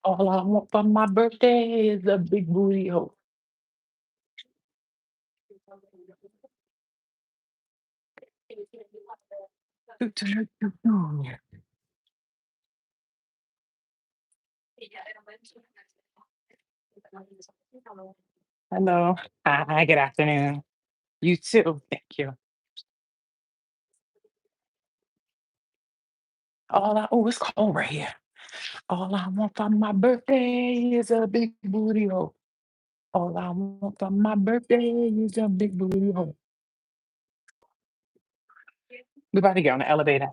All I want for my birthday is a big booty hole. Hello. Hi, good afternoon. You too. Thank you. It's cold right here. All I want for my birthday is a big booty hole. All I want for my birthday is a big booty hole. We about to get on the elevator.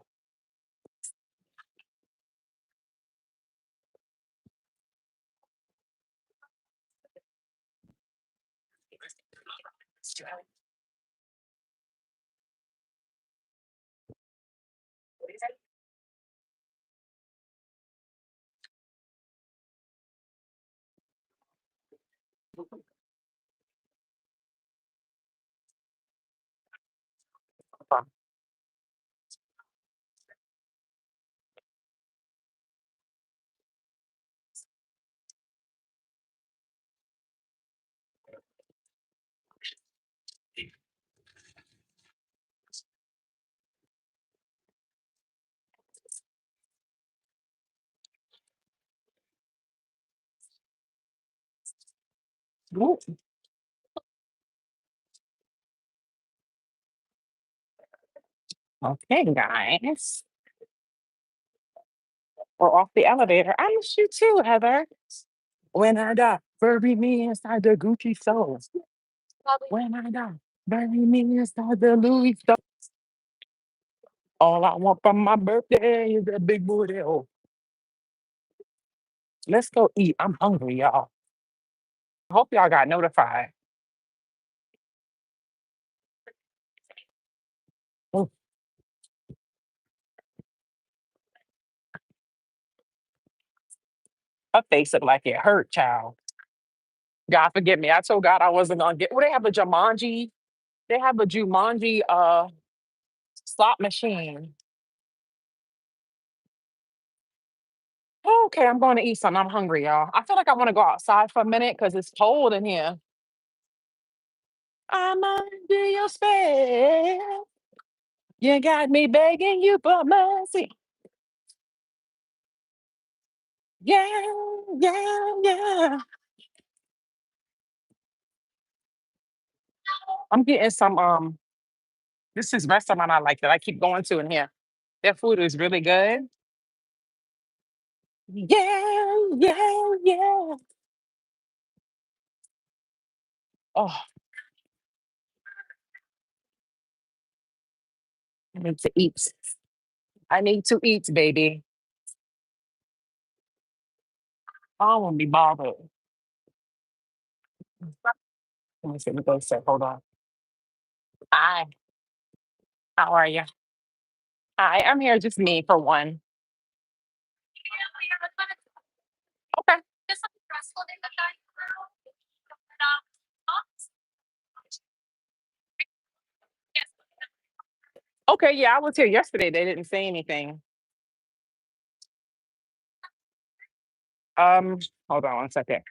Ooh, okay, guys. We're off the elevator. I miss you too, Heather. When I die, bury me inside the Gucci soul. When I die, bury me inside the Louis store. All I want for my birthday is a big booty hole. Let's go eat. I'm hungry, y'all. I hope y'all got notified. Ooh, her face look like it hurt, child. God forgive me. I told God I wasn't gonna get. Well, they have a Jumanji. They have a Jumanji slot machine. Okay, I'm going to eat something. I'm hungry, y'all. I feel like I want to go outside for a minute because it's cold in here. I'm under your spell. You got me begging you for mercy. Yeah, yeah, yeah. I'm getting some this is restaurant I like that I keep going to in here. Their food is really good. Yeah, yeah, yeah. Oh, I need to eat. I need to eat, baby. I don't want to be bothered. Let me see what they say. Hold on. Hi, how are you? Hi, I'm here, just me for one. Okay. Okay, yeah, I was here yesterday. They didn't say anything. Um, hold on one second.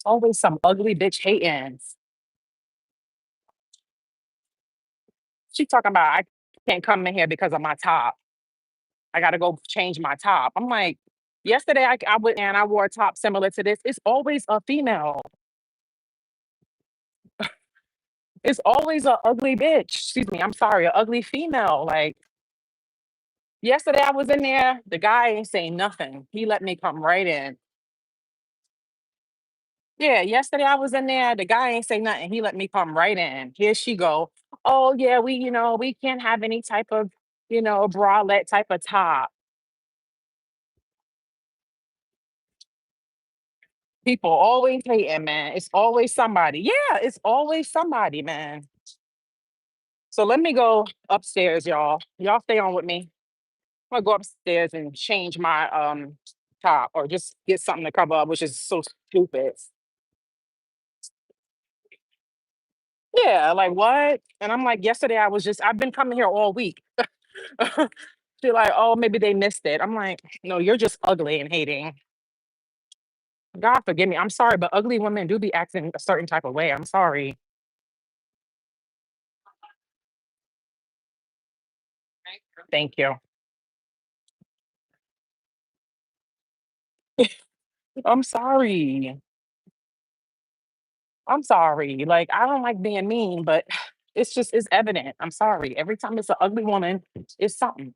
Always some ugly bitch hating. She talking about I can't come in here because of my top. I gotta go change my top. I'm like, yesterday I went and I wore a top similar to this. It's always a female. It's always a ugly bitch. Excuse me, I'm sorry, a ugly female. Like, Yesterday I was in there. The guy ain't saying nothing. He let me come right in. Yeah, yesterday I was in there. The guy ain't say nothing. He let me come right in. Here she go. Oh yeah, we can't have any type of bralette type of top. People always hating, man. It's always somebody. Yeah, it's always somebody, man. So let me go upstairs, y'all. Y'all stay on with me. I'm gonna go upstairs and change my top or just get something to cover up, which is so stupid. Yeah, like what? And I'm like, yesterday I've been coming here all week. She's like, oh, maybe they missed it. I'm like, no, you're just ugly and hating. God forgive me. I'm sorry, but ugly women do be acting a certain type of way. I'm sorry. Thank you. I'm sorry. I'm sorry. Like, I don't like being mean, but it's evident. I'm sorry. Every time it's an ugly woman, it's something.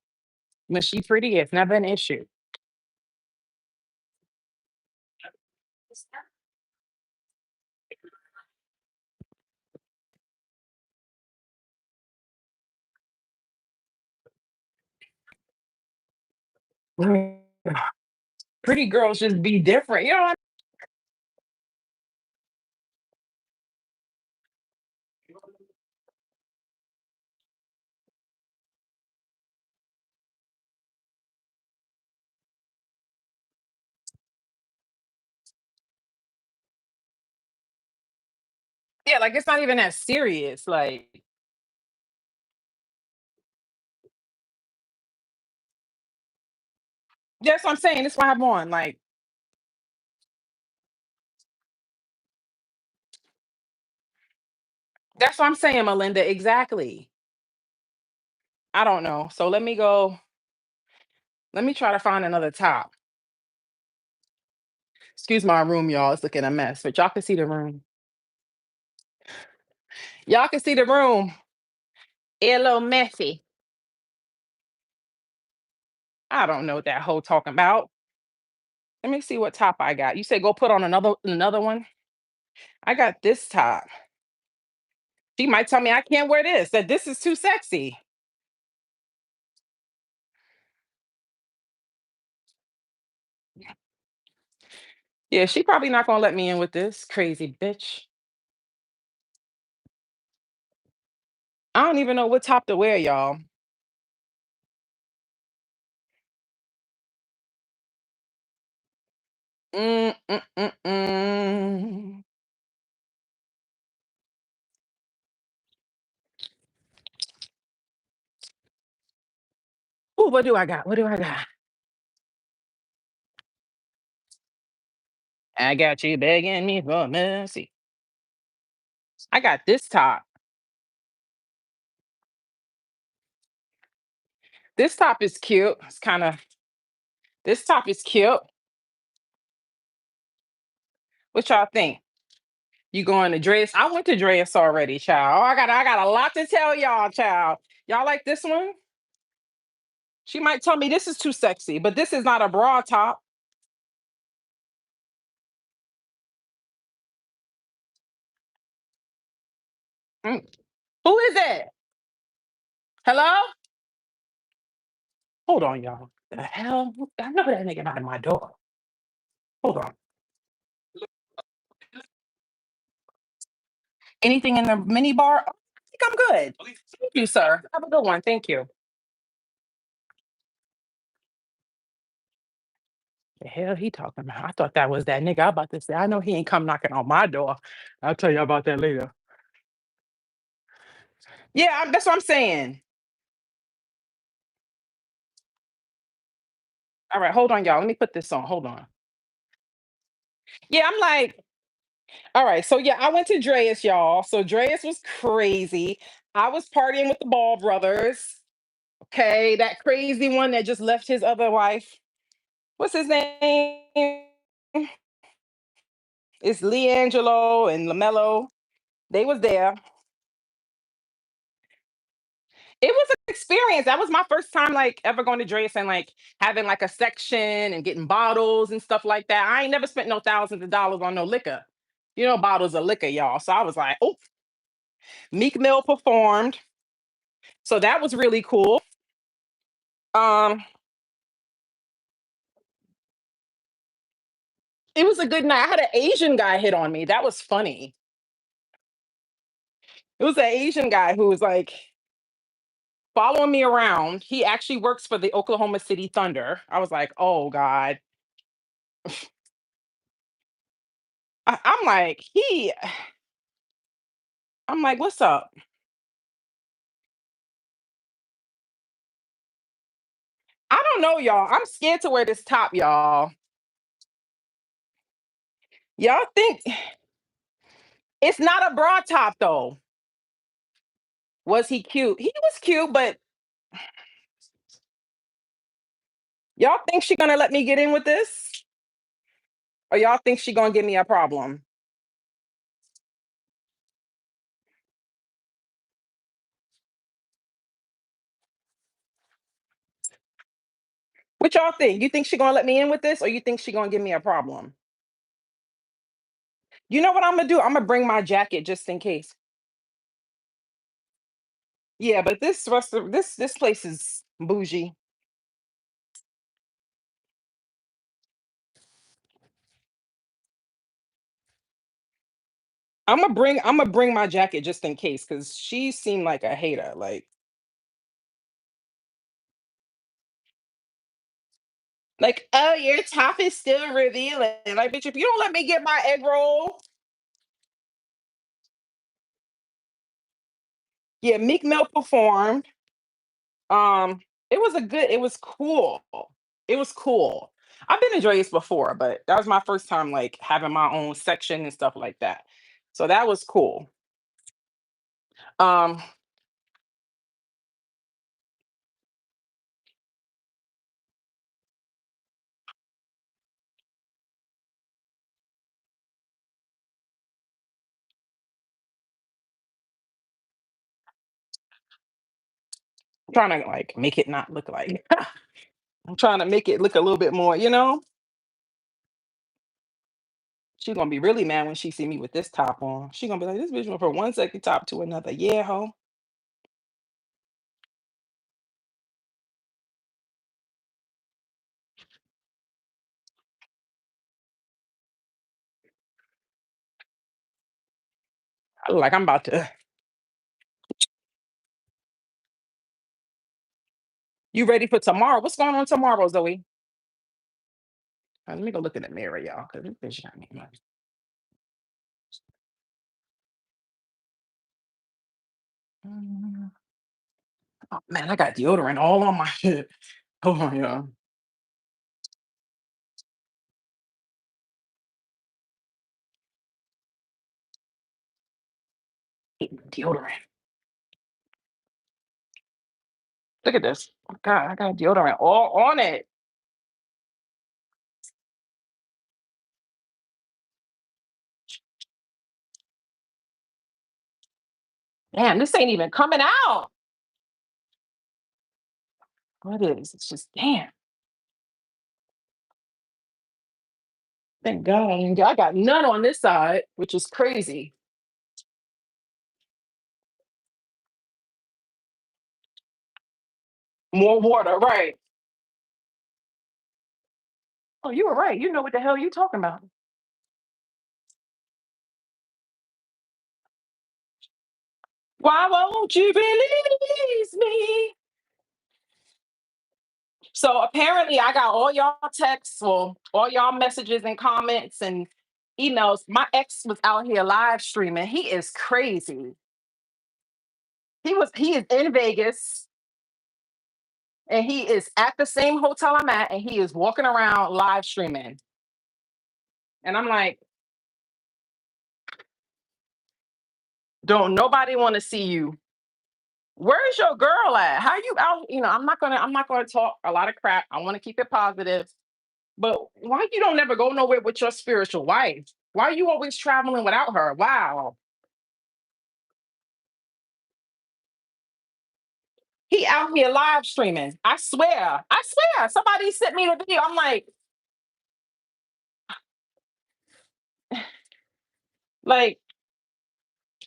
When she pretty, it's never an issue. Pretty girls just be different. You know what? Yeah, like it's not even that serious. Like that's what I'm saying. That's why I have on. Like that's what I'm saying, Melinda. Exactly. I don't know. So let me go. Let me try to find another top. Excuse my room, y'all. It's looking a mess, but y'all can see the room. Y'all can see the room. It a little messy. I don't know what that hoe talking about. Let me see what top I got. You said go put on another one. I got this top. She might tell me I can't wear this. That this is too sexy. Yeah, she probably not gonna let me in with this crazy bitch. I don't even know what top to wear, y'all. Mm, mm, mm, mm. Ooh, what do I got? What do I got? I got you begging me for mercy. I got this top. This top is cute. It's kind of this top is cute. What y'all think? You going to dress? I went to dress already, child. Oh, I got a lot to tell y'all, child. Y'all like this one? She might tell me this is too sexy, but this is not a bra top. Mm. Who is it? Hello? Hold on, y'all. The hell? I know that nigga not in my door. Hold on. Anything in the mini bar? Oh, I think I'm good. Thank you, sir. Have a good one. Thank you. The hell he talking about? I thought that was that nigga. I about to say, I know he ain't come knocking on my door. I'll tell you about that later. Yeah, that's what I'm saying. All right, hold on, y'all. Let me put this on. Hold on. Yeah, I'm like, all right. So yeah, I went to Dreas, y'all. So Dreas was crazy. I was partying with the Ball brothers. Okay, that crazy one that just left his other wife. What's his name? It's Leangelo and Lamello. They was there. It was an experience. That was my first time like ever going to Dre's and like having like a section and getting bottles and stuff like that. I ain't never spent no thousands of dollars on no liquor. Bottles of liquor, y'all. So I was like, oh, Meek Mill performed. So that was really cool. Um, it was a good night. I had an Asian guy hit on me. That was funny. It was an Asian guy who was like following me around. He actually works for the Oklahoma City Thunder. I was like, oh God. I'm like, I'm like, what's up? I don't know, y'all. I'm scared to wear this top, y'all. Y'all think it's not a bra top though. Was he cute? He was cute, but y'all think she gonna let me get in with this? Or y'all think she gonna give me a problem? What y'all think? You think she gonna let me in with this, or you think she gonna give me a problem? You know what I'm gonna do? I'm gonna bring my jacket just in case. Yeah, but this rest of this place is bougie. I'm gonna bring my jacket just in case because she seemed like a hater. Like, oh, your top is still revealing. Like, bitch, if you don't let me get my egg roll, yeah, Meek Mill performed. Um, it was cool. It was cool. I've been to Dre's before, but that was my first time like having my own section and stuff like that. So that was cool. Um, trying to like make it not look like I'm trying to make it look a little bit more. She's gonna be really mad when she see me with this top on. She gonna be like, this bitch went from one sexy top to another. Yeah, ho. I look like I'm about to. You ready for tomorrow? What's going on tomorrow, Zoe? Let me go look in the mirror, y'all, because this bitch got me. Mm. Oh man, I got deodorant all on my shit. Hold on, y'all. Deodorant. Look at this. Oh, God, I got deodorant all on it. Damn, this ain't even coming out. What is? It's just damn. Thank God I got none on this side, which is crazy. More water, right? Oh, you were right. You know what the hell you talking about. Why won't you release me? So apparently, I got all y'all texts, well, all y'all messages and comments and emails. My ex was out here live streaming. He is crazy. He is in Vegas and he is at the same hotel I'm at and he is walking around live streaming. And I'm like, don't nobody want to see you. Where's your girl at? How you out? I'm not gonna talk a lot of crap. I want to keep it positive. But why you don't never go nowhere with your spiritual wife? Why are you always traveling without her? Wow. He out here live streaming. I swear. I swear. Somebody sent me the video. I'm like,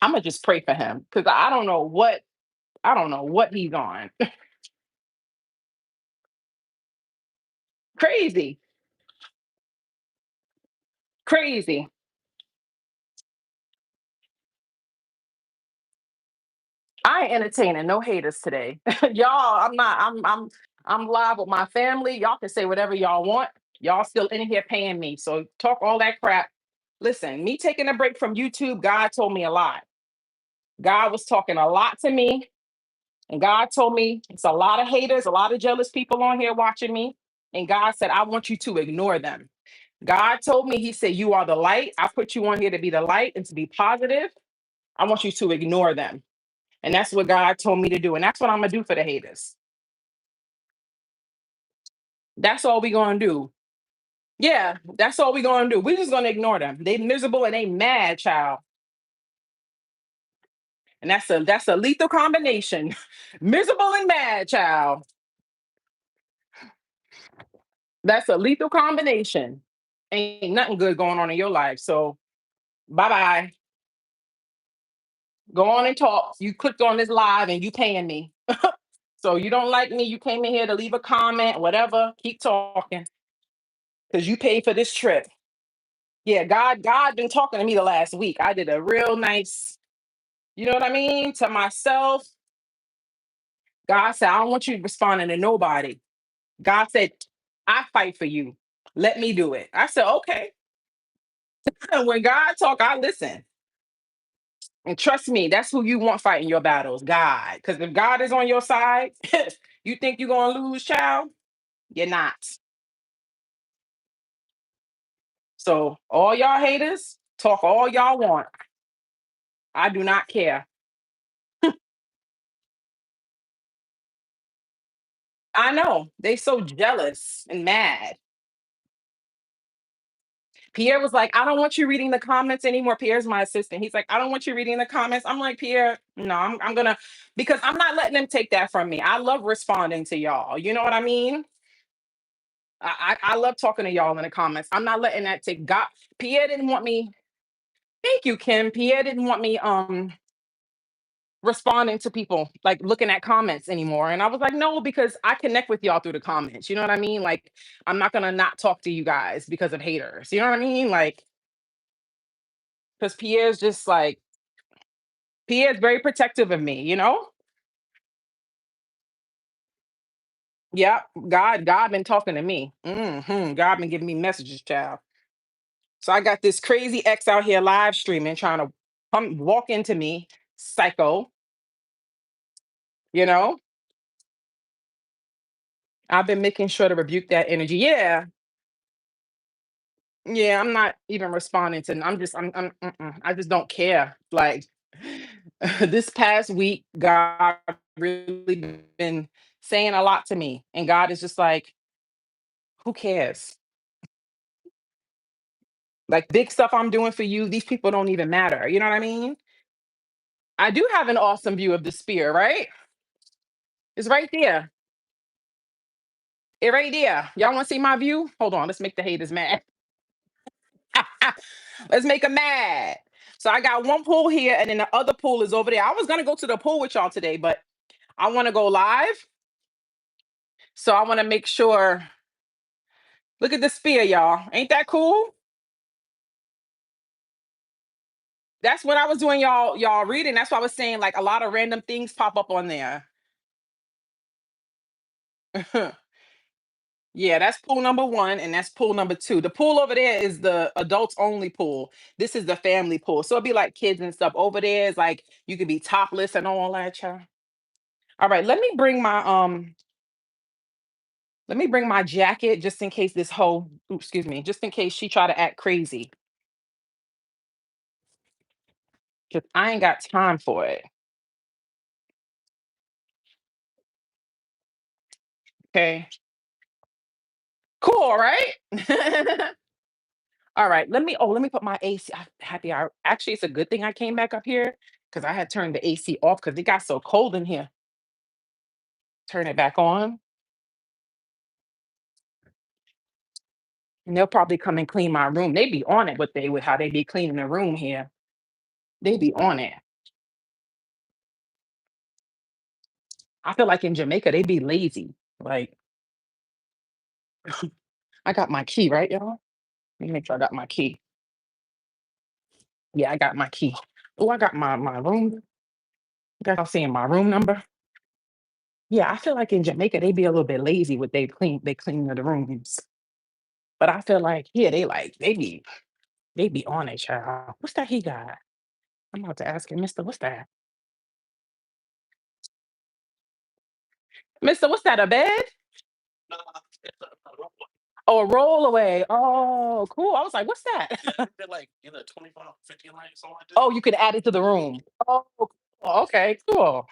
I'm gonna just pray for him because I don't know what he's on. Crazy. Crazy. I ain't entertaining no haters today. Y'all, I'm not, I'm live with my family. Y'all can say whatever y'all want. Y'all still in here paying me. So talk all that crap. Listen, me taking a break from YouTube, God told me a lot. God was talking a lot to me. And God told me it's a lot of haters, a lot of jealous people on here watching me. And God said, I want you to ignore them. God told me, He said, you are the light. I put you on here to be the light and to be positive. I want you to ignore them. And that's what God told me to do. And that's what I'm going to do for the haters. That's all we going to do. Yeah, that's all we going to do. We're just going to ignore them. They miserable and they mad, child. And that's a lethal combination. Miserable and mad, child. That's a lethal combination. Ain't nothing good going on in your life. So bye bye. Go on and talk. You clicked on this live and you paying me. So you don't like me. You came in here to leave a comment, whatever. Keep talking because you paid for this trip. Yeah, God been talking to me the last week. I did a real nice, you know what I mean, to myself. God said, I don't want you responding to nobody. God said, I fight for you. Let me do it. I said, okay. And when God talk, I listen. And trust me, that's who you want fighting your battles, God. Because if God is on your side, you think you're gonna lose, child? You're not. So all y'all haters, talk all y'all want. I do not care. I know they so jealous and mad. Pierre was like, I don't want you reading the comments anymore. Pierre's my assistant. He's like, I don't want you reading the comments. I'm like, Pierre, no, I'm gonna, because I'm not letting them take that from me. I love responding to y'all. You know what I mean? I love talking to y'all in the comments. I'm not letting that take God. Pierre didn't want me. Thank you, Kim. Pierre didn't want me responding to people, like looking at comments anymore. And I was like, no, because I connect with y'all through the comments. You know what I mean? Like, I'm not gonna not talk to you guys because of haters. You know what I mean? Like, because Pierre's very protective of me, you know? Yeah, God been talking to me. God been giving me messages, child. So I got this crazy ex out here live streaming, trying to come walk into me, psycho. You know, I've been making sure to rebuke that energy. Yeah, yeah. I'm not even responding to. I just don't care. Like this past week, God really been saying a lot to me, and God is just like, who cares? Like big stuff I'm doing for you, these people don't even matter. You know what I mean? I do have an awesome view of the spear, right? It's right there. It right there. Y'all want to see my view? Hold on, let's make the haters mad. Let's make them mad. So I got one pool here, and then the other pool is over there. I was gonna go to the pool with y'all today, but I want to go live. So I want to make sure. Look at the spear, y'all. Ain't that cool? That's what I was doing, y'all reading. That's why I was saying like a lot of random things pop up on there. Yeah, that's pool number one, and that's pool number two. The pool over there is the adults only pool. This is the family pool. So it'd be like kids and stuff. Over there is like you could be topless and all that, child. All right, let me bring my jacket just in case this whole excuse me, just in case she try to act crazy. Cause I ain't got time for it. Okay. Cool, right? All right, let me put my AC. I'm happy I actually it's a good thing I came back up here because I had turned the AC off because it got so cold in here. Turn it back on, and they'll probably come and clean my room. They be on it, but they with how they be cleaning the room here. They be on it. I feel like in Jamaica, they be lazy. Like, I got my key, right, y'all? Let me make sure I got my key. Yeah, I got my key. Oh, I got my room. You guys all seeing my room number? Yeah, I feel like in Jamaica they be a little bit lazy with they clean the rooms. But I feel like here they be on it, child. What's that he got? I'm about to ask him, Mister, what's that? Mister, what's that? A bed? Oh, a rollaway. Oh, cool. I was like, what's that? Oh, you can add it to the room. Oh, cool. Okay, cool.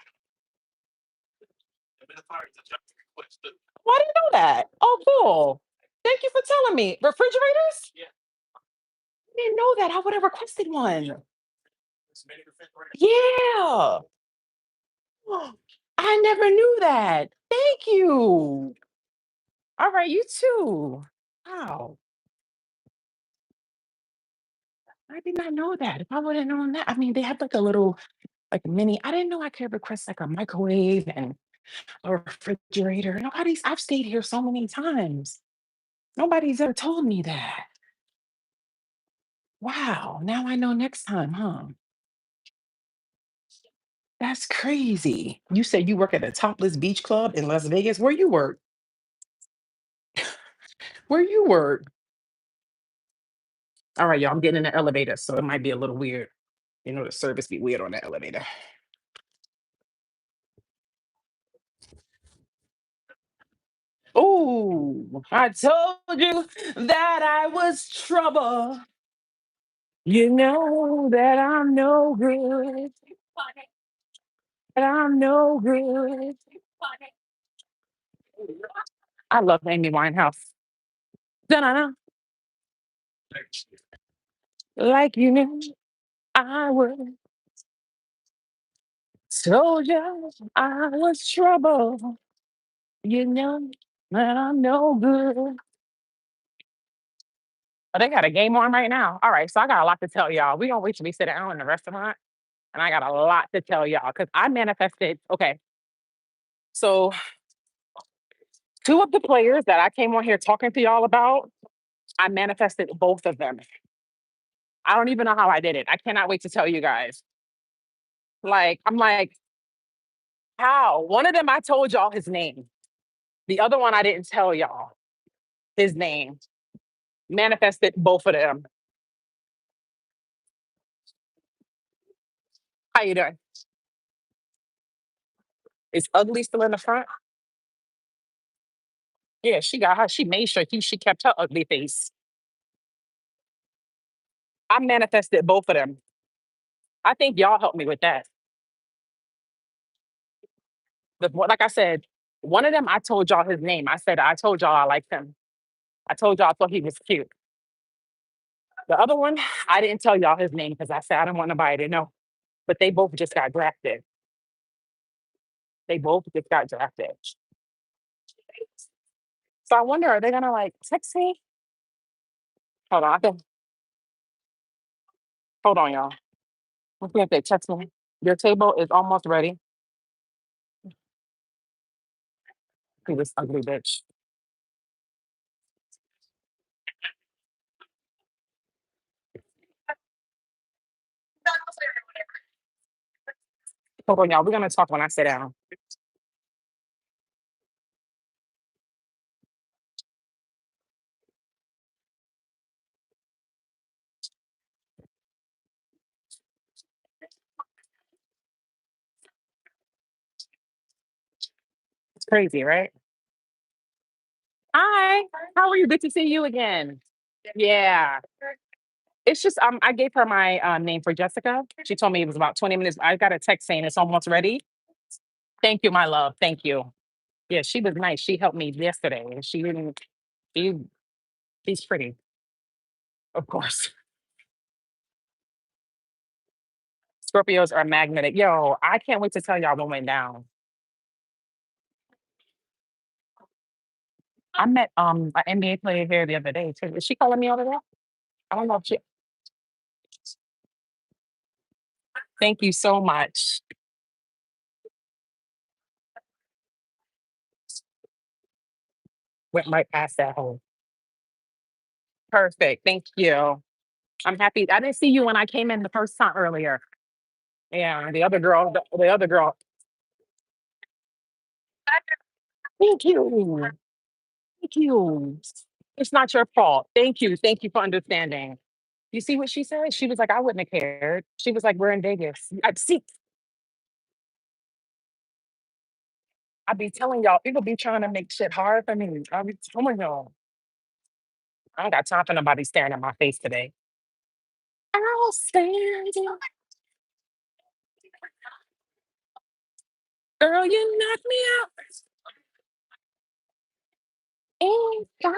Well, I didn't know that. Oh, cool. Thank you for telling me. Refrigerators? I didn't know that. I would have requested one. Yeah. I never knew that. Thank you. All right, you too. Wow. I did not know that. If I would have known that, I mean, they have like a little, like mini. I didn't know I could request like a microwave and a refrigerator. I've stayed here so many times. Nobody's ever told me that. Wow. Now I know next time, huh? That's crazy. You said you work at a topless beach club in Las Vegas. Where you work? Where you work? All right, y'all. I'm getting in the elevator, so it might be a little weird. You know, the service be weird on the elevator. Oh, I told you that I was trouble. You know that I'm no good. That I'm no good. I love Amy Winehouse. Da-na-na. Like you knew I would. Told you I was trouble. You know that I'm no good. Oh, they got a game on right now. All right, so I got a lot to tell y'all. We gonna wait till we sit down in the restaurant, and I got a lot to tell y'all because I manifested. Okay, so two of the players that I came on here talking to y'all about, I manifested both of them. I don't even know how I did it. I cannot wait to tell you guys. Like, I'm like, how? One of them I told y'all his name. The other one I didn't tell y'all his name. Manifested both of them. How you doing? Is Ugly still in the front? Yeah, she got her. She made sure she kept her ugly face. I manifested both of them. I think y'all helped me with that. Like I said, one of them I told y'all his name. I told y'all I liked him. I told y'all I thought he was cute. The other one, I didn't tell y'all his name because I said I didn't want nobody to know. But they both just got drafted. They both just got drafted. So I wonder, are they gonna like text me? Hold on, hold on, y'all. Let's see if they text me. Your table is almost ready. See this ugly bitch. Hold on, y'all. We're gonna talk when I sit down. It's crazy, right? Hi, how are you? Good to see you again. Yeah. It's just I gave her my name for Jessica. She told me it was about 20 minutes. I got a text saying it's almost ready. Thank you, my love. Thank you. Yeah, she was nice. She helped me yesterday. And she didn't she she's pretty, of course. Scorpios are magnetic. Yo, I can't wait to tell y'all what went down. I met an NBA player here the other day too. Is she calling me over there? I don't know if she. Thank you so much. Went right past that hole. Perfect. Thank you. I'm happy. I didn't see you when I came in the first time earlier. Yeah, the other girl. Thank you. Thank you. It's not your fault. Thank you. Thank you for understanding. You see what she said? She was like, I wouldn't have cared. She was like, we're in Vegas. I see. I be telling y'all, people be trying to make shit hard for me. I be telling y'all. I don't got time for nobody staring at my face today. I'll stand you. Girl, you knock me out. Ain't got-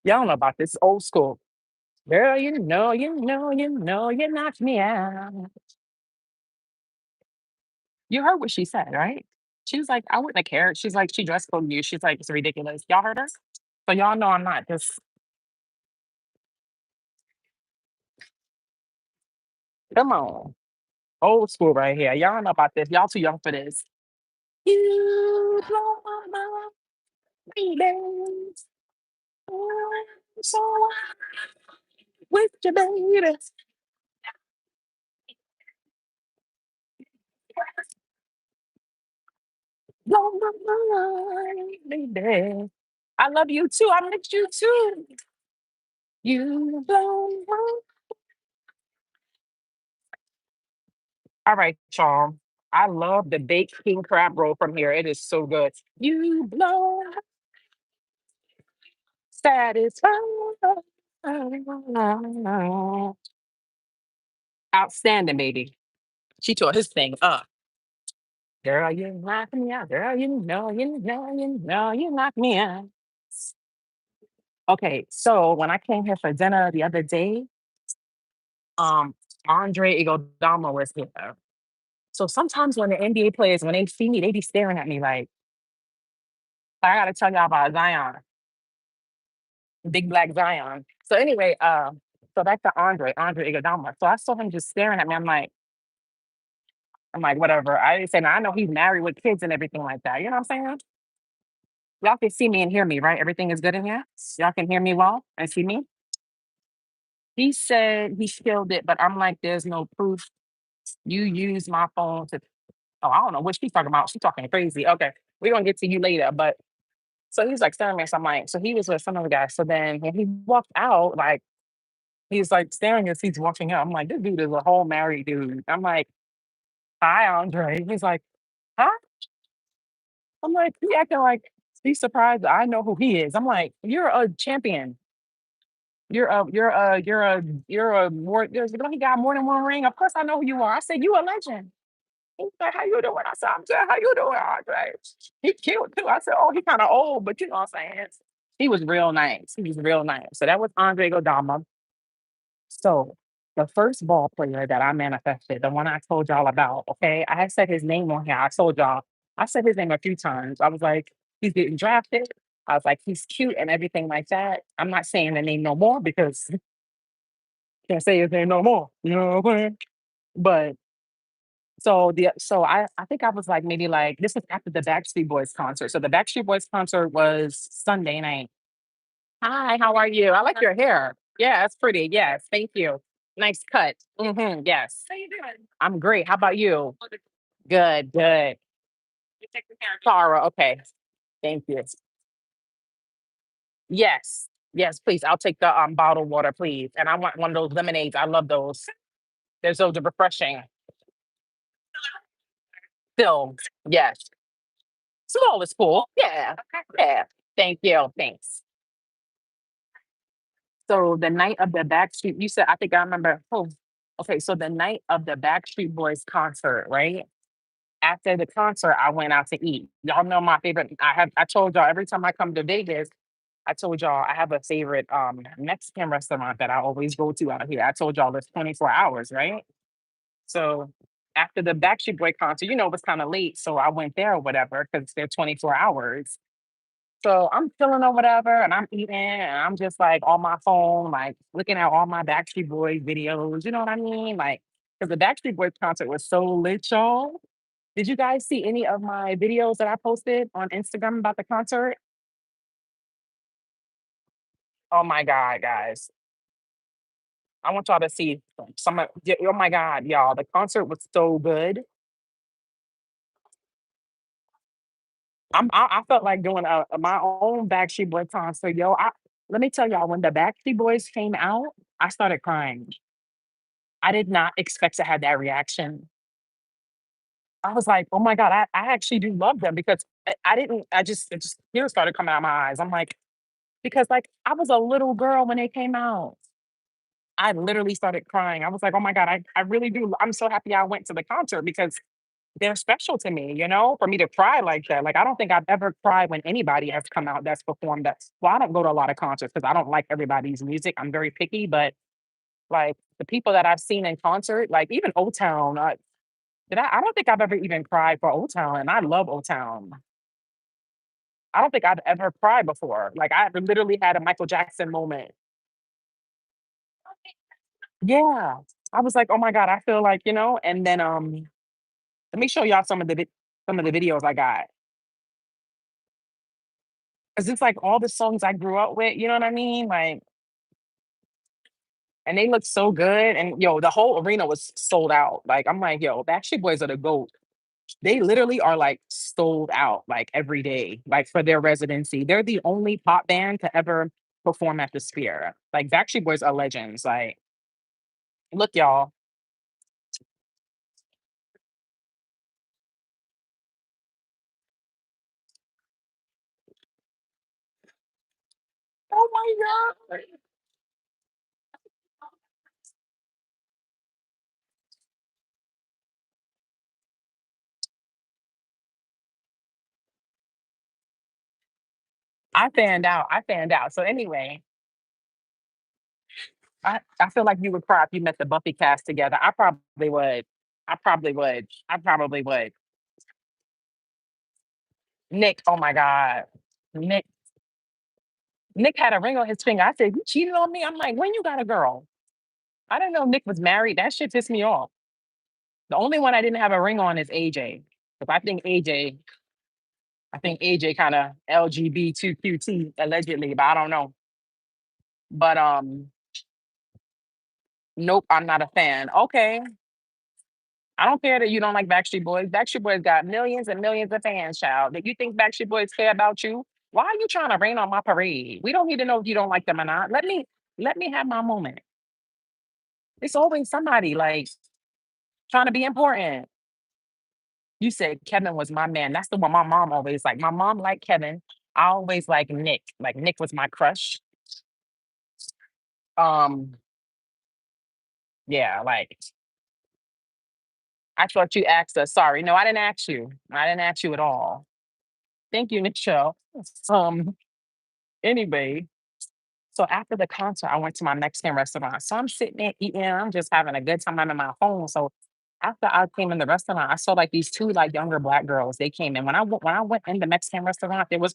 Y'all don't know about this old school. Girl, you knocked me out. You heard what she said, right? She was like, I wouldn't have cared. She's like, she dress coded you. She's like, it's ridiculous. Y'all heard her? So y'all know I'm not just, come on. Old school right here. Y'all don't know about this. Y'all too young for this. You blow my mind, baby. Oh, so with your baby. Blow my mind, baby. I love you too. I miss you too. You blow my. All right, y'all. I love the baked king crab roll from here. It is so good. You blow satisfied. Outstanding, baby. She tore his thing up. Girl, you knock me out. Girl, you knock me out. Okay, so when I came here for dinner the other day, um, Andre Iguodala was here. So sometimes when the NBA players, when they see me, they be staring at me like I gotta tell y'all about Zion, big black Zion. So anyway, so back to Andre Iguodala. So I saw him just staring at me. I'm like, whatever. I didn't say, no, I know he's married with kids and everything like that. You know what I'm saying? Y'all can see me and hear me, right? Everything is good in here. Y'all can hear me well and see me. He said he killed it, but I'm like, there's no proof. You use my phone to. Oh, I don't know what she's talking about. She's talking crazy. Okay, we're gonna get to you later. But so he's like staring at me. So I'm like, so he was with some other guy. So then when he walked out, like he's like staring as he's walking out. I'm like, this dude is a whole married dude. I'm like, hi, Andre. He's like, huh? I'm like, he acting like he's surprised that I know who he is. I'm like, you're a champion. You're a more. Don't he got more than one ring? Of course, I know who you are. I said, you a legend. He's like, how you doing? I said, I'm good. How you doing? Andre? He cute too. I said, oh, he kind of old, but you know what I'm saying. He was real nice. He was real nice. So that was Andre Godama. So the first ball player that I manifested, the one I told y'all about, okay, I had said his name on here. I told y'all, I said his name a few times. I was like, he's getting drafted. I was like, he's cute and everything like that. I'm not saying the name no more because I can't say his name no more. You know what I'm saying? But so I think I was like maybe like this was after the Backstreet Boys concert. So the Backstreet Boys concert was Sunday night. Hi, how are you? I like your hair. Yeah, it's pretty. Yes, thank you. Nice cut. Yes. How you doing? I'm great. How about you? Good, good. Clara, okay. Thank you. Yes. Yes, please. I'll take the bottled water, please. And I want one of those lemonades. I love those. They're so refreshing. Still, yes. Small is cool. Yeah. Yeah. Thank you. Thanks. So the night of the Backstreet, you said, I think I remember. Oh, okay. So the night of the Backstreet Boys concert, right? After the concert, I went out to eat. Y'all know my favorite. I told y'all every time I come to Vegas, I told y'all I have a favorite Mexican restaurant that I always go to out here. I told y'all it's 24 hours, right? So after the Backstreet Boy concert, it was kind of late, so I went there or whatever because they're 24 hours. So I'm chilling or whatever, and I'm eating, and I'm just like on my phone, like looking at all my Backstreet Boys videos. You know what I mean? Like, because the Backstreet Boys concert was so lit, y'all. Did you guys see any of my videos that I posted on Instagram about the concert? Oh my God, guys. I want y'all to see some of, oh my God, y'all. The concert was so good. I felt like doing my own Backstreet Boy concert, yo. Let me tell y'all, when the Backstreet Boys came out, I started crying. I did not expect to have that reaction. I was like, "Oh my god, I actually do love them," because I didn't it just tears started coming out of my eyes. I'm like, because like I was a little girl when they came out. I literally started crying. I was like, "Oh my god, I really do. I'm so happy I went to the concert because they're special to me, for me to cry like that. Like I don't think I've ever cried when anybody has come out that's performed that. Well, I don't go to a lot of concerts because I don't like everybody's music. I'm very picky, but like the people that I've seen in concert, like even Old Town, I don't think I've ever even cried for Old Town, and I love Old Town. I don't think I've ever cried before. Like I literally had a Michael Jackson moment. Yeah. I was like, "Oh my god, I feel like," and then let me show y'all some of the videos I got. Cause it's like all the songs I grew up with, you know what I mean? Like, and they look so good. And yo, the whole arena was sold out. Like, I'm like, yo, Backstreet Boys are the GOAT. They literally are like sold out like every day, like for their residency. They're the only pop band to ever perform at the Sphere. Like Backstreet Boys are legends. Like, look, y'all. Oh my God. I fanned out. I fanned out. So anyway, I feel like you would cry if you met the Buffy cast together. I probably would. I probably would. I probably would. Nick, oh my God. Nick Nick had a ring on his finger. I said, "You cheated on me?" I'm like, "When you got a girl?" I didn't know Nick was married. That shit pissed me off. The only one I didn't have a ring on is AJ. Because I think AJ kind of LGBTQT allegedly, but I don't know. But nope, I'm not a fan. Okay. I don't care that you don't like Backstreet Boys. Backstreet Boys got millions and millions of fans, child. That you think Backstreet Boys care about you? Why are you trying to rain on my parade? We don't need to know if you don't like them or not. Let me have my moment. It's always somebody like trying to be important. You said Kevin was my man. That's the one my mom always like. My mom liked Kevin. I always like Nick. Like Nick was my crush. Um, yeah, like I thought you asked us. Sorry. No, I didn't ask you. I didn't ask you at all. Thank you, Nichelle. Um, anyway, so after the concert, I went to my Mexican restaurant. So I'm sitting there eating, I'm just having a good time. I'm in my phone. So after I came in the restaurant, I saw like these two like younger black girls. They came in. When I went in the Mexican restaurant, there was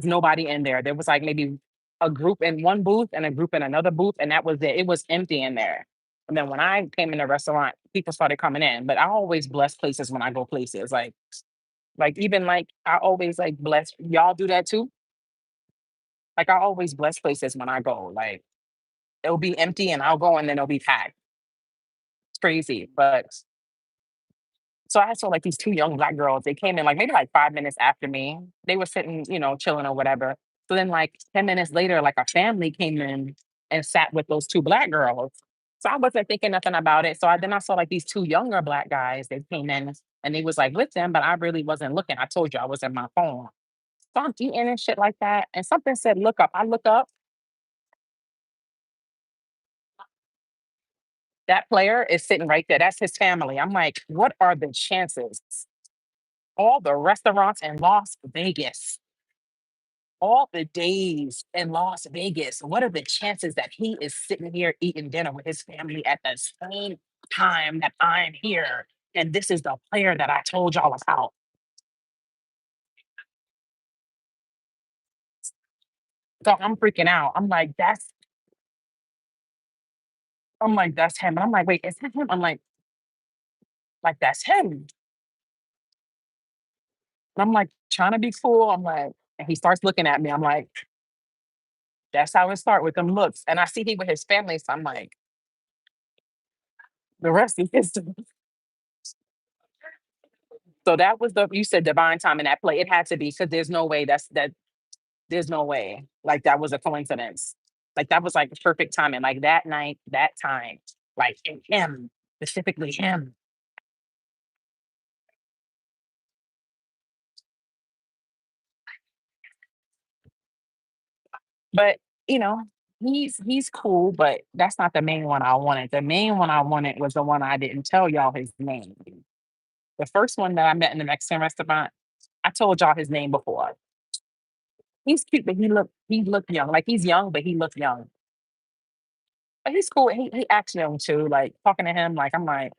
nobody in there. There was like maybe a group in one booth and a group in another booth, and that was it. It was empty in there. And then when I came in the restaurant, people started coming in. But I always bless places when I go places. Like even like I always like bless y'all do that too. Like I always bless places when I go. Like it'll be empty and I'll go and then it'll be packed. It's crazy. But so I saw like these two young black girls. They came in like maybe like 5 minutes after me. They were sitting, chilling or whatever. So then like 10 minutes later, like a family came in and sat with those two black girls. So I wasn't thinking nothing about it. So then I saw like these two younger black guys. They came in and they was like with them, but I really wasn't looking. I told you I was in my phone. So I'm eating and shit like that. And something said, look up. I look up. That player is sitting right there. That's his family. I'm like, what are the chances? All the restaurants in Las Vegas, all the days in Las Vegas, what are the chances that he is sitting here eating dinner with his family at the same? time that I'm here. And this is the player that I told y'all about. So I'm freaking out. I'm like, that's him. And I'm like, wait, is that him? I'm like, that's him. And I'm like, trying to be cool. I'm like, and he starts looking at me. I'm like, that's how it start with them looks. And I see he with his family. So I'm like, the rest is history. So that was you said divine time in that play. It had to be because there's no way there's no way. Like that was a coincidence. Like that was like perfect timing. Like that night, that time, like and him, specifically him. But you know, he's cool, but that's not the main one I wanted. The main one I wanted was the one I didn't tell y'all his name. The first one that I met in the Mexican restaurant, I told y'all his name before. He's cute, but he looked young. Like he's young, but he looked young. But he's cool. He acts young too. Like talking to him, like I'm like,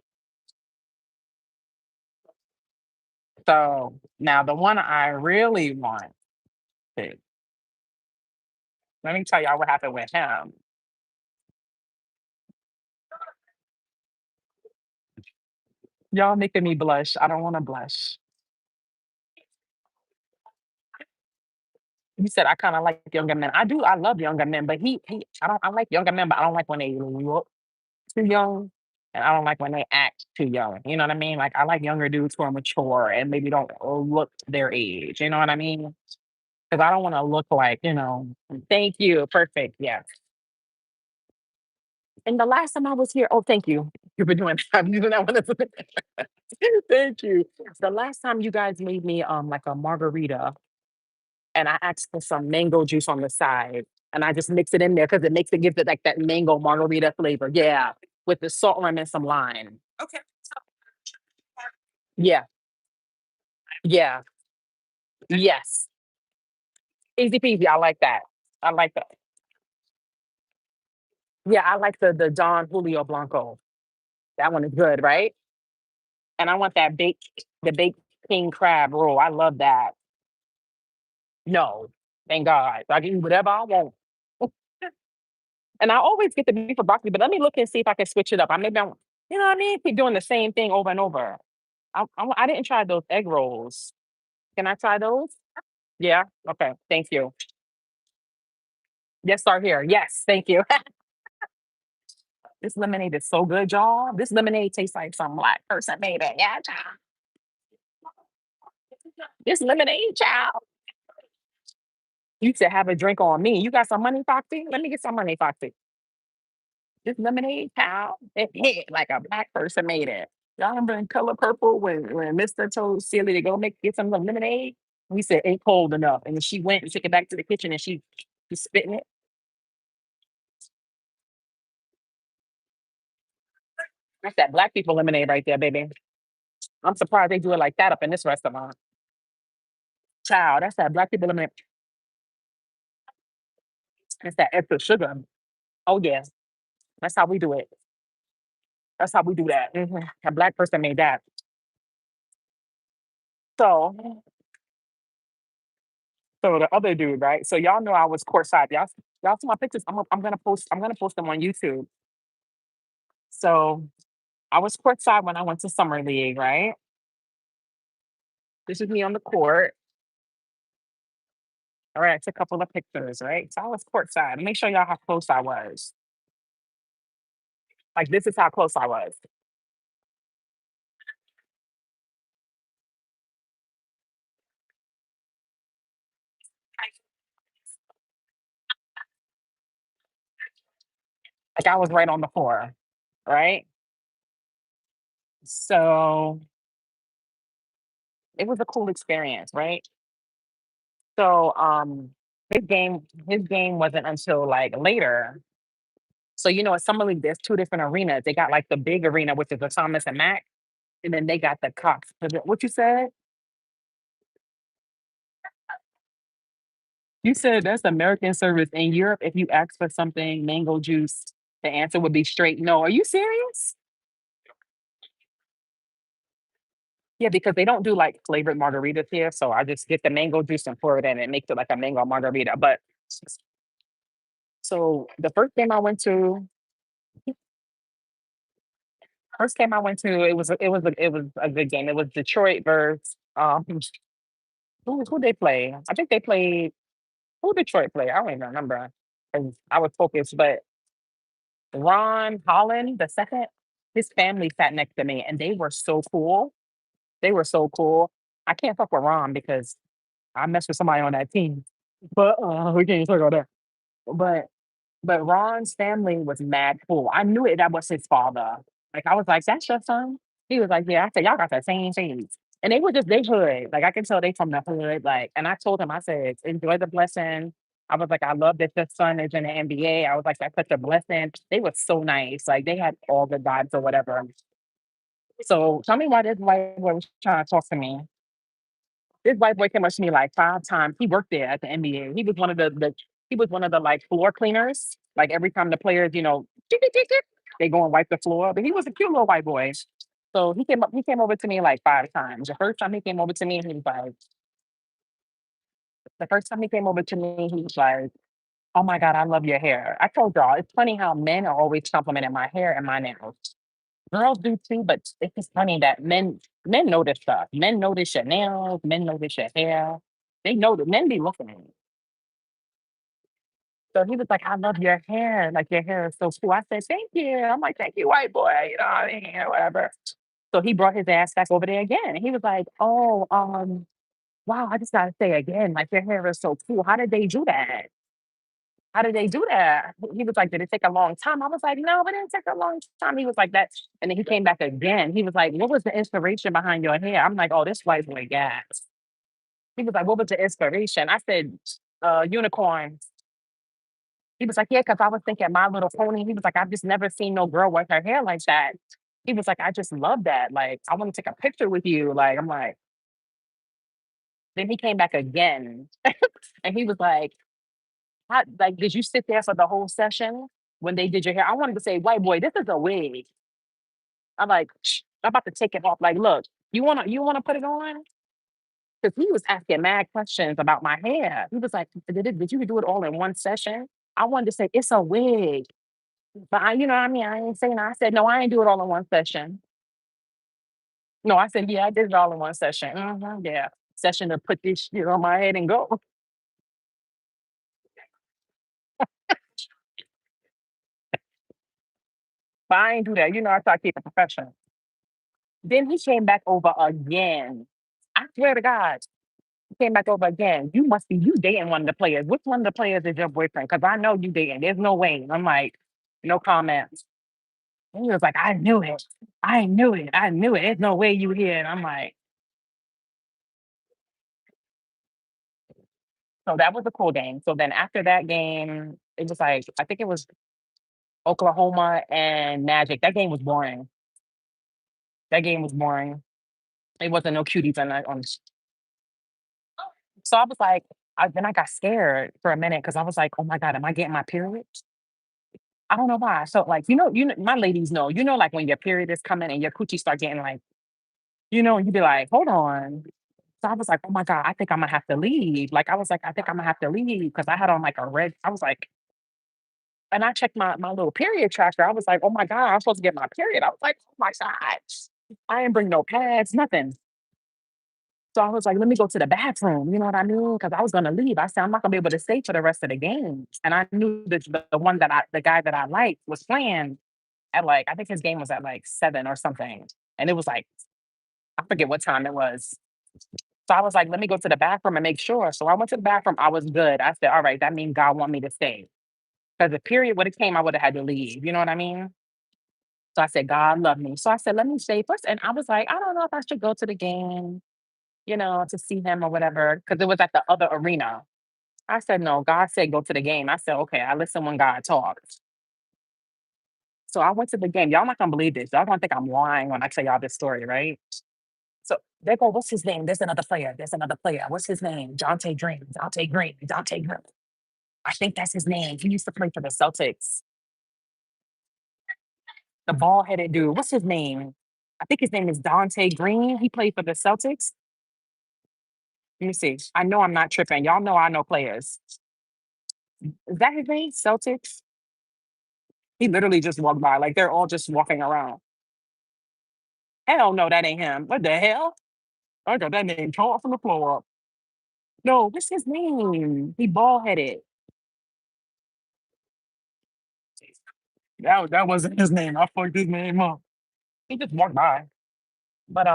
so now the one I really want, to- let me tell y'all what happened with him. Y'all making me blush. I don't want to blush. You said I kind of like younger men. I do. I love younger men, but he I don't. I like younger men, but I don't like when they look too young, and I don't like when they act too young. You know what I mean? Like I like younger dudes who are mature and maybe don't look their age. You know what I mean? Because I don't want to look like Thank you. Perfect. Yeah. And the last time I was here, oh, thank you. You've been doing that. I'm using that one. Thank you. The last time you guys made me like a margarita and I asked for some mango juice on the side and I just mix it in there because it makes it gives it like that mango margarita flavor. Yeah. With the salt rim and some lime. Yeah. Yeah. Yes. Easy peasy. I like that. I like that. Yeah, I like the Don Julio Blanco. That one is good, right? And I want the baked king crab roll. I love that. No, thank God. So I can eat whatever I want. And I always get the beef or broccoli, but let me look and see if I can switch it up. I maybe I, you know what I mean? Keep doing the same thing over and over. I didn't try those egg rolls. Can I try those? Yeah. Okay. Thank you. Yes, start here. Yes. Thank you. This lemonade is so good, y'all. This lemonade tastes like some black person made it. Yeah, child. This lemonade, child. You should have a drink on me. You got some money, Foxy? Let me get some money, Foxy. This lemonade, child, it hit like a black person made it. Y'all remember in Color Purple when Mister told Celia to go get some lemonade? We said ain't cold enough, and then she went and took it back to the kitchen and she spitting it. That's that black people lemonade right there, baby. I'm surprised they do it like that up in this restaurant. Child, that's that black people lemonade. That's that extra sugar. Oh yeah, that's how we do it. That's how we do that. A black person made that. So, so the other dude, right? So y'all know I was courtside. Y'all see my pictures. I'm gonna post them on YouTube. So I was courtside when I went to summer league, right? This is me on the court. All right, I took a couple of pictures, right? So I was courtside. Let me show y'all how close I was. Like this is how close I was. Like I was right on the floor, right? So it was a cool experience, right? So his game wasn't until like later. So at Summer League, there's two different arenas. They got like the big arena, which is the Thomas and Mack, and then they got the Cox. What you said? You said that's American service. In Europe, if you ask for something, mango juice, the answer would be straight no. Are you serious? Yeah, because they don't do like flavored margaritas here. So I just get the mango juice and pour it in. It makes it like a mango margarita. But so the first game I went to, it was a good game. It was Detroit versus who they play? I think they played who Detroit play. I don't even remember. 'Cause I was focused, but Ron Holland, the second, his family sat next to me and they were so cool. They were so cool. I can't fuck with Ron because I messed with somebody on that team. But we can't talk about that. But but Ron's family was mad cool. I knew it that was his father. Like I was like, "That's your son?" He was like, "Yeah." I said, "Y'all got the same face." And they were just they hood. Like I can tell they from the hood. Like, and I told him, I said, "Enjoy the blessing." I was like, "I love that your son is in the NBA." I was like, "That's such a blessing." They were so nice. Like they had all the vibes or whatever. So tell me why this white boy was trying to talk to me. This white boy came up to me like 5 times. He worked there at the NBA. He was one of the he was one of the, like, floor cleaners. Like, every time the players, "Tick, tick, tick, tick," they go and wipe the floor, but he was a cute little white boy. So he came over to me like 5 times. The first time he came over to me, he was like, "Oh my god, I love your hair." I told y'all, it's funny how men are always complimenting my hair and my nails. Girls do too, but it's just funny that men notice stuff. Men notice your nails, men notice your hair. They know that men be looking at me. So he was like, "I love your hair. Like your hair is so cool." I said, "Thank you." I'm like, "Thank you, white boy." You know what I mean? Whatever. So he brought his ass back over there again. And he was like, "Oh, wow, I just gotta say again, like your hair is so cool. How did they do that? How did they do that?" He was like, "Did it take a long time?" I was like, "No, it didn't take a long time." He was like that. And then he came back again. He was like, "What was the inspiration behind your hair?" I'm like, "Oh, this white boy gas." He was like, "What was the inspiration?" I said, unicorn. He was like, "Yeah, because I was thinking My Little Pony." He was like, "I've just never seen no girl with her hair like that." He was like, "I just love that. Like, I want to take a picture with you." Like, I'm like, then he came back again and he was like, did you sit there for the whole session when they did your hair?" I wanted to say, "White boy, this is a wig." I'm like, "Shh, I'm about to take it off. Like, look, you wanna put it on?" Because he was asking mad questions about my hair. He was like, did you do it all in one session?" I wanted to say, "It's a wig." But you know what I mean? I ain't saying, I said, "No, I ain't do it all in one session." No, I said, "Yeah, I did it all in one session." Yeah. Session to put this shit on my head and go. But I ain't do that. I try to keep it professional. Then he came back over again. I swear to God, he came back over again. You dating one of the players. Which one of the players is your boyfriend? Because I know you dating. There's no way. I'm like, no comments. And he was like, "I knew it. I knew it. I knew it. There's no way you here." And I'm like, so that was a cool game. So then after that game, it was like, I think it was Oklahoma and Magic. That game was boring. That game was boring. It wasn't no cuties on that. So I was like, then I got scared for a minute because I was like, "Oh my God, am I getting my period?" I don't know why. So like, my ladies know, like when your period is coming and your coochie start getting like, and you be like, "Hold on." So I was like, "Oh my God, I think I'm gonna have to leave." Like I was like, "I think I'm gonna have to leave," because I had on like a red. I was like, and I checked my little period tracker. I was like, "Oh my God, I'm supposed to get my period." I was like, "Oh my God." I didn't bring no pads, nothing. So I was like, "Let me go to the bathroom." You know what I mean? Because I was gonna leave. I said, "I'm not gonna be able to stay for the rest of the game." And I knew that the guy that I liked was playing at like, I think his game was at like 7 or something. And it was like, I forget what time it was. So I was like, "Let me go to the bathroom and make sure." So I went to the bathroom. I was good. I said, "All right, that means God want me to stay." Because the period would have came, I would have had to leave. You know what I mean? So I said, "God love me." So I said, "Let me stay first." And I was like, "I don't know if I should go to the game, to see him or whatever." Because it was at the other arena. I said, "No." God said, "Go to the game." I said, "Okay." I listen when God talks. So I went to the game. Y'all not gonna believe this. Y'all gonna think I'm lying when I tell y'all this story, right? So they go, "What's his name?" "There's another player. There's another player." "What's his name?" "Dante Green. Dante Green. Dante Green." I think that's his name. He used to play for the Celtics. The ball headed dude. What's his name? I think his name is Dante Green. He played for the Celtics. Let me see. I know I'm not tripping. Y'all know I know players. Is that his name? Celtics? He literally just walked by. Like they're all just walking around. Hell no, that ain't him. What the hell? I got that name tore from the floor up. No, what's his name? He bald headed. That wasn't his name. I fucked his name up. He just walked by. But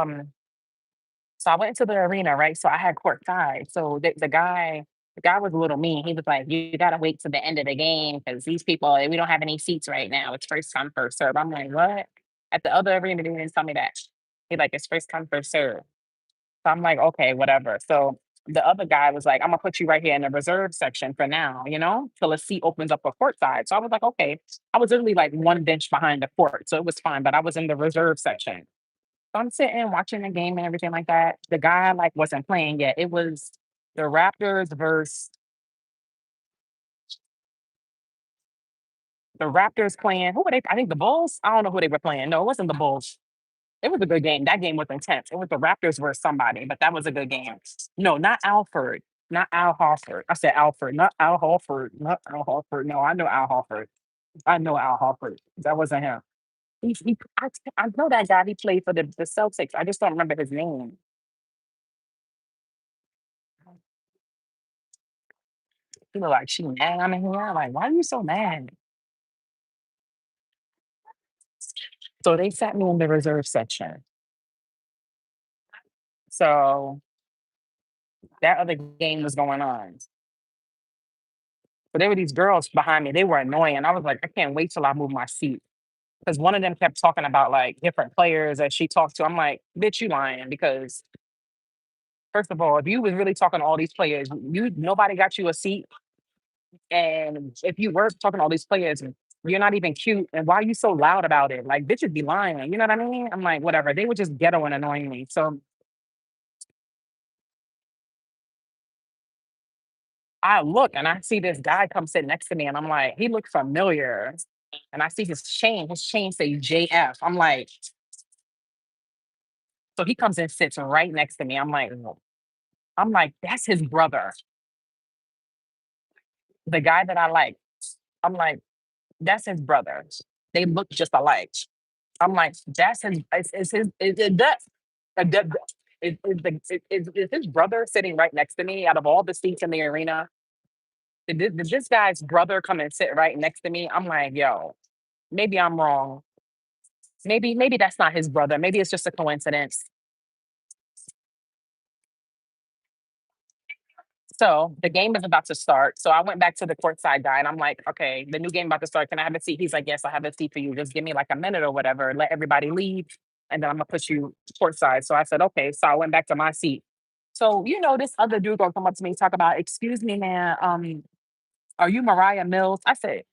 so I went into the arena, right? So I had courtside. So the guy was a little mean. He was like, "You gotta wait to the end of the game because these people, we don't have any seats right now. It's first come, first serve." I'm like, "What?" At the other arena, they didn't tell me that. He like, "It's first come, first serve." So I'm like, "Okay, whatever." So the other guy was like, "I'm gonna put you right here in the reserve section for now, till a seat opens up for courtside." So I was like, "Okay." I was literally like one bench behind the court, so it was fine. But I was in the reserve section. So I'm sitting watching the game and everything like that. The guy like wasn't playing yet. It was the Raptors versus the Raptors playing. Who were they? I think the Bulls. I don't know who they were playing. No, it wasn't the Bulls. It was a good game. That game was intense. It was the Raptors versus somebody, but that was a good game. No, not Alford. Not Al Horford. I said Alford, not Al Horford. Not Al Horford. No, I know Al Horford. I know Al Horford. That wasn't him. I know that guy. He played for the Celtics. I just don't remember his name. He looked like she mad I'm in here. Like, why are you so mad? So they sat me in the reserve section. So that other game was going on. But there were these girls behind me. They were annoying. I was like, I can't wait till I move my seat. Because one of them kept talking about like different players that she talked to. I'm like, bitch, you lying. Because first of all, if you was really talking to all these players, nobody got you a seat. And if you were talking to all these players, you're not even cute. And why are you so loud about it? Like, bitches be lying. You know what I mean? I'm like, whatever. They were just ghetto and annoying me. So I look and I see this guy come sit next to me, and I'm like, he looks familiar. And I see his chain. His chain say JF. I'm like, so he comes and sits right next to me. I'm like, that's his brother, the guy that I like. I'm like, that's his brother. They look just alike. I'm like, that's his. Is his. Is that? That is his brother sitting right next to me out of all the seats in the arena? Did this guy's brother come and sit right next to me? I'm like, yo, maybe I'm wrong. Maybe that's not his brother. Maybe it's just a coincidence. So the game is about to start. So I went back to the courtside guy and I'm like, okay, the new game about to start. Can I have a seat? He's like, yes, I have a seat for you. Just give me like a minute or whatever. Let everybody leave. And then I'm gonna put you courtside. So I said, okay. So I went back to my seat. So this other dude gonna come up to me and talk about, excuse me, man. Are you Mariah Mills? I said,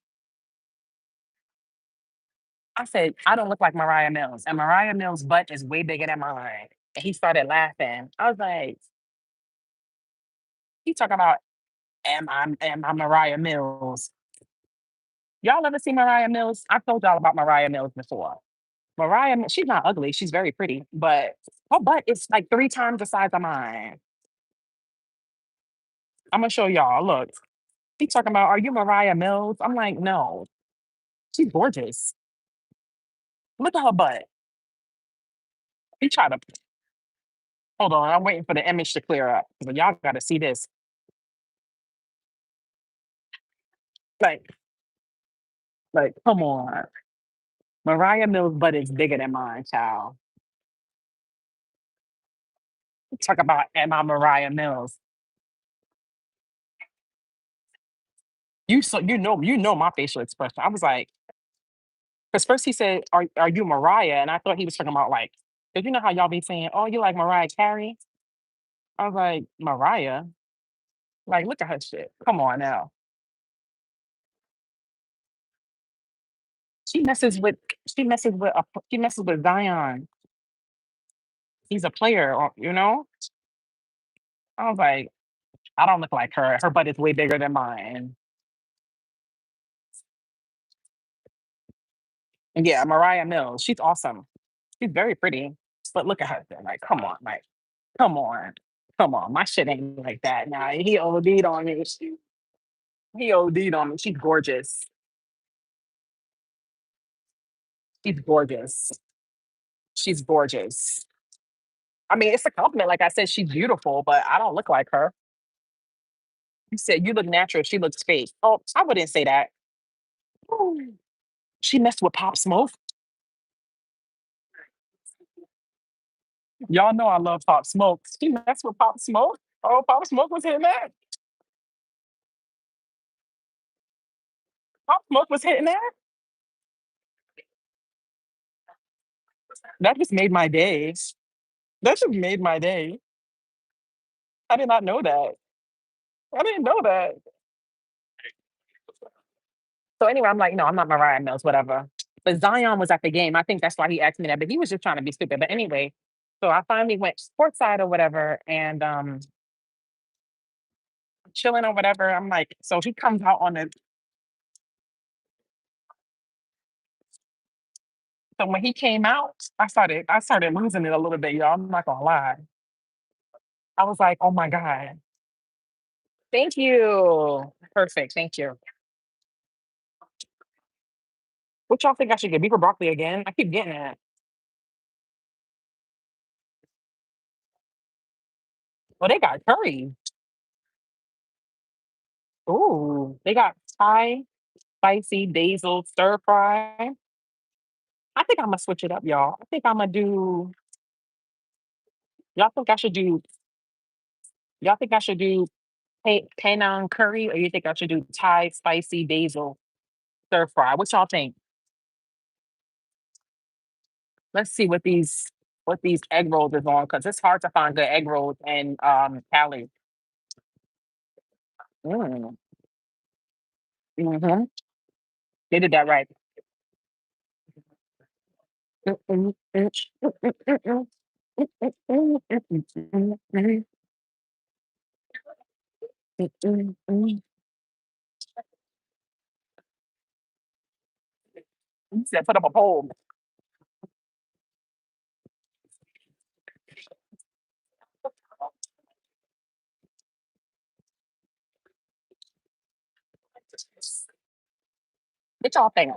I don't look like Mariah Mills. And Mariah Mills' butt is way bigger than mine. And he started laughing. I was like, he talking about, am I Mariah Mills? Y'all ever see Mariah Mills? I've told y'all about Mariah Mills before. She's not ugly. She's very pretty, but her butt is like 3 times the size of mine. I'm gonna show y'all. Look, he talking about, are you Mariah Mills? I'm like, no, she's gorgeous. Look at her butt. He tried to hold on. I'm waiting for the image to clear up. But y'all got to see this. Like, come on. Mariah Mills' butt is bigger than mine, child. Talk about, am I Mariah Mills? You know my facial expression. I was like, because first he said, are you Mariah? And I thought he was talking about like, because you know how y'all be saying, oh, you like Mariah Carey? I was like, Mariah? Like, look at her shit. Come on now. She messes with she messes with Zion. He's a player, I was like, I don't look like her. Her butt is way bigger than mine. And yeah, Mariah Mills, she's awesome. She's very pretty. But look at her. Like, come on, like, come on. Come on. My shit ain't like that. Now he OD'd on me. He OD'd on me. She's gorgeous. She's gorgeous. She's gorgeous. I mean, it's a compliment. Like I said, she's beautiful, but I don't look like her. You said you look natural. She looks fake. Oh, I wouldn't say that. Ooh. She messed with Pop Smoke. Y'all know I love Pop Smoke. She messed with Pop Smoke. Oh, Pop Smoke was hitting that. Pop Smoke was hitting that. That just made my day. That just made my day. I did not know that. I didn't know that. So anyway, I'm like, no, I'm not Mariah Mills, whatever. But Zion was at the game. I think that's why he asked me that. But he was just trying to be stupid. But anyway, so I finally went courtside or whatever, and chilling or whatever. I'm like, so he comes out on the. So when he came out, I started losing it a little bit, y'all. I'm not gonna lie. I was like, oh my god, thank you, perfect, thank you. What y'all think I should get? Beef or broccoli again? I keep getting it. Well, they got curry. Ooh, they got Thai spicy basil stir fry. I think I'm gonna switch it up, y'all. I think I'm gonna do. Y'all think I should do? Y'all think I should do Penang curry, or you think I should do Thai spicy basil stir fry? What y'all think? Let's see what these egg rolls is on because it's hard to find good egg rolls in Cali. Mm, hmm. They did that right. Mm, mm, mm, mm, mm, mm, mm, mm, mm, mm, mm, mm, mm, mm, mm, mm. You said put up a poll. What y'all think?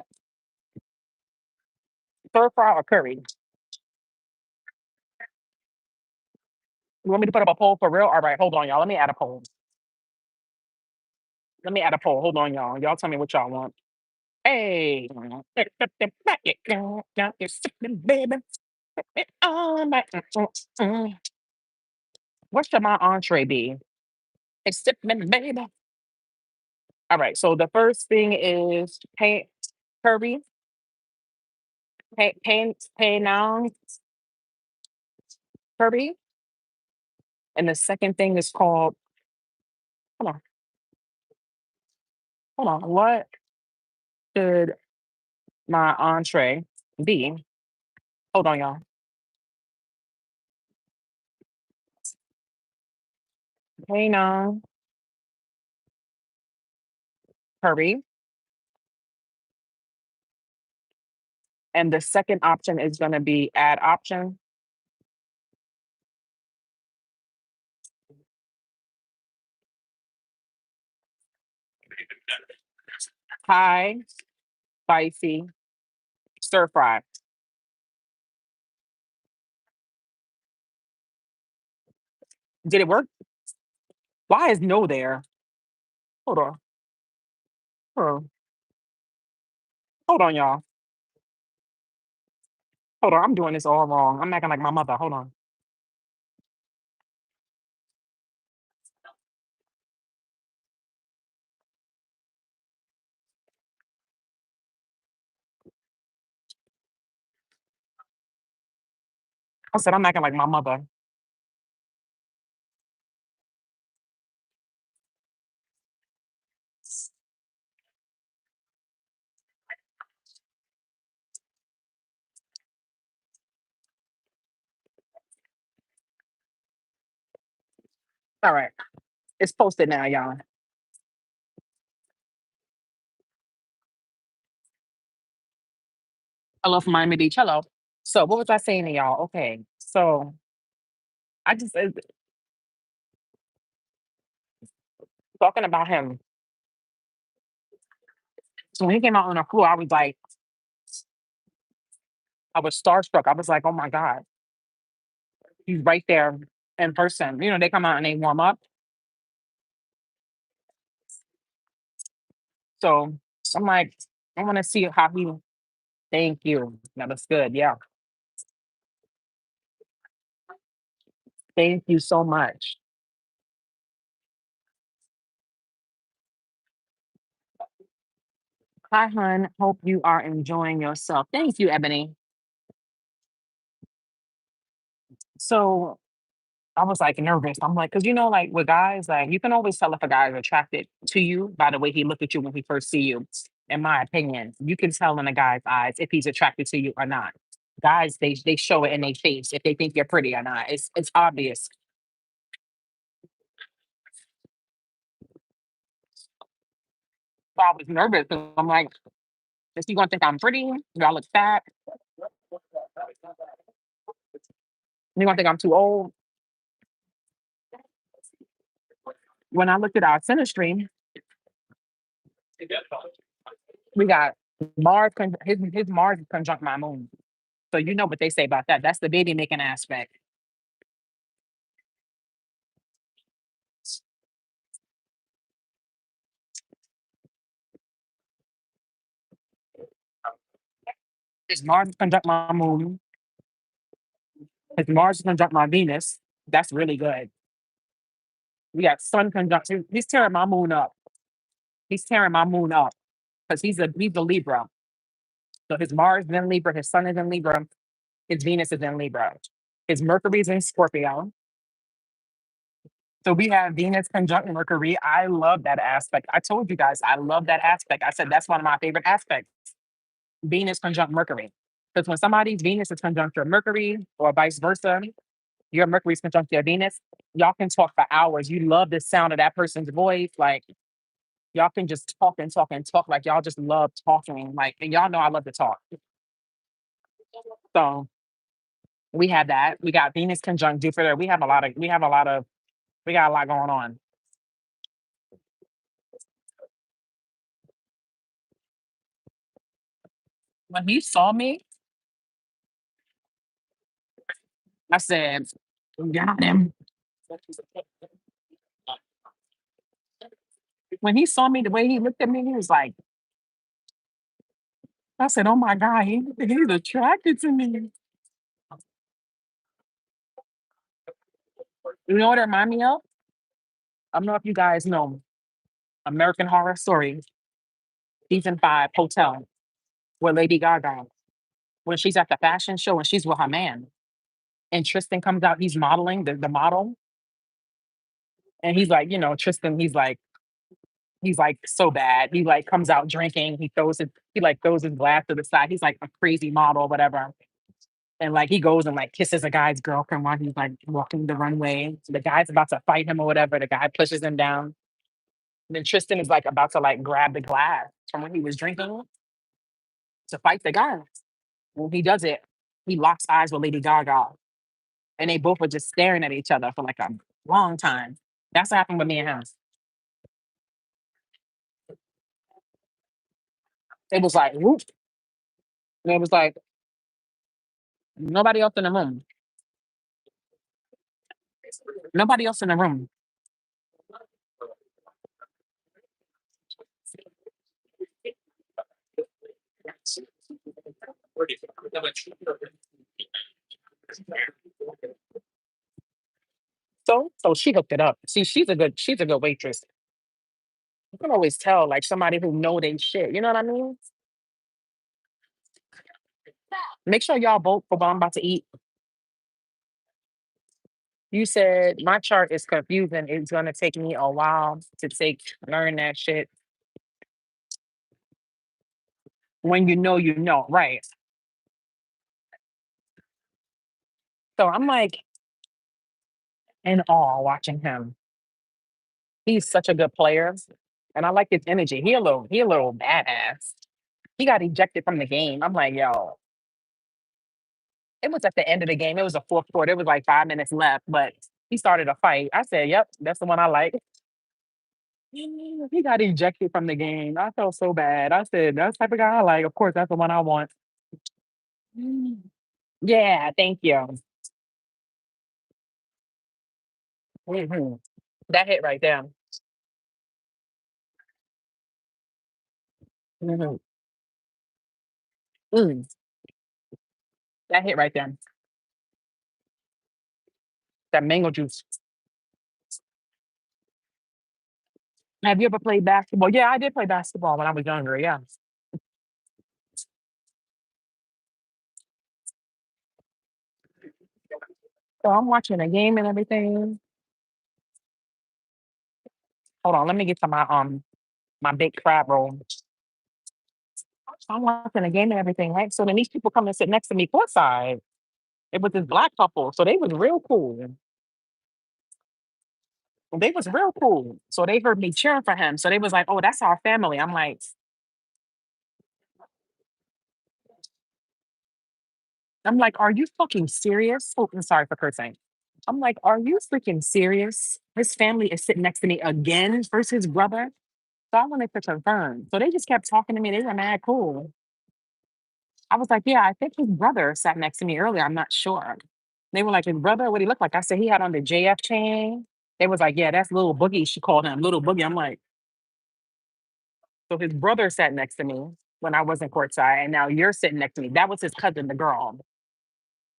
Stir fry or curry? You want me to put up a poll for real? All right, hold on, y'all. Let me add a poll. Let me add a poll. Hold on, y'all. Y'all tell me what y'all want. Hey. You're sipping, baby. Oh, my. What should my entree be? It's sipping, baby. All right. So the first thing is curry, Penang curry, and the second thing is called. Hold on, hold on. What should my entree be? Hold on, y'all. Penang curry, and the second option is going to be add option Thai spicy stir fry. Did it work? Why is no there? Hold on. Hold on. Hold on, y'all. Hold on. I'm doing this all wrong. I'm acting like my mother. Hold on. I said I'm acting like my mother. All right. It's posted now, y'all. Hello from Miami Beach. Hello. So what was I saying to y'all? Okay, so I just talking about him. So when he came out on the floor, I was starstruck. I was like, oh my God, he's right there in person. You know, they come out and they warm up. So I'm like, I want to see how he. Thank you. That was good. Yeah. Thank you so much. Hi, hun. Hope you are enjoying yourself. Thank you, Ebony. So I was like nervous. I'm like, because you know, like with guys, like you can always tell if a guy is attracted to you by the way he look at you when he first see you. In my opinion, you can tell in a guy's eyes if he's attracted to you or not. Guys, they show it in their face if they think you're pretty or not. It's obvious. So I was nervous. 'Cause I'm like, is he gonna think I'm pretty? Do I look fat? You gonna think I'm too old? When I looked at our synastry, we got his Mars is conjunct my moon. So you know what they say about that. That's the baby making aspect. His Mars is conjunct my moon. His Mars is conjunct my Venus. That's really good. We got Sun conjunct. He's tearing my moon up. He's tearing my moon up because he's a Libra. So his Mars is in Libra. His Sun is in Libra. His Venus is in Libra. His Mercury's in Scorpio. So we have Venus conjunct Mercury. I love that aspect. I told you guys I love that aspect. I said that's one of my favorite aspects. Venus conjunct Mercury. Because when somebody's Venus is conjunct your Mercury or vice versa, your Mercury's conjunct your Venus, y'all can talk for hours. You love the sound of that person's voice. Like y'all can just talk and talk and talk. Like y'all just love talking. Like, and y'all know I love to talk. So we have that. We got Venus conjunct Jupiter. We got a lot going on. When he saw me, I said, got him. When he saw me, the way he looked at me, he was like, I said, oh my God, he's attracted to me. You know what it remind me of? I don't know if you guys know American Horror Story, season 5, Hotel, with Lady Gaga. When she's at the fashion show and she's with her man, and Tristan comes out, he's modeling the model, and he's like, Tristan, he's like so bad. He like comes out drinking, he like throws his glass to the side. He's like a crazy model, whatever. And like he goes and like kisses a guy's girlfriend while he's like walking the runway. The guy's about to fight him or whatever. The guy pushes him down. And then Tristan is like about to like grab the glass from when he was drinking to fight the guy. When he does it, he locks eyes with Lady Gaga. And they both were just staring at each other for like a long time. That's what happened with me and him. It was like whoop. And it was like nobody else in the room. Nobody else in the room. So she hooked it up. See, she's a good waitress. You can always tell like somebody who know they shit. You know what I mean? Make sure y'all vote for what I'm about to eat. You said my chart is confusing. It's gonna take me a while to learn that shit. When you know, right? So I'm like in awe watching him. He's such a good player, and I like his energy. He a little badass. He got ejected from the game. I'm like, yo, It was at the end of the game. It was a fourth quarter. It was like 5 minutes left, but he started a fight. I said, "Yep, that's the one I like." He got ejected from the game. I felt so bad. I said, "That's the type of guy I like. Of course, that's the one I want." Mm. Yeah, thank you. Mhm. That hit right there. Mhm. Mm, that hit right there. That mango juice. Have you ever played basketball? Yeah, I did play basketball when I was younger. Yeah. So I'm watching a game and everything. Hold on, let me get to my big crab roll. So I'm watching a game and everything, right? So then these people come and sit next to me courtside. It was this black couple, so they was real cool. They was real cool. So they heard me cheering for him. So they was like, "Oh, that's our family." I'm like, "Are you fucking serious?" Oh, I'm sorry for cursing. I'm like, "Are you freaking serious? His family is sitting next to me again versus his brother." So I wanted to confirm. So they just kept talking to me. They were mad cool. I was like, "Yeah, I think his brother sat next to me earlier. I'm not sure." They were like, "His brother, what he looked like?" I said, "He had on the JF chain." They was like, "Yeah, that's little boogie." She called him little boogie. I'm like, "So his brother sat next to me when I wasn't courtside, and now you're sitting next to me." That was his cousin, the girl,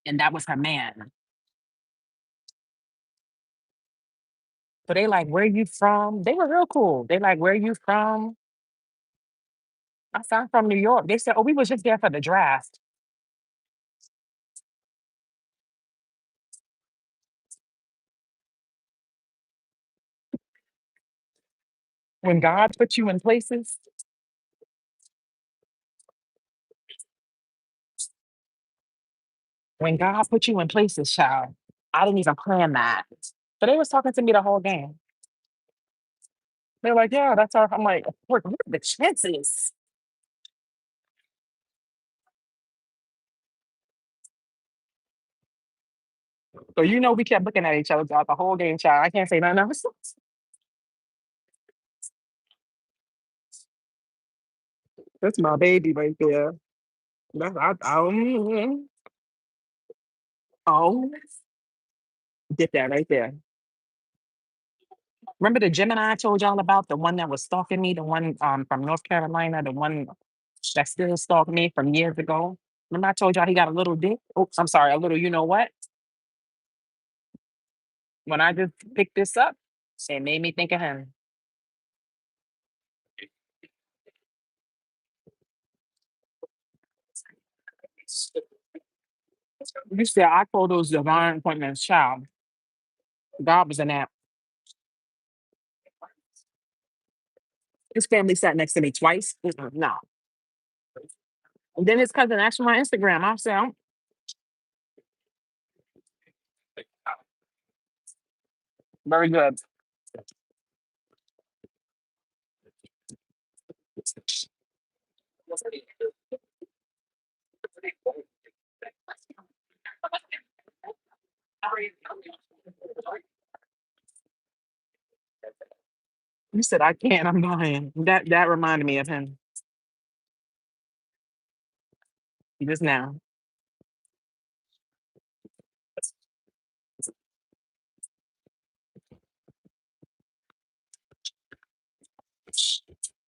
and that was her man. So they like, "Where you from?" They were real cool. They like, "Where you from?" I said, "I'm from New York." They said, "Oh, we was just there for the draft." When God puts you in places, when God put you in places, child, I didn't even plan that. So they was talking to me the whole game. They're like, "Yeah, that's our." I'm like, "What are the chances?" So we kept looking at each other throughout the whole game, child. I can't say nothing else. That's my baby right there. Oh, get that right there. Remember the Gemini I told y'all about, the one that was stalking me, the one from North Carolina, the one that still stalked me from years ago. Remember I told y'all he got a little dick? Oops, I'm sorry, a little. You know what? When I just picked this up, it made me think of him. You said I call those divine appointments, child. God was in that. His family sat next to me twice. Mm-mm, no. And then his cousin asked for my Instagram. I said, very good. You said I can't. I'm lying. That reminded me of him just now.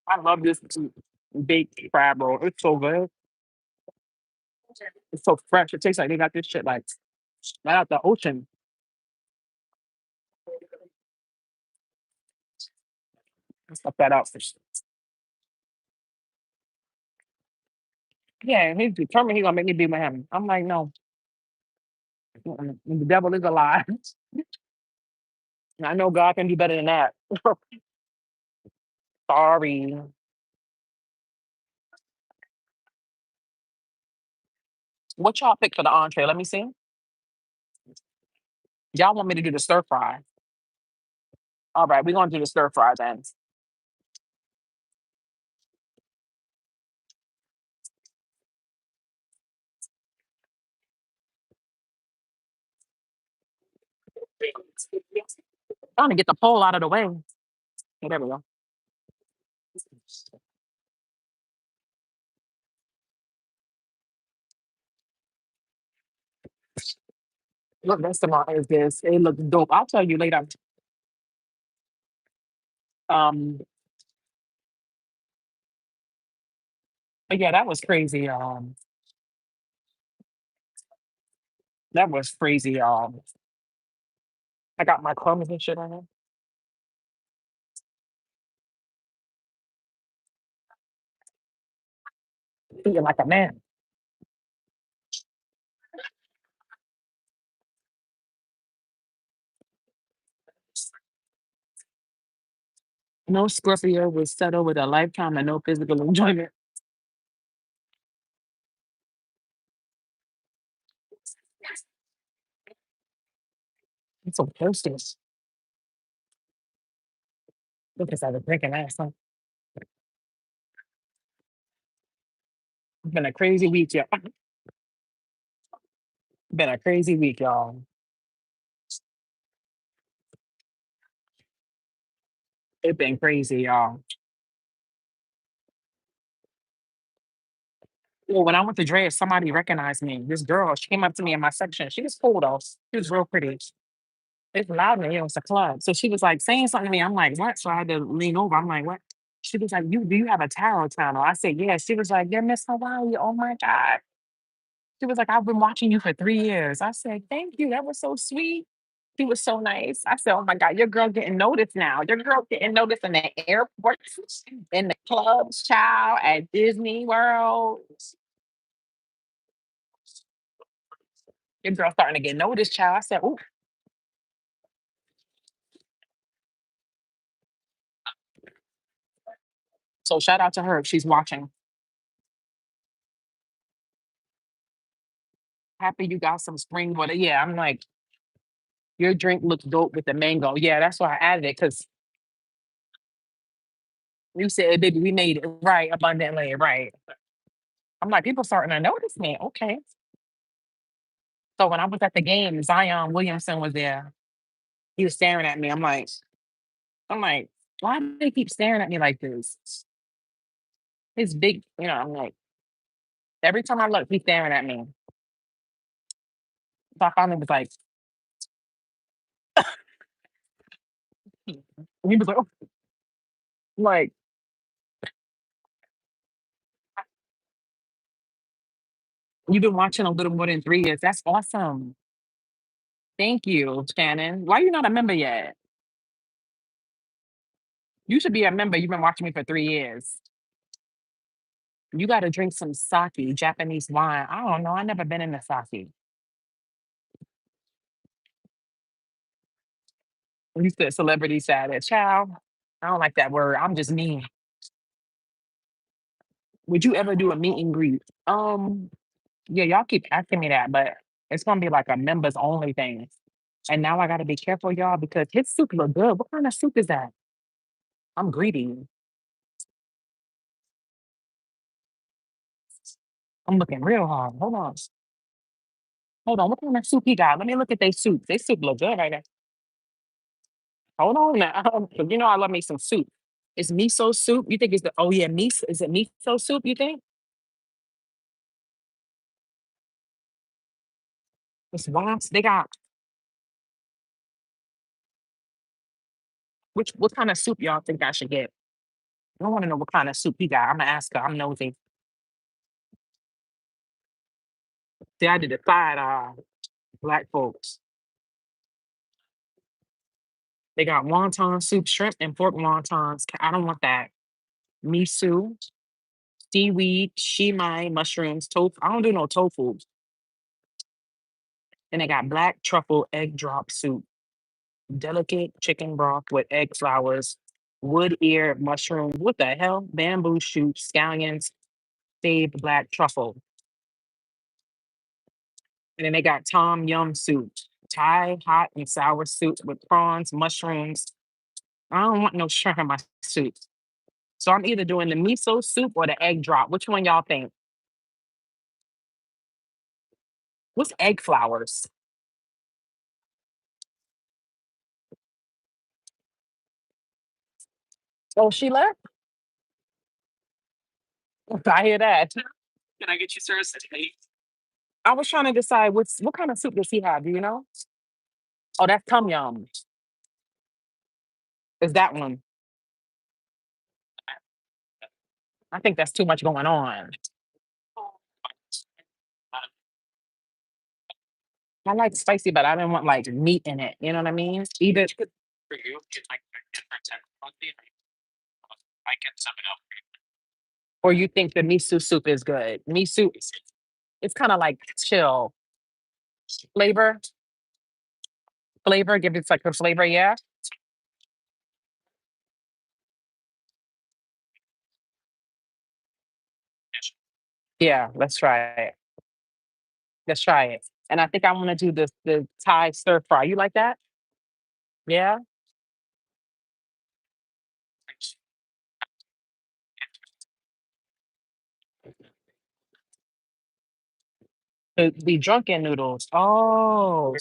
I love this baked crab roll. It's so good. It's so fresh. It tastes like they got this shit like right out the ocean. Stuff that out. Yeah, and he's determined he's gonna make me be with him. I'm like, no, mm-mm. The devil is a lie. I know God can do better than that. Sorry. What y'all pick for the entree? Let me see. Y'all want me to do the stir fry? All right, we're gonna do the stir fry then. Trying to get the pole out of the way. There we go. What restaurant is this? It looks dope. I'll tell you later. Um, but yeah, that was crazy. That was crazy. I got my clothes and shit on. Feeling like a man. No Scorpio was settled with a lifetime and no physical enjoyment. I'm so thirsty. Because I was drinking last night. It's been a crazy week, y'all. Been a crazy week, y'all. It's been crazy, y'all. Well, when I went to Drea, somebody recognized me. This girl, she came up to me in my section. She was cool though. She was real pretty. It's loud in here. It's a club. So she was like saying something to me. I'm like, what? So I had to lean over. I'm like, what? She was like, do you have a tarot channel? I said, yeah. She was like, you're Miss Hawaii. Oh my God. She was like, I've been watching you for 3 years. I said, thank you. That was so sweet. She was so nice. I said, oh my God, your girl getting noticed now. Your girl getting noticed in the airports, in the clubs, child, at Disney World. Your girl starting to get noticed, child. I said, ooh. So shout out to her if she's watching. Happy you got some spring water. Yeah, I'm like, your drink looks dope with the mango. Yeah, that's why I added it because you said, baby, we made it right abundantly, right. I'm like, people starting to notice me. Okay. So when I was at the game, Zion Williamson was there. He was staring at me. I'm like, why do they keep staring at me like this? It's big, I'm like, every time I look, he's staring at me. So I finally was like, he was like, oh, like, you've been watching a little more than 3 years. That's awesome. Thank you, Shannon. Why you not a member yet? You should be a member. You've been watching me for 3 years. You got to drink some sake, Japanese wine. I don't know. I never been in the sake. You said celebrity status. Child, I don't like that word. I'm just mean. Would you ever do a meet and greet? Yeah, y'all keep asking me that, but it's gonna be like a members only thing. And now I gotta be careful, y'all, because his soup look good. What kind of soup is that? I'm greedy. I'm looking real hard. Hold on. Hold on. What kind of soup he got? Let me look at their soup. Their soup look good right there. Hold on now. 'Cause you know I love me some soup. It's miso soup. You think it's the oh yeah, miso is it miso soup, you think? It's wild. They got what kind of soup y'all think I should get? I want to know what kind of soup he got. I'm gonna ask her. I'm nosy. See, I did the side black folks. They got wonton soup, shrimp, and pork wontons. I don't want that. Miso, seaweed, shimai, mushrooms, tofu. I don't do no tofu. And they got black truffle egg drop soup, delicate chicken broth with egg flowers, wood ear mushroom. What the hell? Bamboo shoots, scallions, saved black truffle. And then they got tom yum soup, Thai hot and sour soup with prawns, mushrooms. I don't want no shrimp in my soup. So I'm either doing the miso soup or the egg drop. Which one y'all think? What's egg flowers? Oh, she left? I hear that. I was trying to decide what kind of soup does he have, do you know? Oh, that's tom yum. Is that one? I think that's too much going on. I like spicy, but I don't want like meat in it. You know what I mean? Either or you think the miso soup is good. Miso, it's kind of like chill flavor, give it like a flavor. Yeah, yeah. Let's try it. Let's try it. And I think I want to do the Thai stir fry. You like that? Yeah. The drunken noodles. Oh,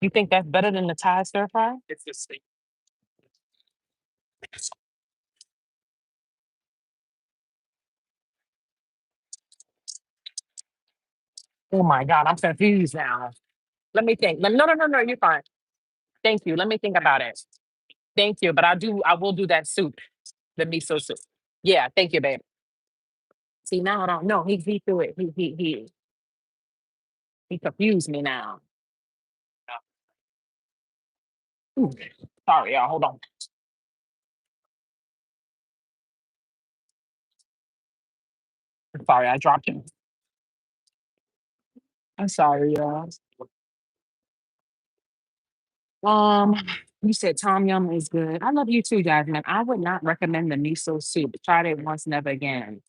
you think that's better than the Thai stir fry? Oh my God, I'm confused now. Let me think. No, no, no, no. You're fine. Thank you. Let me think about it. Thank you. But I will do that soup, the miso soup. Yeah. Thank you, babe. See, now I don't know. He threw it. He confused me now. Ooh, sorry, y'all. Hold on. I'm sorry, I dropped him. I'm sorry, y'all. Um, you said Tom Yum is good. I love you too, Jasmine. I would not recommend the miso soup. Tried it once, never again.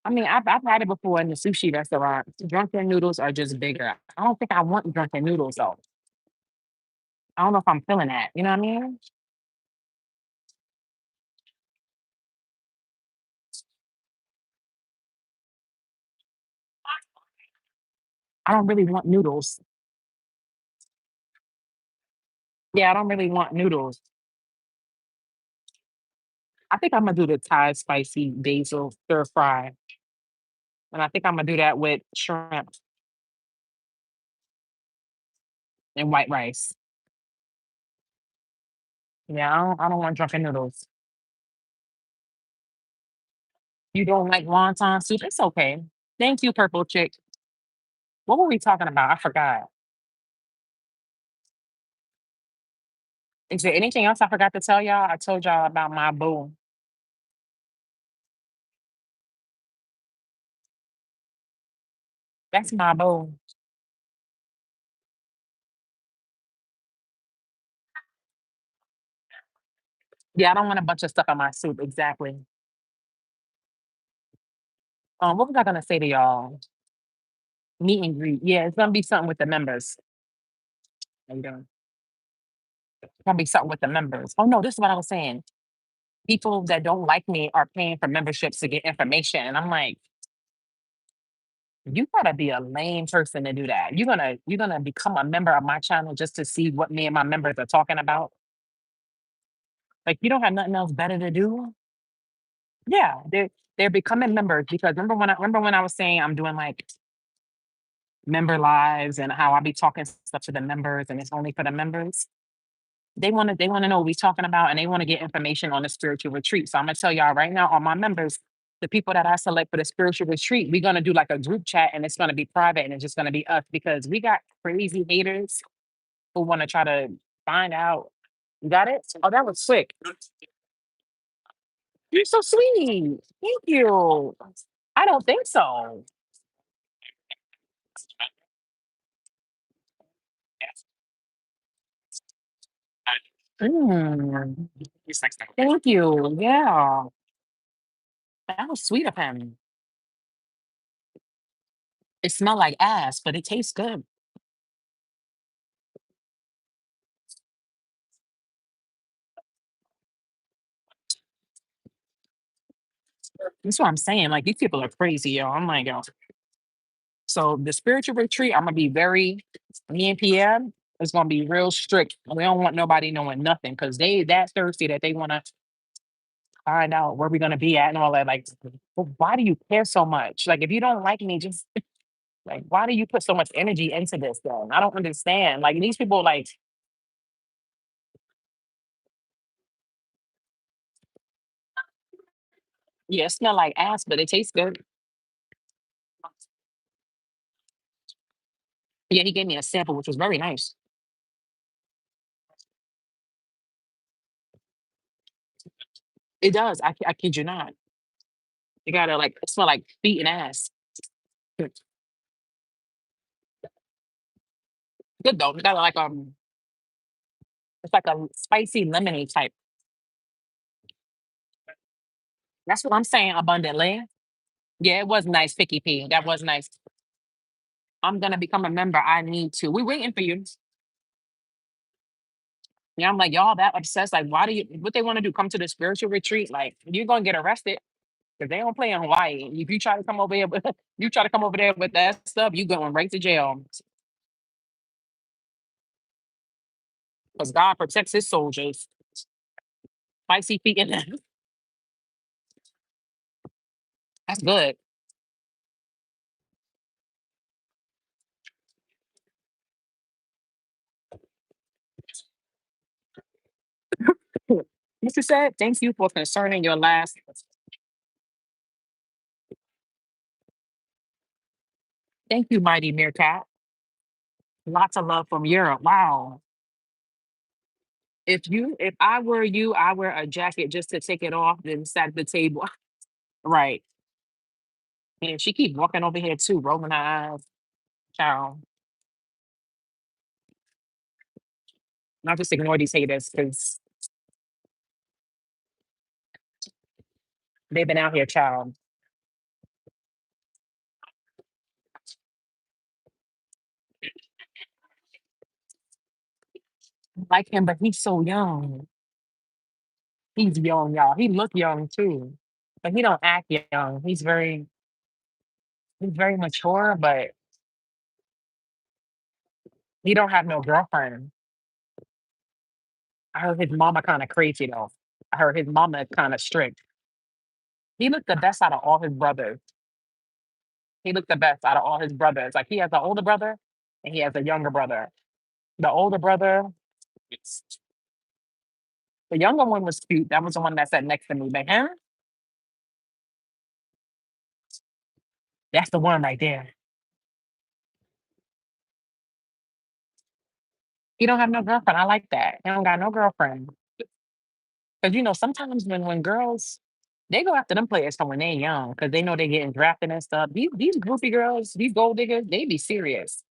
I mean, I've had it before in the sushi restaurant. Drunken noodles are just bigger. I don't think I want drunken noodles though. I don't know if I'm feeling that. You know what I mean? I don't really want noodles. Yeah, I don't really want noodles. I think I'm gonna do the Thai spicy basil stir fry, and I think I'm gonna do that with shrimp and white rice. Yeah, I don't want drunken noodles. You don't like wonton soup? It's okay. Thank you, purple chick. What were we talking about? I forgot. Is there anything else I forgot to tell y'all? I told y'all about my boo. That's my boo. Yeah, I don't want a bunch of stuff in my soup. Exactly. What was I gonna say to y'all? Meet and greet. Yeah, it's gonna be something with the members. How you doing? It's gonna be something with the members. Oh no, this is what I was saying. People that don't like me are paying for memberships to get information, and I'm like, you gotta be a lame person to do that. You're gonna become a member of my channel just to see what me and my members are talking about. Like you don't have nothing else better to do. Yeah, they're becoming members because remember when I was saying I'm doing like member lives and how I be talking stuff to the members and it's only for the members. They wanna know what we talking about and they want to get information on the spiritual retreat. So I'm gonna tell y'all right now, all my members, the people that I select for the spiritual retreat, we're gonna do like a group chat and it's gonna be private and it's just gonna be us because we got crazy haters who want to try to find out. You got it? Oh, that was quick. You're so sweet. Thank you. I don't think so. Mm, thank you. Yeah, that was sweet of him. It smelled like ass, but it tastes good. That's what I'm saying. Like these people are crazy, yo. I'm like, yo. So the spiritual retreat, I'm gonna be very me and Pierre. It's gonna be real strict. We don't want nobody knowing nothing because they that thirsty that they wanna find out where we're gonna be at and all that. Like, why do you care so much? Like, if you don't like me, just like, why do you put so much energy into this then? I don't understand. Like these people, like, yeah, it smell like ass, but it tastes good. Yeah, he gave me a sample, which was very nice. It does. I kid you not. You gotta like it smell like feet and ass. Good good though. You gotta like it's like a spicy lemonade type. That's what I'm saying abundantly. Yeah, it was nice, Picky P. That was nice. I'm gonna become a member. I need to. We're waiting for you. Yeah, I'm like, y'all that obsessed. Like, why do you what they want to do? Come to the spiritual retreat? Like, you're gonna get arrested because they don't play in Hawaii. If you try to come over here with you try to come over there with that stuff, you going right to jail. Because God protects his soldiers. Spicy feet in there. That's good. Mr. Said, thank you for concerning your last. Thank you, Mighty Meerkat. Lots of love from Europe. Wow. If I were you, I wear a jacket just to take it off, then set the table. Right. And she keep walking over here too, rolling her eyes. Child. Not just ignore these haters because they've been out here, child. I like him, but he's so young. He's young, y'all. He look young too. But he don't act young. He's very mature, but he don't have no girlfriend. I heard his mama kind of crazy though. I heard his mama kind of strict. He looked the best out of all his brothers. He looked the best out of all his brothers. Like he has an older brother and he has a younger brother. The older brother, the younger one was cute. That was the one that sat next to me. But him, that's the one right there. He don't have no girlfriend. I like that. He don't got no girlfriend. Because sometimes when girls they go after them players from when they young because they know they getting drafted and stuff. These groupie girls, these gold diggers, they be serious.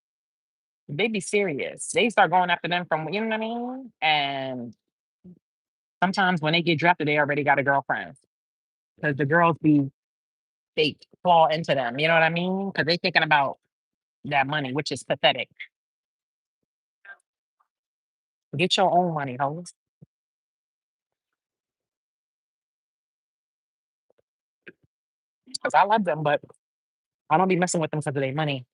They be serious. They start going after them from you know what I mean? And sometimes when they get drafted, they already got a girlfriend. Because the girls be they fall into them. You know what I mean? Because they thinking about that money, which is pathetic. Get your own money, hoes. Because I love them, but I don't be messing with them because of their money.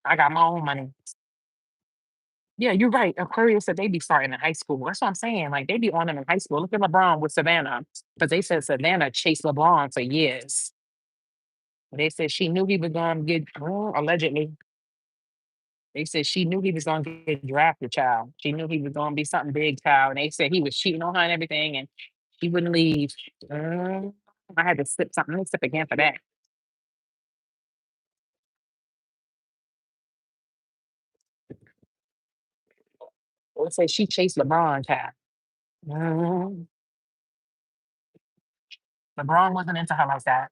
I got my own money. Yeah, you're right. Aquarius said they be starting in high school. That's what I'm saying. Like they be on them in high school. Look at LeBron with Savannah. Because they said Savannah chased LeBron for years. They said she knew he was gonna get allegedly. They said she knew he was gonna get drafted, child. She knew he was gonna be something big, child. And they said he was cheating on her and everything, and she wouldn't leave. Mm, I had to sip something. Let me sip again for that. They say she chased LeBron, child. Mm, LeBron wasn't into her like that.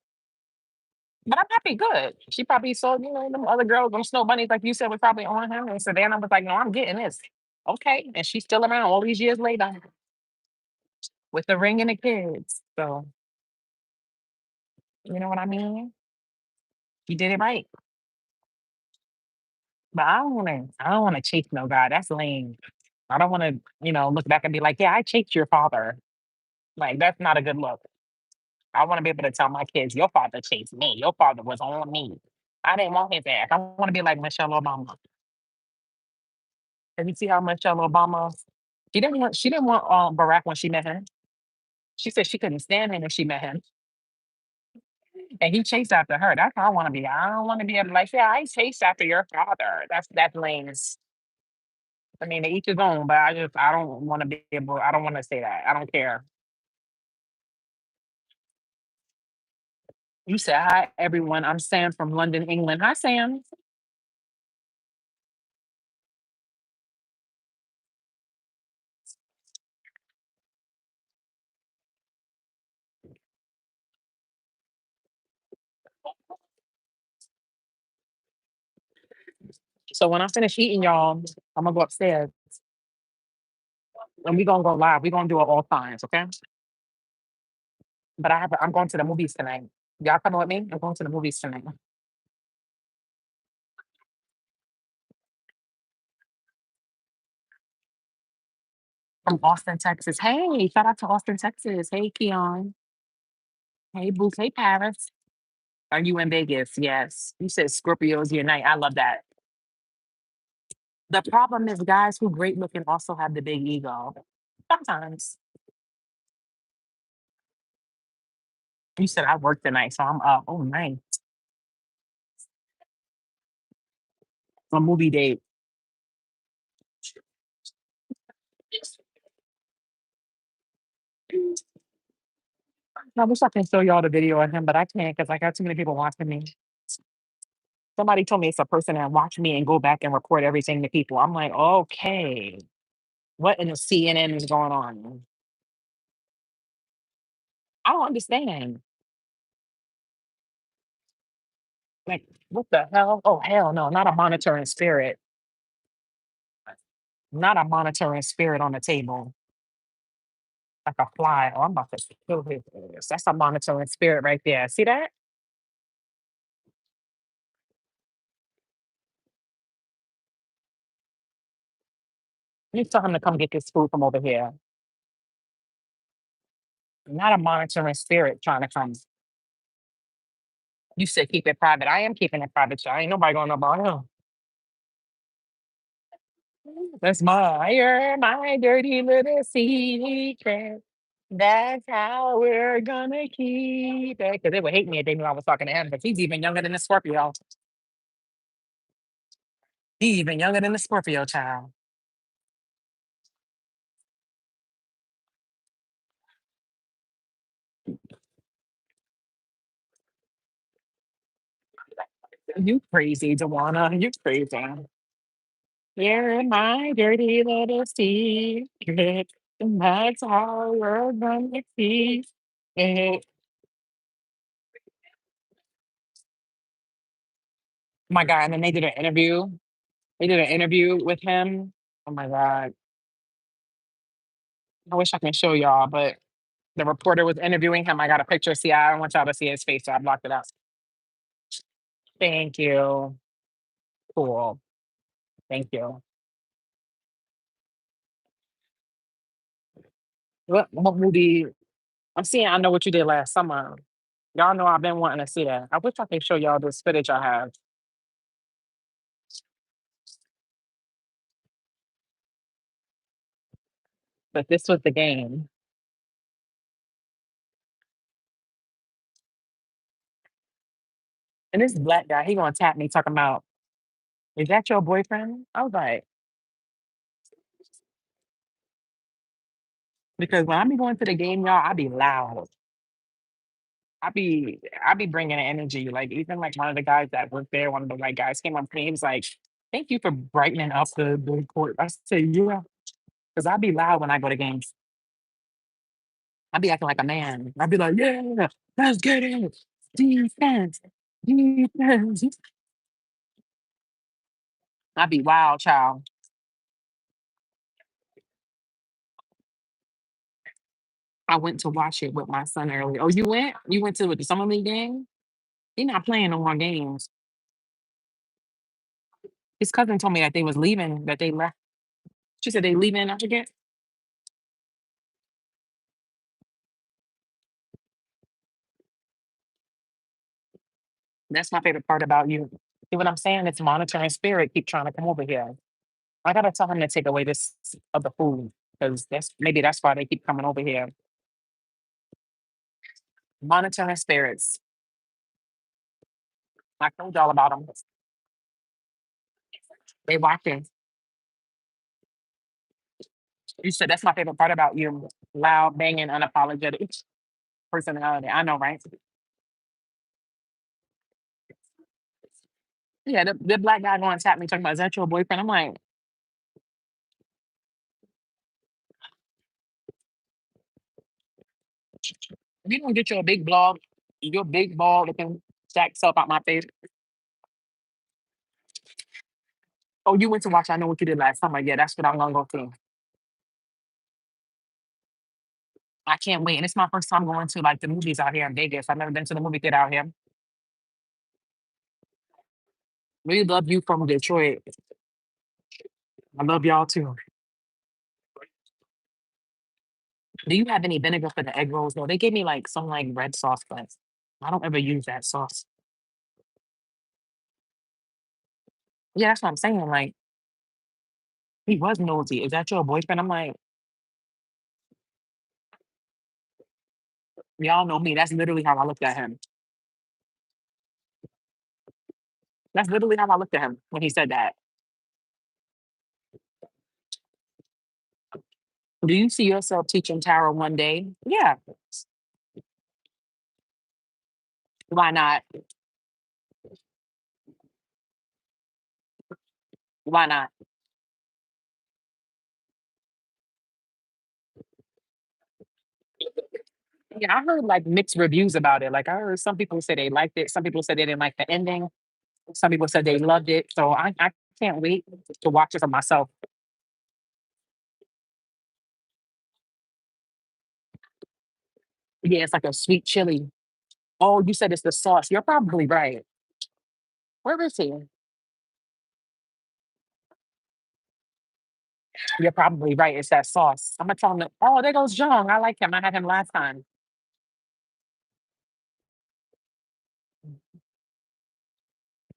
But I'm happy, good. She probably saw, them other girls, them snow bunnies, like you said, was probably on him. And Savannah was like, no, I'm getting this. Okay. And she's still around all these years later with the ring and the kids. So, you know what I mean? He did it right. But I don't wanna chase no guy. That's lame. I don't wanna, look back and be like, yeah, I chased your father. Like, that's not a good look. I wanna be able to tell my kids, your father chased me. Your father was on me. I didn't want his ass. I wanna be like Michelle Obama. And you see how Michelle Obama, she didn't want Barack when she met him. She said she couldn't stand him when she met him. And he chased after her. That's how I want to be. I don't want to be able to like, yeah, I chased after your father. That's lame. I mean, to each his own, but I don't want to be able, I don't want to say that. I don't care. You said hi everyone. I'm Sam from London, England. Hi Sam. So when I finish eating, y'all, I'm gonna go upstairs and we're gonna go live. We're gonna do it all times, okay? But I'm going to the movies tonight. Y'all coming with me? I'm going to the movies tonight. From Austin, Texas. Hey, shout out to Austin, Texas. Hey, Keon. Hey, Boots. Hey, Paris. Are you in Vegas? Yes. You said Scorpio's your night. I love that. The problem is guys who great looking also have the big ego. Sometimes. You said I work tonight, so I'm up. Oh, nice. A movie date. I wish I can show y'all the video of him, but I can't because I got too many people watching me. Somebody told me it's a person that watch me and go back and report everything to people. I'm like, okay, what in the CNN is going on? I don't understand. Like, what the hell? Oh, hell no, not a monitoring spirit. Not a monitoring spirit on the table. Like a fly. Oh, I'm about to kill his ass. That's a monitoring spirit right there. See that? You tell him to come get this food from over here. Not a monitoring spirit trying to come. You said keep it private. I am keeping it private, y'all. Ain't nobody going to know about him. That's my dirty little secret. That's how we're gonna keep it. Because they would hate me if they knew I was talking to him. Because he's even younger than the Scorpio. He's even younger than the Scorpio child. You crazy, Dewana. You crazy. You're my dirty little secret. And that's how we're gonna keep it. My God. And then they did an interview. They did an interview with him. Oh my God. I wish I can show y'all, but the reporter was interviewing him. I got a picture. See, I don't want y'all to see his face, so I blocked it out. Thank you. Cool. Thank you. What movie? I'm seeing I Know What You Did Last Summer. Y'all know I've been wanting to see that. I wish I could show y'all this footage I have. But this was the game. And this black guy, he gonna tap me talking about, is that your boyfriend? I was like, because when I be going to the game, y'all, I be loud. I be bringing energy. Like even like one of the guys that worked there, one of the white guys came up to me. He was like, "Thank you for brightening up the court." I said, "Yeah," because I be loud when I go to games. I be acting like a man. I be like, "Yeah, let's get it, defense, defense." I be wild, child. I went to watch it with my son earlier. Oh, you went? You went to the summer league game? He not playing no more games. His cousin told me that they was leaving, that they left. She said they leaving. I forget. That's my favorite part about you. See what I'm saying? It's monitoring spirit. Keep trying to come over here. I gotta tell him to take away this other food because that's why they keep coming over here. Monitor his spirits. I told y'all about them. They watching. You said that's my favorite part about you. Loud, banging, unapologetic personality. I know, right? Yeah, the black guy going to tap me talking about, is that your boyfriend? I'm like, if you don't get your big ball looking stack stuff out my face. Oh, you went to watch I Know What You Did Last Summer. Yeah, that's what I'm gonna go to. I can't wait. And it's my first time going to like the movies out here in Vegas. I've never been to the movie theater out here. Really love you from Detroit. I love y'all too. Do you have any vinegar for the egg rolls? No, they gave me like some like red sauce, but I don't ever use that sauce. Yeah, that's what I'm saying. Like, he was nosy. Is that your boyfriend? I'm like, y'all know me. That's literally how I looked at him. That's literally how I looked at him when he said that. Do you see yourself teaching tarot one day? Yeah. Why not? Why not? Yeah, I heard like mixed reviews about it. Like I heard some people say they liked it. Some people said they didn't like the ending. Some people said they loved it. So I can't wait to watch it for myself. Yeah, it's like a sweet chili. Oh, you said it's the sauce. You're probably right. Where is he? You're probably right. It's that sauce. I'm gonna tell him that, oh, there goes John. I like him. I had him last time.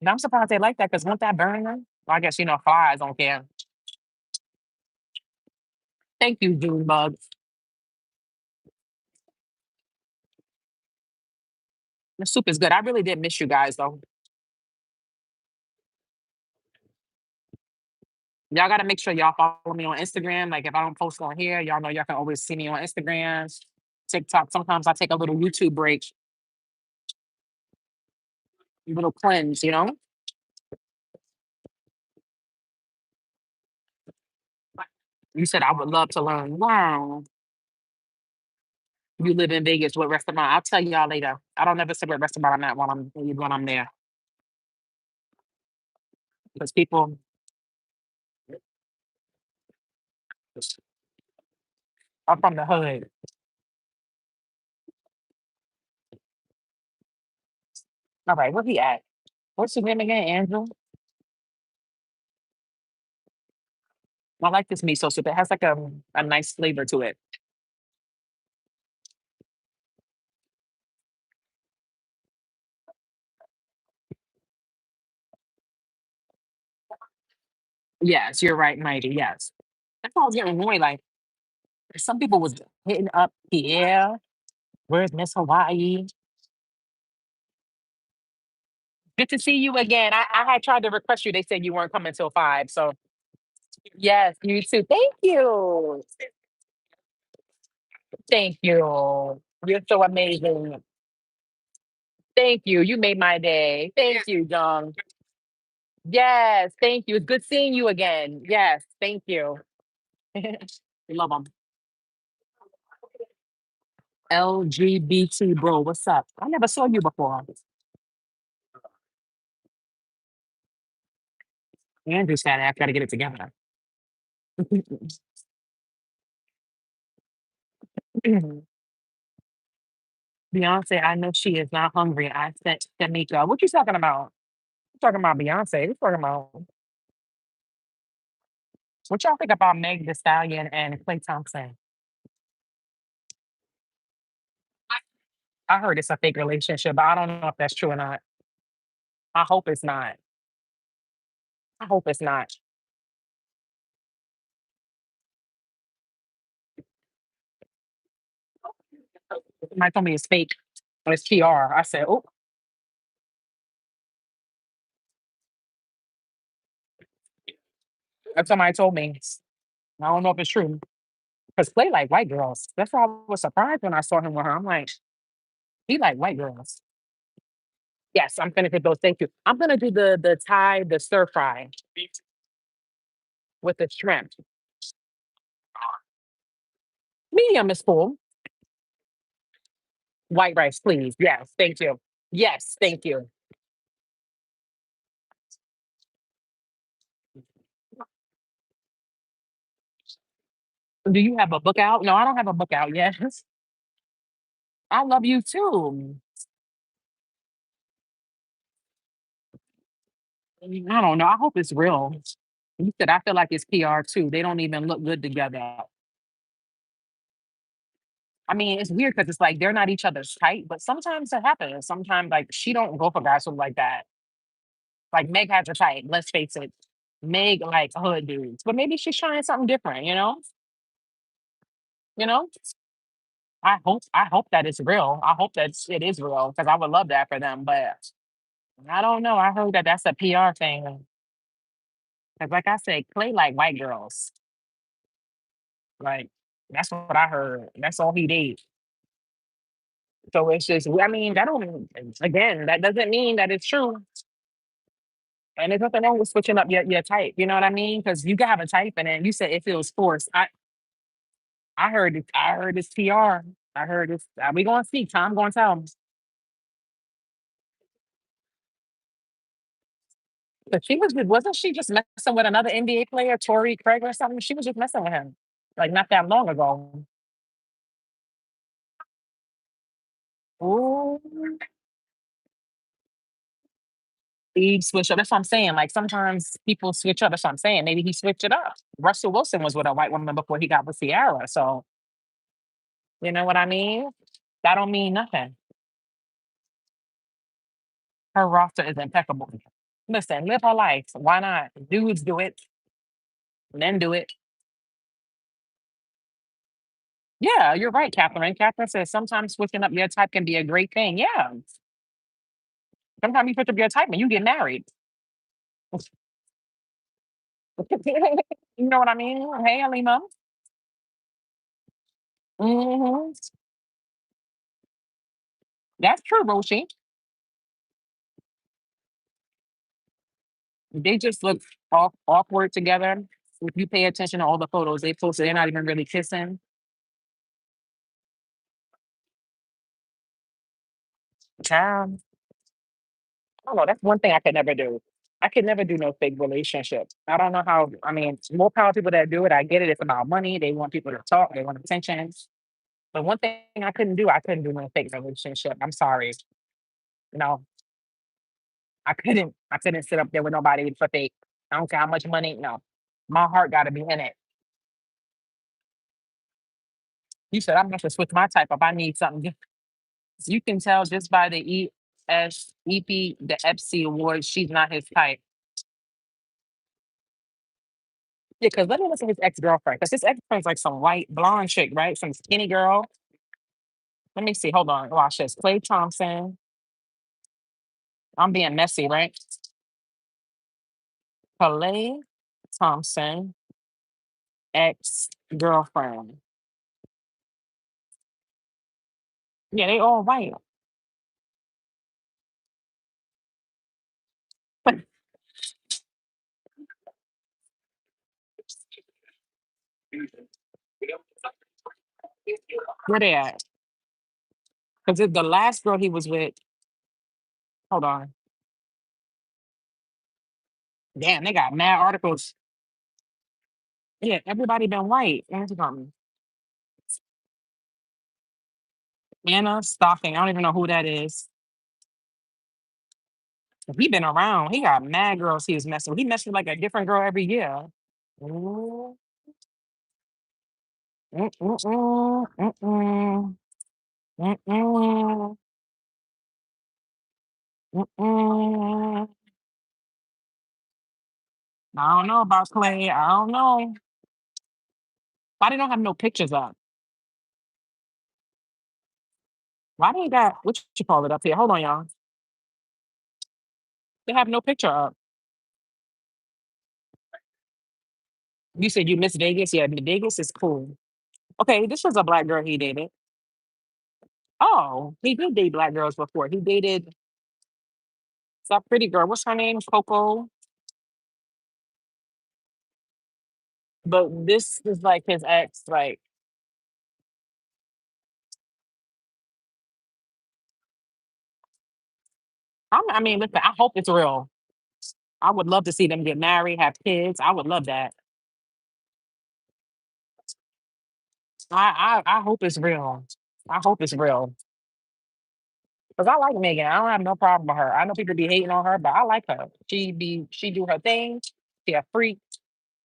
And I'm surprised they like that because won't that burn them? Well, I guess flies don't care. Thank you, June Bug. The soup is good. I really did miss you guys though. Y'all gotta make sure y'all follow me on Instagram. Like if I don't post on here, y'all know y'all can always see me on Instagram, TikTok. Sometimes I take a little YouTube break, a little cleanse. You said I would love to learn. Wow. You live in Vegas. What restaurant? I'll tell y'all later. I don't ever say what restaurant I'm at when I'm there. Because people are from the hood. All right, where he at? What's his name again? Andrew? I like this miso soup. It has like a nice flavor to it. Yes, you're right, Mighty. Yes. That's why I was getting annoyed. Like some people was hitting up Pierre. Where's Miss Hawaii? Good to see you again. I had tried to request you. They said you weren't coming till 5. So yes, you too. Thank you. Thank you. You're so amazing. Thank you. You made my day. Thank you, John. Yes, thank you. It's good seeing you again. Yes, thank you. Love them. LGBT bro, what's up? I never saw you before. Andrew said I gotta get it together. Beyonce, I know she is not hungry. I sent Tamika. What you talking about? You talking about Beyonce? You talking about what y'all think about Meg Thee Stallion and Clay Thompson? I heard it's a fake relationship, but I don't know if that's true or not. I hope it's not. I hope it's not. Somebody told me it's fake or it's PR. I said, oh, that's somebody told me. I don't know if it's true. Because Clay like white girls. That's why I was surprised when I saw him with her. I'm like, he like white girls. Yes, I'm finished with those. Thank you. I'm gonna do the Thai, the stir fry with the shrimp. Medium is cool. White rice, please. Yes, thank you. Yes, thank you. Do you have a book out? No, I don't have a book out yet. I love you too. I don't know. I hope it's real. You said I feel like it's PR too. They don't even look good together. I mean, it's weird because it's like they're not each other's type, but sometimes it happens. Sometimes like she don't go for guys who like that. Like Meg has a type. Let's face it. Meg like hood dudes, but maybe she's trying something different. You know. I hope that it's real. I hope that it is real because I would love that for them. But I don't know. I heard that that's a PR thing. Because like I said, Clay like white girls. Like that's what I heard. That's all he did. So it's just, I mean, that don't, again, that doesn't mean that it's true. And there's nothing wrong with switching up your type. You know what I mean? Because you can have a type and then you said it feels forced. I heard it's PR. I heard it's, we going to see. Tom going to tell him. But she was, wasn't she just messing with another NBA player, Tori Craig or something? She was just messing with him like not that long ago. Ooh, he switched up. That's what I'm saying. Like sometimes people switch up. That's what I'm saying. Maybe he switched it up. Russell Wilson was with a white woman before he got with Sierra. So you know what I mean? That don't mean nothing. Her roster is impeccable. Listen, live her life. Why not? Dudes do it, men do it. Yeah, you're right, Catherine. Catherine says sometimes switching up your type can be a great thing. Yeah. Sometimes you switch up your type and you get married. You know what I mean? Hey, Alima. Hmm. That's true, Roshi. They just look awkward together. If you pay attention to all the photos they posted, they're not even really kissing. Child. I don't know. That's one thing I could never do. I could never do no fake relationship. I don't know how. I mean, more power to people that do it. I get it. It's about money. They want people to talk. They want attention. But one thing I couldn't do no fake relationship. I'm sorry. No, I couldn't. I couldn't sit up there with nobody for fake. I don't care how much money. No, my heart got to be in it. You said I'm going to switch my type up. I need something different. You can tell just by the the EPSC award, she's not his type. Yeah, because let me listen to his ex girlfriend. Because his ex girlfriend's like some white blonde chick, right? Some skinny girl. Let me see. Hold on. Watch this. Clay Thompson. I'm being messy, right? Clay Thompson, ex girlfriend. Yeah, they all white. Where they at? Because the last girl he was with, hold on. Damn, they got mad articles. Yeah, everybody been white. Anna Stalking. I don't even know who that is. He been around. He got mad girls he was messing with. He messed with like a different girl every year. Ooh, mm, mm, mm, mm, mm, mm, mm, mm, mm. I don't know about Clay. I don't know. Why they don't have no pictures up? Why do you got what you call it up here? Hold on, y'all. They have no picture up. You said you miss Vegas? Yeah, Vegas is cool. Okay, this was a black girl he dated. Oh, he did date black girls before. He dated that pretty girl. What's her name? Coco. But this is like his ex. Like, I mean, listen, I hope it's real. I would love to see them get married, have kids. I would love that. I hope it's real. I hope it's real. Because I like Megan. I don't have no problem with her. I know people be hating on her, but I like her. She do her thing. She a freak.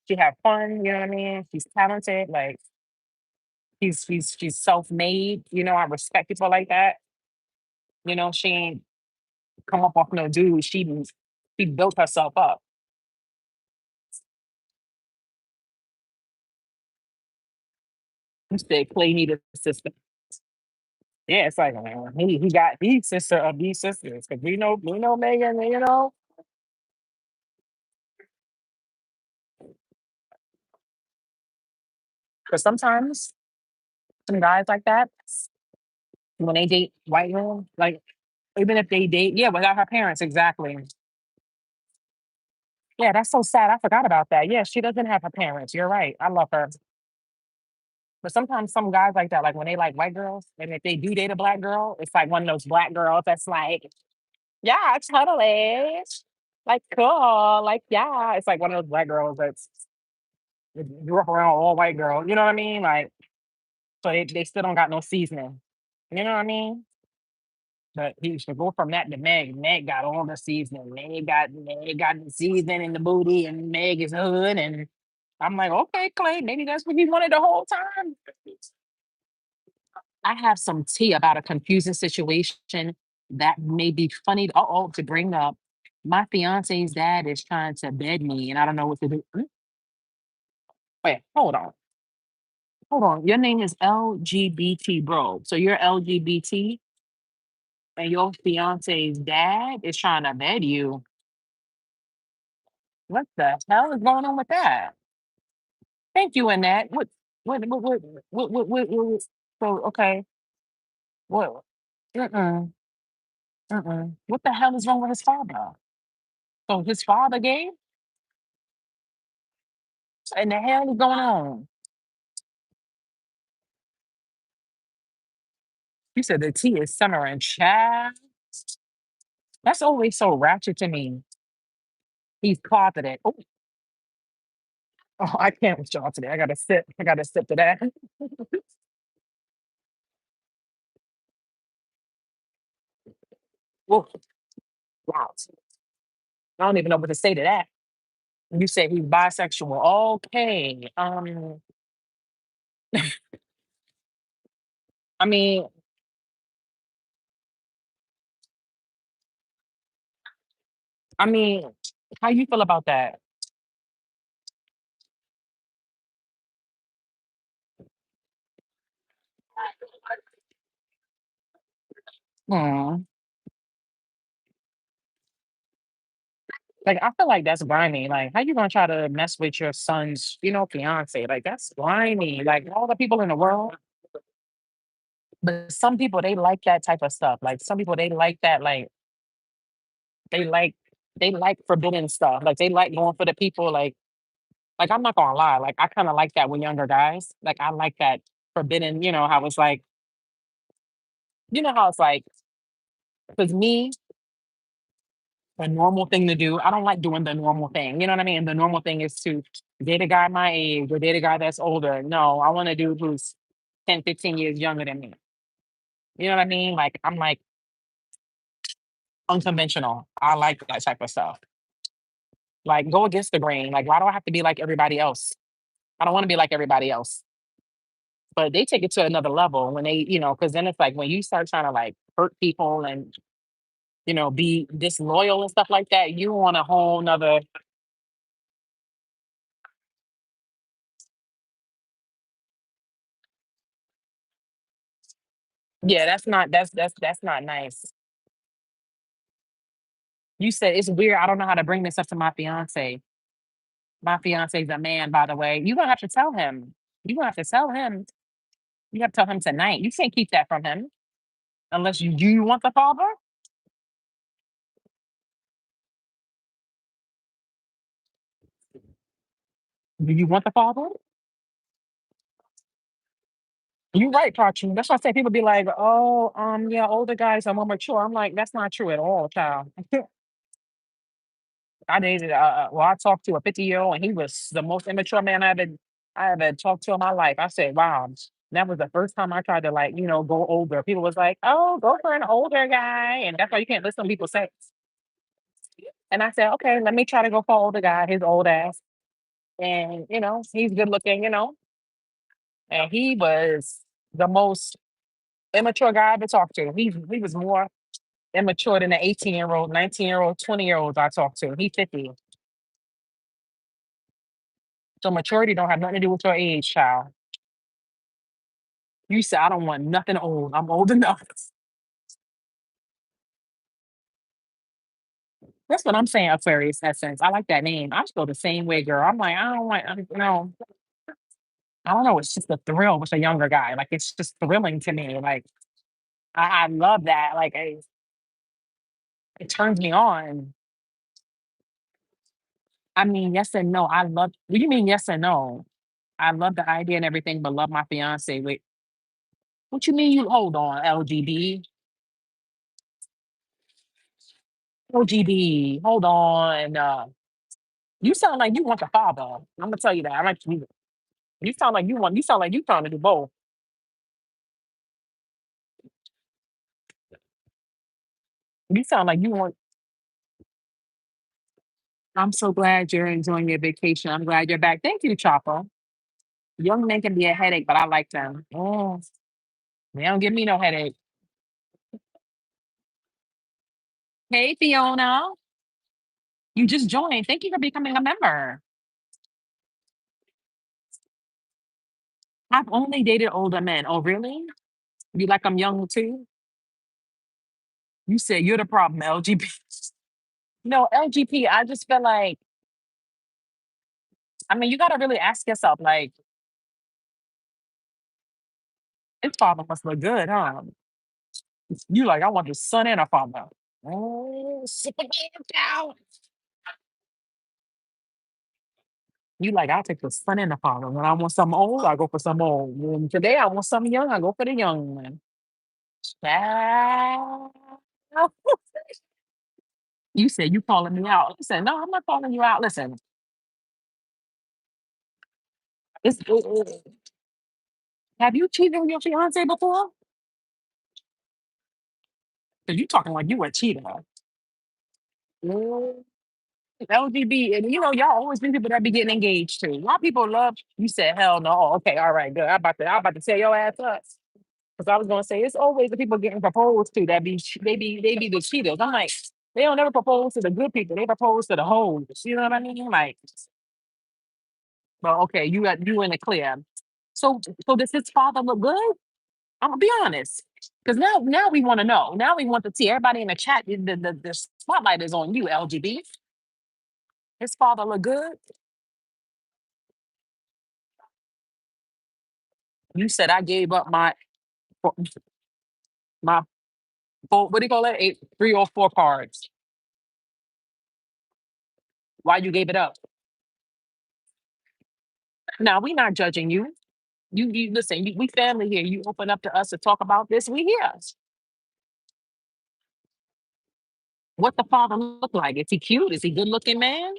She have fun. You know what I mean? She's talented. Like she's self made. You know, I respect people like that. You know, she ain't come up off no dude. She built herself up. You said Clay needed a sister. Yeah, it's like he got the sister of these sisters because we know Megan. You know, because sometimes some guys like that when they date white women, like even if they date, yeah, without her parents, exactly. Yeah, that's so sad. I forgot about that. Yeah, she doesn't have her parents. You're right. I love her. But sometimes some guys like that, like when they like white girls, and if they do date a black girl, it's like one of those black girls that's like, yeah, totally. Like, cool. Like, yeah. It's like one of those black girls that's grew up around all white girls. You know what I mean? Like, so they still don't got no seasoning. You know what I mean? But he should go from that to Meg. Meg got all the seasoning. Meg got the seasoning in the booty, and Meg is hood. And I'm like, okay, Clay, maybe that's what he wanted the whole time. I have some tea about a confusing situation that may be funny to bring up. My fiance's dad is trying to bed me, and I don't know what to do. Wait, hold on. Hold on. Your name is LGBT, bro. So you're LGBT, and your fiance's dad is trying to bed you. What the hell is going on with that? Thank you, Annette. What, so, okay. What? Mm-mm, mm-mm. What the hell is wrong with his father? So his father gay? And the hell is going on? You said the tea is simmering. Child. That's always so ratchet to me. He's closeted. Oh, oh, I can't with y'all today. I gotta sip. I gotta sip to that. Whoa, wow. I don't even know what to say to that. You say he's bisexual. Okay. I mean, I mean, how you feel about that? Hmm. Like I feel like that's grimy. Like how you gonna try to mess with your son's, fiance? Like that's grimy. Like all the people in the world. But some people they like that type of stuff. Like some people they like that. They like they like forbidden stuff. Like they like going for the people. Like I'm not gonna lie. Like I kind of like that with younger guys. Like I like that forbidden. How it's like. How it's like. Because me, a normal thing to do. I don't like doing the normal thing. You know what I mean? The normal thing is to date a guy my age or date a guy that's older. No, I want to do who's 10, 15 years younger than me. You know what I mean? Like I'm like unconventional. I like that type of stuff. Like go against the grain. Like why do I have to be like everybody else? I don't want to be like everybody else. But they take it to another level when because then it's like when you start trying to like hurt people and be disloyal and stuff like that, you want a whole nother. Yeah, that's not nice. You said it's weird. I don't know how to bring this up to my fiance. My fiance's a man, by the way. You're gonna have to tell him. You're gonna have to tell him. You have to tell him tonight. You can't keep that from him unless you do you want the father? Do you want the father? You're right, Cartoon. That's why I say people be like, oh, yeah, older guys are more mature. I'm like, that's not true at all, child. I dated well, I talked to a 50-year-old and he was the most immature man I ever talked to in my life. I said, wow. That was the first time I tried to like, go older. People was like, oh, go for an older guy. And that's why you can't listen to people say. And I said, okay, let me try to go for older guy, his old ass. And he's good looking, and he was the most immature guy I ever talked to. He was more immature than the 18-year-old, 19-year-old, 20-year-olds I talked to. He 50. So maturity don't have nothing to do with your age, child. You said I don't want nothing old. I'm old enough. That's what I'm saying, Aquarius essence. I like that name. I feel the same way, girl. I'm like, I don't want, I don't know. It's just a thrill with a younger guy. Like it's just thrilling to me. Like I love that. Like it turns me on. I mean, yes and no. I love. What do you mean yes and no? I love the idea and everything, but love my fiance. Wait, what you mean? You hold on, LGB, LGB. Hold on. You sound like you want the father. I'm gonna tell you that. I like you. You sound like you want. You sound like you trying to do both. You sound like you want. I'm so glad you're enjoying your vacation. I'm glad you're back. Thank you, Chopper. Young men can be a headache, but I like them. Oh, they don't give me no headache. Hey, Fiona, you just joined. Thank you for becoming a member. I've only dated older men. Oh, really? You like I'm young too? You said you're the problem, LGB. No, LGP, I just feel like, I mean, you got to really ask yourself, like, his father must look good, huh? You like, I want the son and a father. Oh, sit the damn down. You like, I'll take the son and the father. When I want something old, I go for some old. When today I want something young, I go for the young one. Child. You said you calling me out. Listen, no, I'm not calling you out. Listen, have you cheated on your fiance before? Because you talking like you a cheater. Mm. LGB, and y'all always been people that be getting engaged too. A lot of people love. You said hell no. Oh, okay, all right, good. I'm about to tear your ass up. Because I was gonna say it's always the people getting proposed to that they be the cheaters. I'm like, they don't never propose to the good people. They propose to the hoes. You know what I mean? Like, well, okay, you in the clear. So does his father look good? I'm gonna be honest. Because now we want to know. Now we want to see everybody in the chat. The spotlight is on you, LGB. His father look good. You said I gave up my four, what do you call it? Eight, 3 or 4 cards. Why you gave it up? Now we not judging you. You listen. We family here. You open up to us to talk about this. We here. What the father look like? Is he cute? Is he good looking man?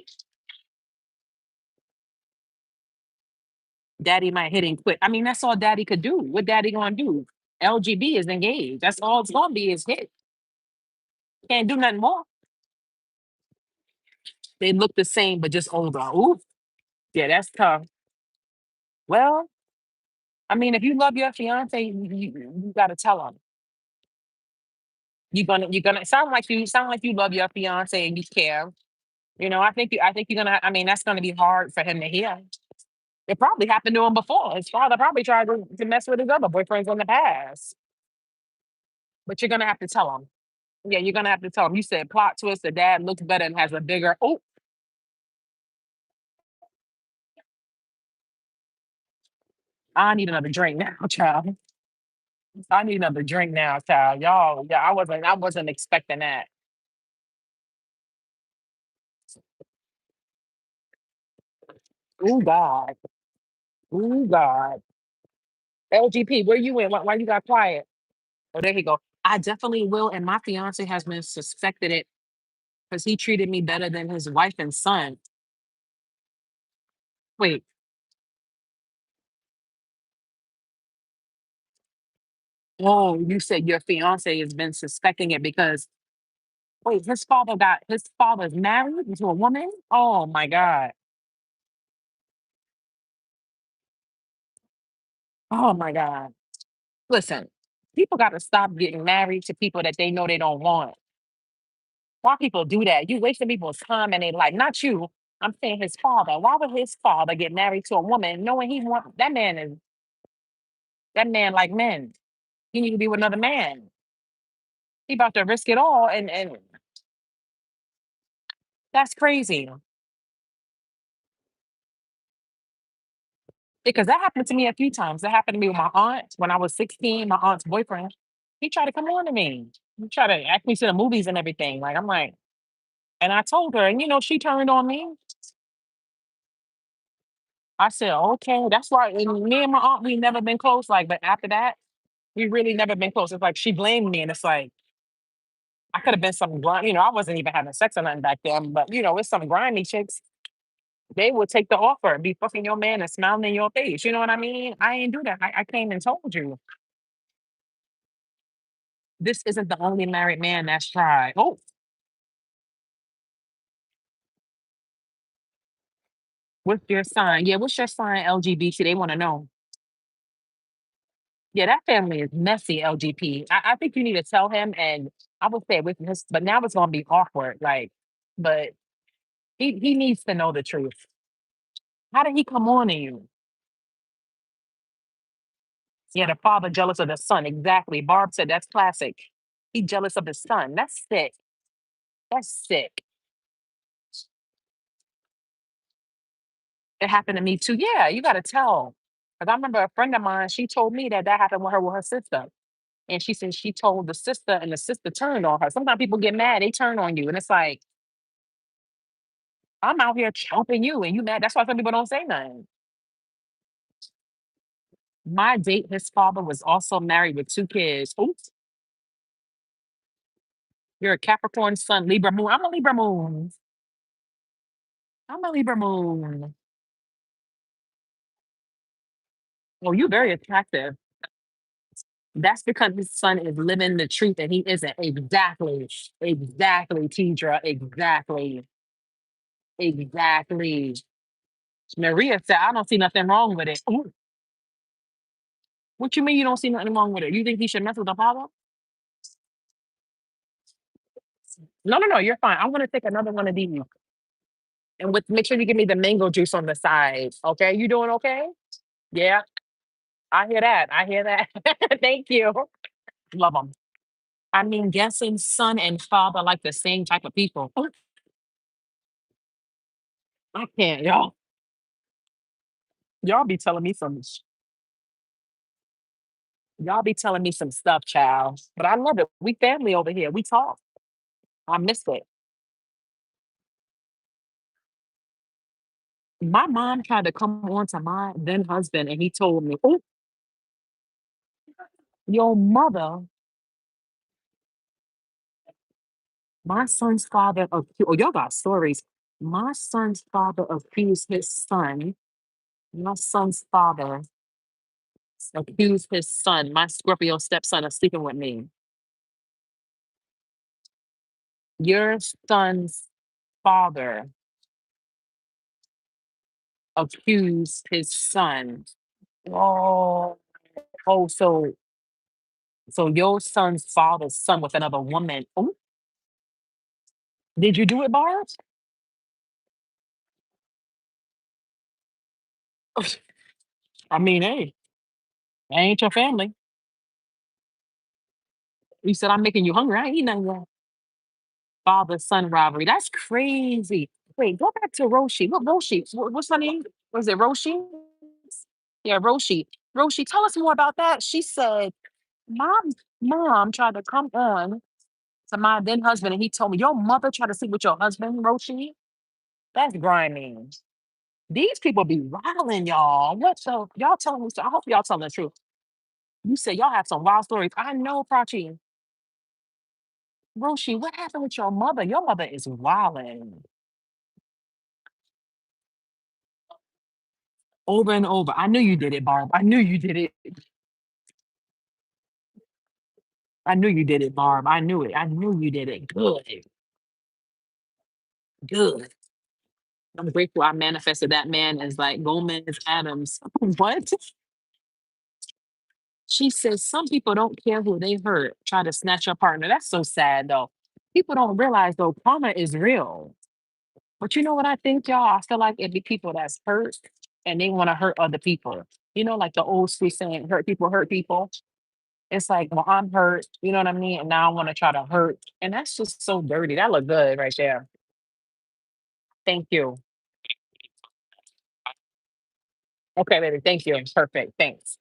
Daddy might hit and quit. I mean, that's all daddy could do. What daddy gonna do? LGB is engaged. That's all it's gonna be is hit. Can't do nothing more. They look the same, but just older. Ooh, yeah, that's tough. Well, I mean, if you love your fiance, you gotta tell him. You're gonna sound like you love your fiance and you care. I think you're gonna. I mean, that's gonna be hard for him to hear. It probably happened to him before. His father probably tried to mess with his other boyfriends in the past. But you're gonna have to tell him. Yeah, you're gonna have to tell him. You said plot twist. The dad looks better and has a bigger. Oh, I need another drink now, child. I need another drink now, child. Y'all, yeah, I wasn't expecting that. Oh God. Oh God. LGP, where you in? Why you got quiet? Oh, there he go. I definitely will. And my fiance has been suspected it because he treated me better than his wife and son. Wait, oh, you said your fiance has been suspecting it because wait, his father's married to a woman? Oh my God. Oh my God. Listen, people got to stop getting married to people that they know they don't want. Why people do that? You wasting people's time and they like, not you. I'm saying his father. Why would his father get married to a woman knowing that man like men? He need to be with another man. He about to risk it all and that's crazy. Because that happened to me a few times. That happened to me with my aunt when I was 16, my aunt's boyfriend. He tried to come on to me. He tried to ask me to the movies and everything. Like I'm like, and I told her, and she turned on me. I said, okay, that's why. And me and my aunt, we never been close. Like, but after that, we really never been close. It's like she blamed me, and it's like I could have been some grimy. I wasn't even having sex or nothing back then, but it's some grimy chicks. They would take the offer, and be fucking your man and smiling in your face. You know what I mean? I ain't do that. I came and told you this isn't the only married man that's tried. Oh, what's your sign? Yeah, what's your sign? LGBT. They want to know. Yeah, that family is messy. LGP. I think you need to tell him, and I would say with his, but now it's gonna be awkward. Like, but he needs to know the truth. How did he come on to you? Yeah, the father jealous of the son. Exactly. Barb said that's classic. He jealous of his son. That's sick. That's sick. It happened to me too. Yeah, you got to tell. Because I remember a friend of mine, she told me that happened with her sister. And she said she told the sister and the sister turned on her. Sometimes people get mad, they turn on you. And it's like, I'm out here chomping you and you mad. That's why some people don't say nothing. My date, his father was also married with two kids. Oops, you're a Capricorn sun, Libra moon. I'm a Libra moon. I'm a Libra moon. Oh, you very attractive. That's because his son is living the truth and he isn't. Exactly. Exactly, Tidra. Exactly. Exactly. Maria said, I don't see nothing wrong with it. Ooh, what you mean you don't see nothing wrong with it? You think he should mess with the father? No, no, no. You're fine. I'm gonna take another one of these. And with make sure you give me the mango juice on the side. Okay. You doing okay? Yeah. I hear that. I hear that. Thank you. Love them. I mean, guessing son and father like the same type of people. I can't, y'all. Y'all be telling me y'all be telling me some stuff, child. But I love it. We family over here. We talk. I miss it. My mom tried to come on to my then husband and he told me, oh, your mother, my son's father, oh, y'all got stories. My son's father accused his son. My son's father accused his son, my Scorpio stepson, of sleeping with me. Your son's father accused his son. Oh, oh, so your son's father's son with another woman. Oh, did you do it, Barb? I mean, hey, that ain't your family. You said I'm making you hungry. I ain't eating nothing yet. Father son rivalry. That's crazy. Wait, go back to Roshi. What Roshi? What's her name? Was it Roshi? Yeah, Roshi. Roshi, tell us more about that. She said, mom tried to come on to my then husband, and he told me, your mother tried to sleep with your husband, Roshi. That's grimy. These people be wilding, y'all. What the y'all telling me? I hope y'all telling the truth. You said y'all have some wild stories. I know, Prachi. Roshi, what happened with your mother? Your mother is wilding over and over. I knew you did it, Barb. I knew you did it. I knew you did it, Barb. I knew it. I knew you did it. Good. Good. I'm grateful I manifested that man as like Gomez Adams. What? She says some people don't care who they hurt, try to snatch your partner. That's so sad though. People don't realize though, karma is real. But you know what I think, y'all? I feel like it'd be people that's hurt and they want to hurt other people. You know, like the old school saying, hurt people hurt people. It's like, well, I'm hurt, you know what I mean? And now I want to try to hurt. And that's just so dirty. That look good right there. Thank you. Okay, baby. Thank you. Perfect. Thanks.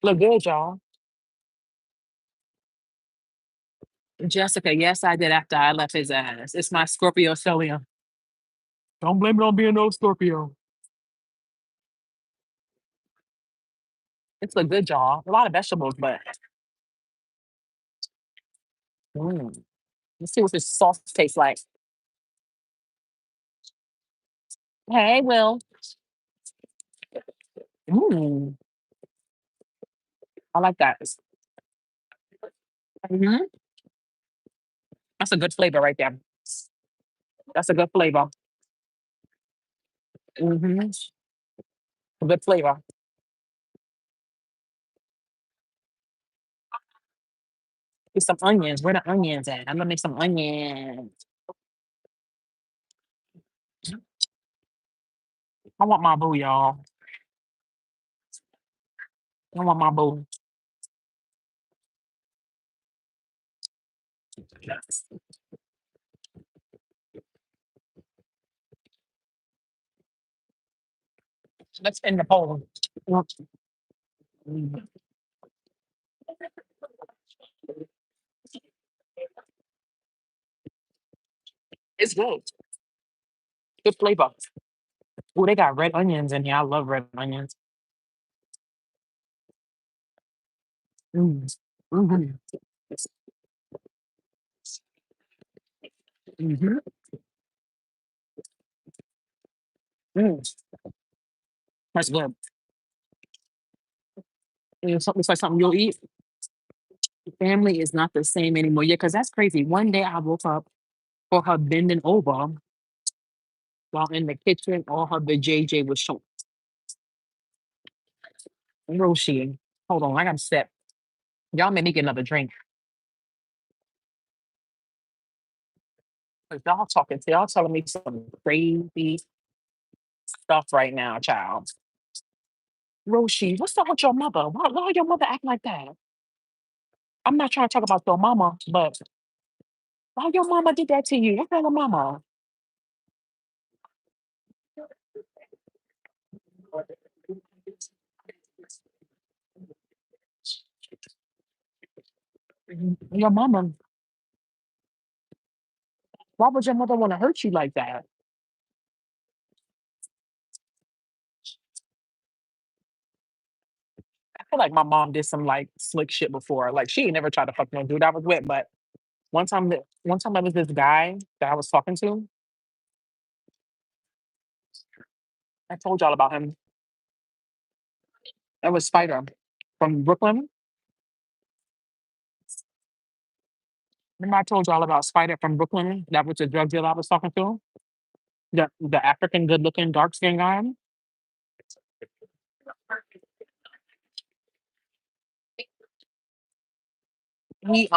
Look good, y'all. Jessica, yes, I did after I left his ass. It's my Scorpio stellium. Don't blame it on being no Scorpio. It's a good job. A lot of vegetables, but mm, let's see what this sauce tastes like. Hey, Will. Mm, I like that. Mhm. That's a good flavor right there. That's a good flavor. Hmm. Good flavor. Get some onions. Where the onions at? I'm gonna make some onions. I want my boo, y'all. I want my boo. Let's end the poll. Mm, it's good. Good flavor. Oh, they got red onions in here. I love red onions. Mm. Hmm. Hmm. Mm. That's good. It's like something you'll eat. Family is not the same anymore. Yeah, because that's crazy. One day I woke up for her bending over while in the kitchen, all her JJ was showing. Roshi. Hold on, I gotta step. Y'all made me get another drink. 'Cause y'all talking to y'all telling me some crazy stuff right now, child. Roshi, what's up with your mother? Why your mother act like that? I'm not trying to talk about your mama, but why your mama did that to you? What kind of mama? Your mama, why would your mother want to hurt you like that? I feel like my mom did some like slick shit before. Like she ain't never tried to fuck no dude I was with, but one time there was this guy that I was talking to. I told y'all about him. That was Spider from Brooklyn. Remember I told y'all about Spider from Brooklyn? That was the drug dealer I was talking to. The African good looking dark skinned guy. He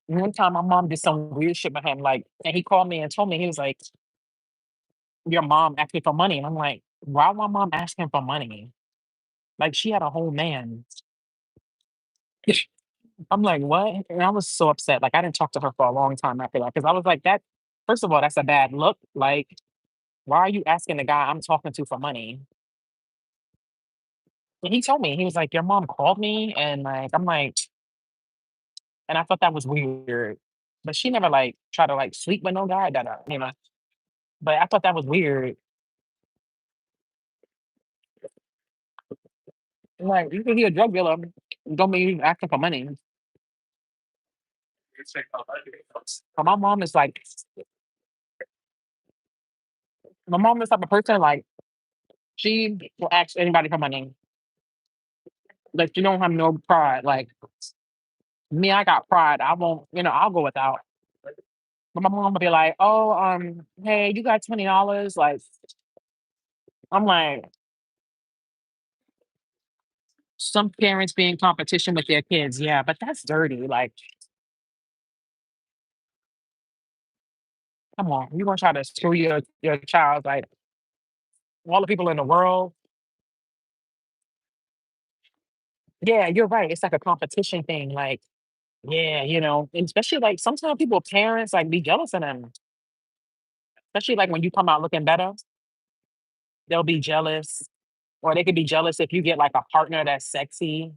one time my mom did some weird shit with him, like, and he called me and told me he was like, your mom asking for money. And I'm like, why my mom asking for money? Like she had a whole man. I'm like, what? And I was so upset. Like I didn't talk to her for a long time after that because I was like, that. First of all, that's a bad look. Like, why are you asking the guy I'm talking to for money? And he told me he was like, your mom called me, and like I'm like, and I thought that was weird. But she never like tried to like sleep with no guy that But I thought that was weird. I'm like, you think he a drug dealer? Don't mean you asking for money. But my mom is the type of person like she will ask anybody for money. Like she don't have no pride. Like me, I got pride. I won't, I'll go without. But my mom will be like, "Oh, hey, you got $20?" Like I'm like, some parents be in competition with their kids, yeah, but that's dirty. Like, come on, you gonna try to screw your child? Like all the people in the world. Yeah, you're right. It's like a competition thing. Like, yeah, and especially like sometimes people parents like be jealous of them. Especially like when you come out looking better, they'll be jealous. Or they could be jealous if you get like a partner that's sexy.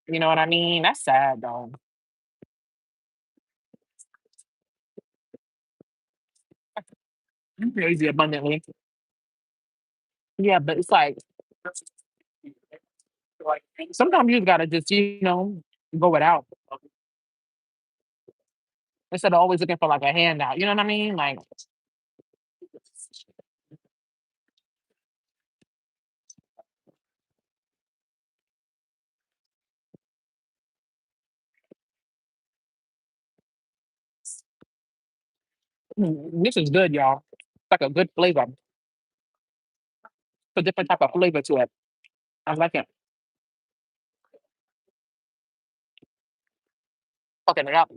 You know what I mean? That's sad though. I'm crazy abundantly. Yeah, but it's like sometimes you gotta just, go without instead of always looking for like a handout. You know what I mean? Like, this is good, y'all. It's like a good flavor. It's a different type of flavor to it. I like it. Fucking it up.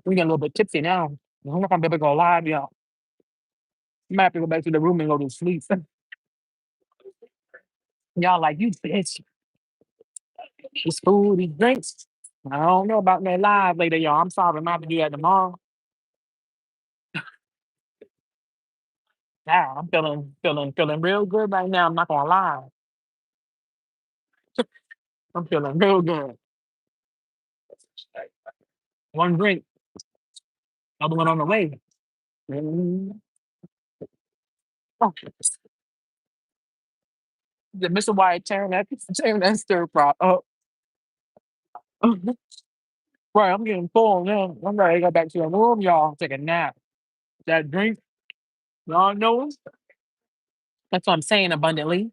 We get a little bit tipsy now. I'm not gonna be able to go live, y'all. I might have to go back to the room and go to sleep. Y'all like, you bitch. This food, these drinks. I don't know about that live later, y'all. I'm sorry, I'm have to do that tomorrow. Yeah, I'm feeling real good right now. I'm not gonna lie. I'm feeling real good. One drink, other one on the way. Mm. Oh, the Mr. White tearing that stir fry up. Right, I'm getting full now. I'm ready to go back to the room, y'all. Take a nap. That drink, y'all know. That's what I'm saying abundantly.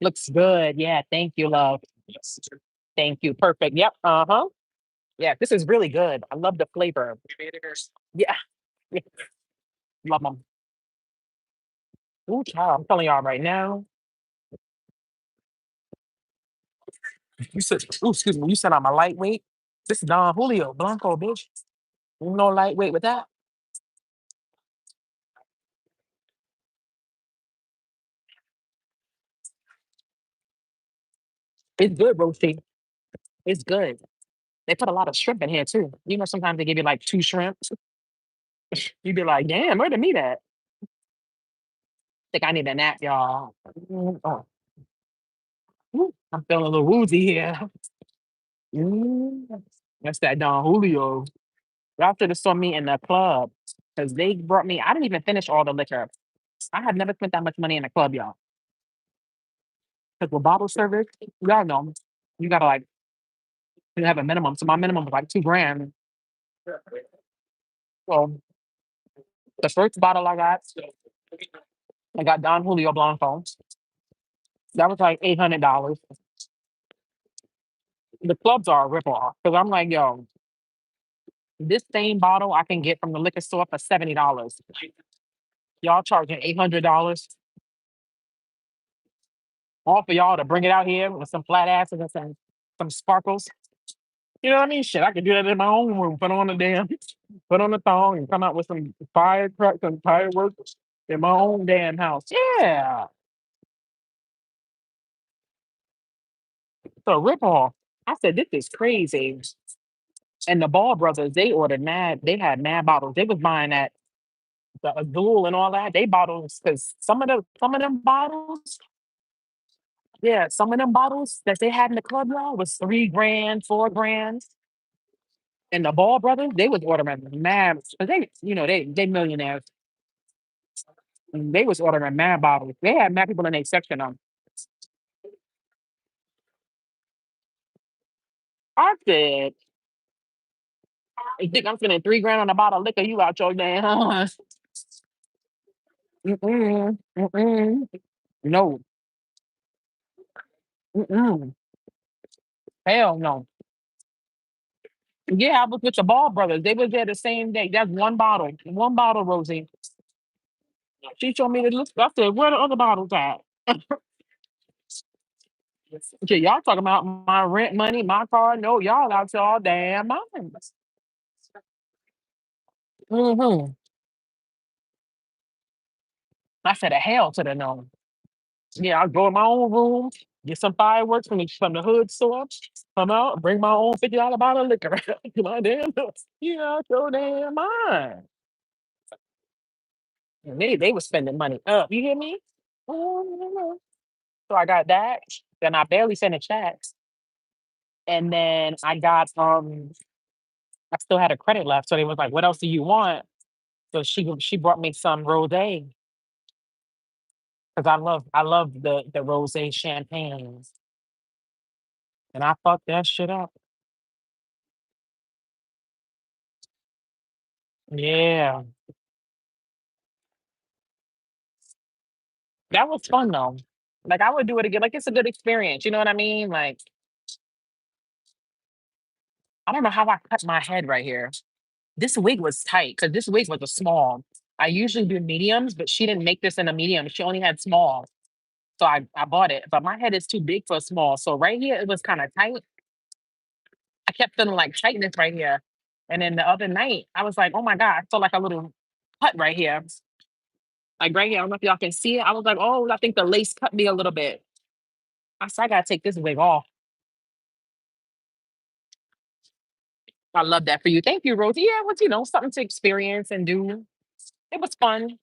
Looks good. Yeah, thank you, love. Thank you. Perfect. Yep. Uh-huh. Yeah, this is really good. I love the flavor. Yeah. Love them. Ooh, child, I'm telling y'all right now. You said, ooh, excuse me, you said I'm a lightweight. This is Don Julio Blanco, bitch. You no lightweight with that. It's good, Roshi. It's good. They put a lot of shrimp in here too. Sometimes they give you like two shrimps. You'd be like, damn, where the meat at? Think I need a nap, y'all. Oh, ooh, I'm feeling a little woozy here. Mm, that's that Don Julio. Y'all should have saw me in the club because they brought me. I didn't even finish all the liquor. I had never spent that much money in a club, y'all. Because with bottle service, y'all know you gotta like you have a minimum. So my minimum was like 2 grand. So the first bottle I got Don Julio Blanco. That was like $800. The clubs are a ripoff because I'm like, yo, this same bottle I can get from the liquor store for $70. Y'all charging $800 all for y'all to bring it out here with some flat asses and some sparkles. You know what I mean? Shit, I could do that in my own room. Put on the thong and come out with some firecrackers and fireworks in my own damn house. Yeah. So rip off. I said, this is crazy. And the Ball brothers, they ordered mad. They had mad bottles. They was buying that the Azul and all that. They bottles because some of them bottles, yeah, some of them bottles that they had in the club, y'all, was 3 grand, 4 grand. And the Ball brothers, they was ordering mad because they millionaires. And they was ordering mad bottles. They had mad people in their section on. I said, you think I'm spending 3 grand on a bottle of liquor? You out your damn house. Mm-mm, mm-mm. No, mm-mm. Hell no. Yeah, I was with the Ball brothers. They was there the same day. That's one bottle, Rosie. She showed me the list. I said, where the other bottles at? Okay, y'all talking about my rent money, my car? No, y'all out y'all damn minds. Hmm. I said, a hell to the no. Yeah, I'll go in my own room, get some fireworks from the hood store, come out, bring my own $50 bottle of liquor to my damn house. Yeah, out your damn mind. And they was spending money up. You hear me? Mhm. So I got that. Then I barely sent a chat. And then I still had a credit left. So they was like, what else do you want? So she brought me some rosé because I love the rosé champagne. And I fucked that shit up. Yeah. That was fun though. Like I would do it again. Like it's a good experience. You know what I mean? Like I don't know how I cut my head right here. This wig was tight because this wig was a small. I usually do mediums, but she didn't make this in a medium. She only had small. So I bought it. But my head is too big for a small. So right here it was kind of tight. I kept feeling like tightness right here. And then the other night, I was like, oh my God, I felt like a little cut right here. Like right here. I don't know if y'all can see it. I was like, oh, I think the lace cut me a little bit. I said, I gotta take this wig off. I love that for you. Thank you, Rosie. Yeah, it was, something to experience and do. It was fun.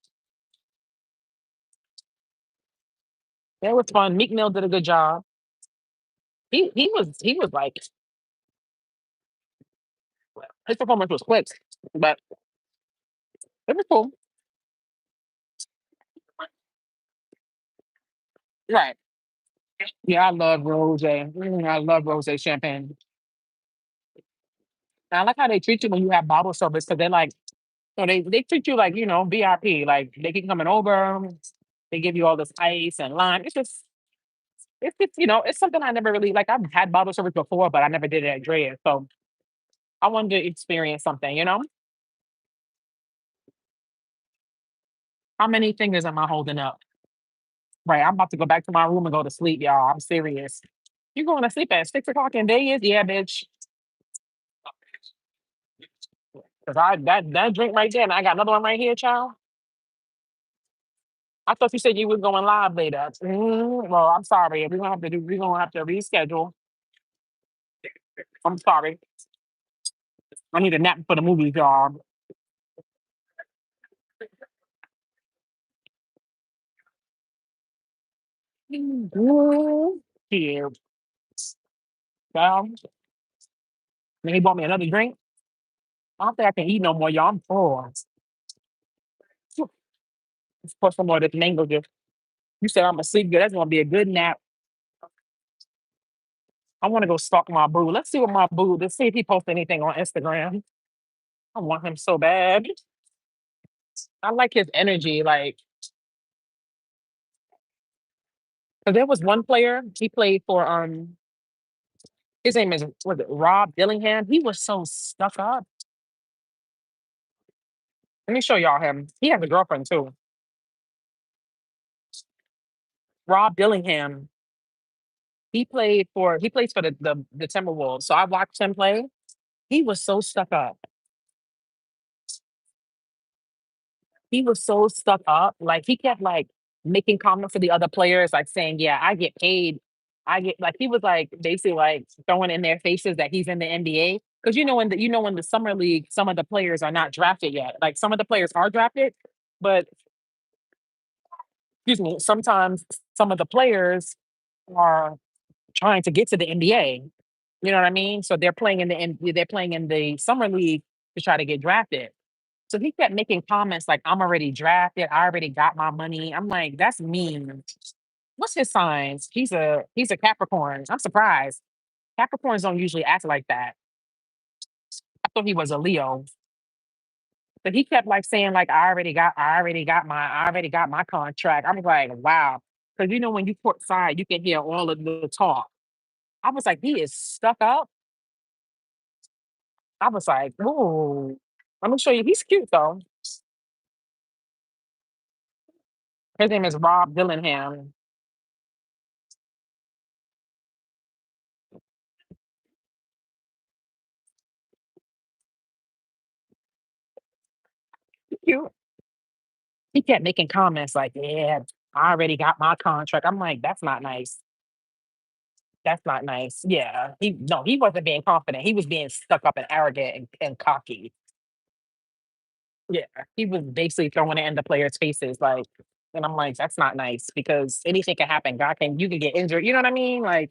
It was fun. Meek Mill did a good job. He was like his performance was quick, but it was cool. Right. Yeah, I love rose. I love rose champagne. And I like how they treat you when you have bottle service because they're like, they treat you like, VIP. Like they keep coming over, they give you all this ice and lime. It's something I never really like. I've had bottle service before, but I never did it at Drea. So I wanted to experience something. How many fingers am I holding up? Right. I'm about to go back to my room and go to sleep, y'all. I'm serious. You going to sleep at 6 o'clock in Vegas? Yeah, bitch. Cause that drink right there, and I got another one right here, child. I thought you said you was going live later. Well, I'm sorry. We're gonna have to reschedule. I'm sorry. I need a nap for the movies, y'all. Here, y'all. Then he bought me another drink. I don't think I can eat no more, y'all. I'm full. Let's put some more of this mango juice. You said I'm gonna sleep good. That's gonna be a good nap. I want to go stalk my boo. Let's see what my boo. Let's see if he posts anything on Instagram. I want him so bad. I like his energy. Like, 'cause there was one player he played for. His name is was it Rob Dillingham. He was so stuck up. Let me show y'all him. He has a girlfriend too. Rob Dillingham. He plays for the Timberwolves. So I watched him play. He was so stuck up. He was so stuck up. Like he kept like making comments to the other players, like saying, "Yeah, I get paid. I get like he was like basically like throwing in their faces that he's in the NBA. Because when the summer league, some of the players are not drafted yet. Like some of the players are drafted, but excuse me, sometimes some of the players are trying to get to the NBA. You know what I mean? So they're playing in the summer league to try to get drafted. So he kept making comments like, "I'm already drafted. I already got my money." I'm like, "That's mean." What's his signs? He's a Capricorn. I'm surprised. Capricorns don't usually act like that. I thought he was a Leo, but he kept like saying like, I already got my contract." I'm like, wow, because when you courtside, you can hear all of the talk. I was like, he is stuck up. I was like, ooh. I'm gonna show you. He's cute though. His name is Rob Dillingham. Cute. He kept making comments like, "Yeah, I already got my contract." I'm like, "That's not nice. That's not nice." Yeah, he wasn't being confident. He was being stuck up and arrogant and cocky. Yeah, he was basically throwing it in the players' faces, like, and I'm like, "That's not nice because anything can happen. You can get injured." You know what I mean? Like,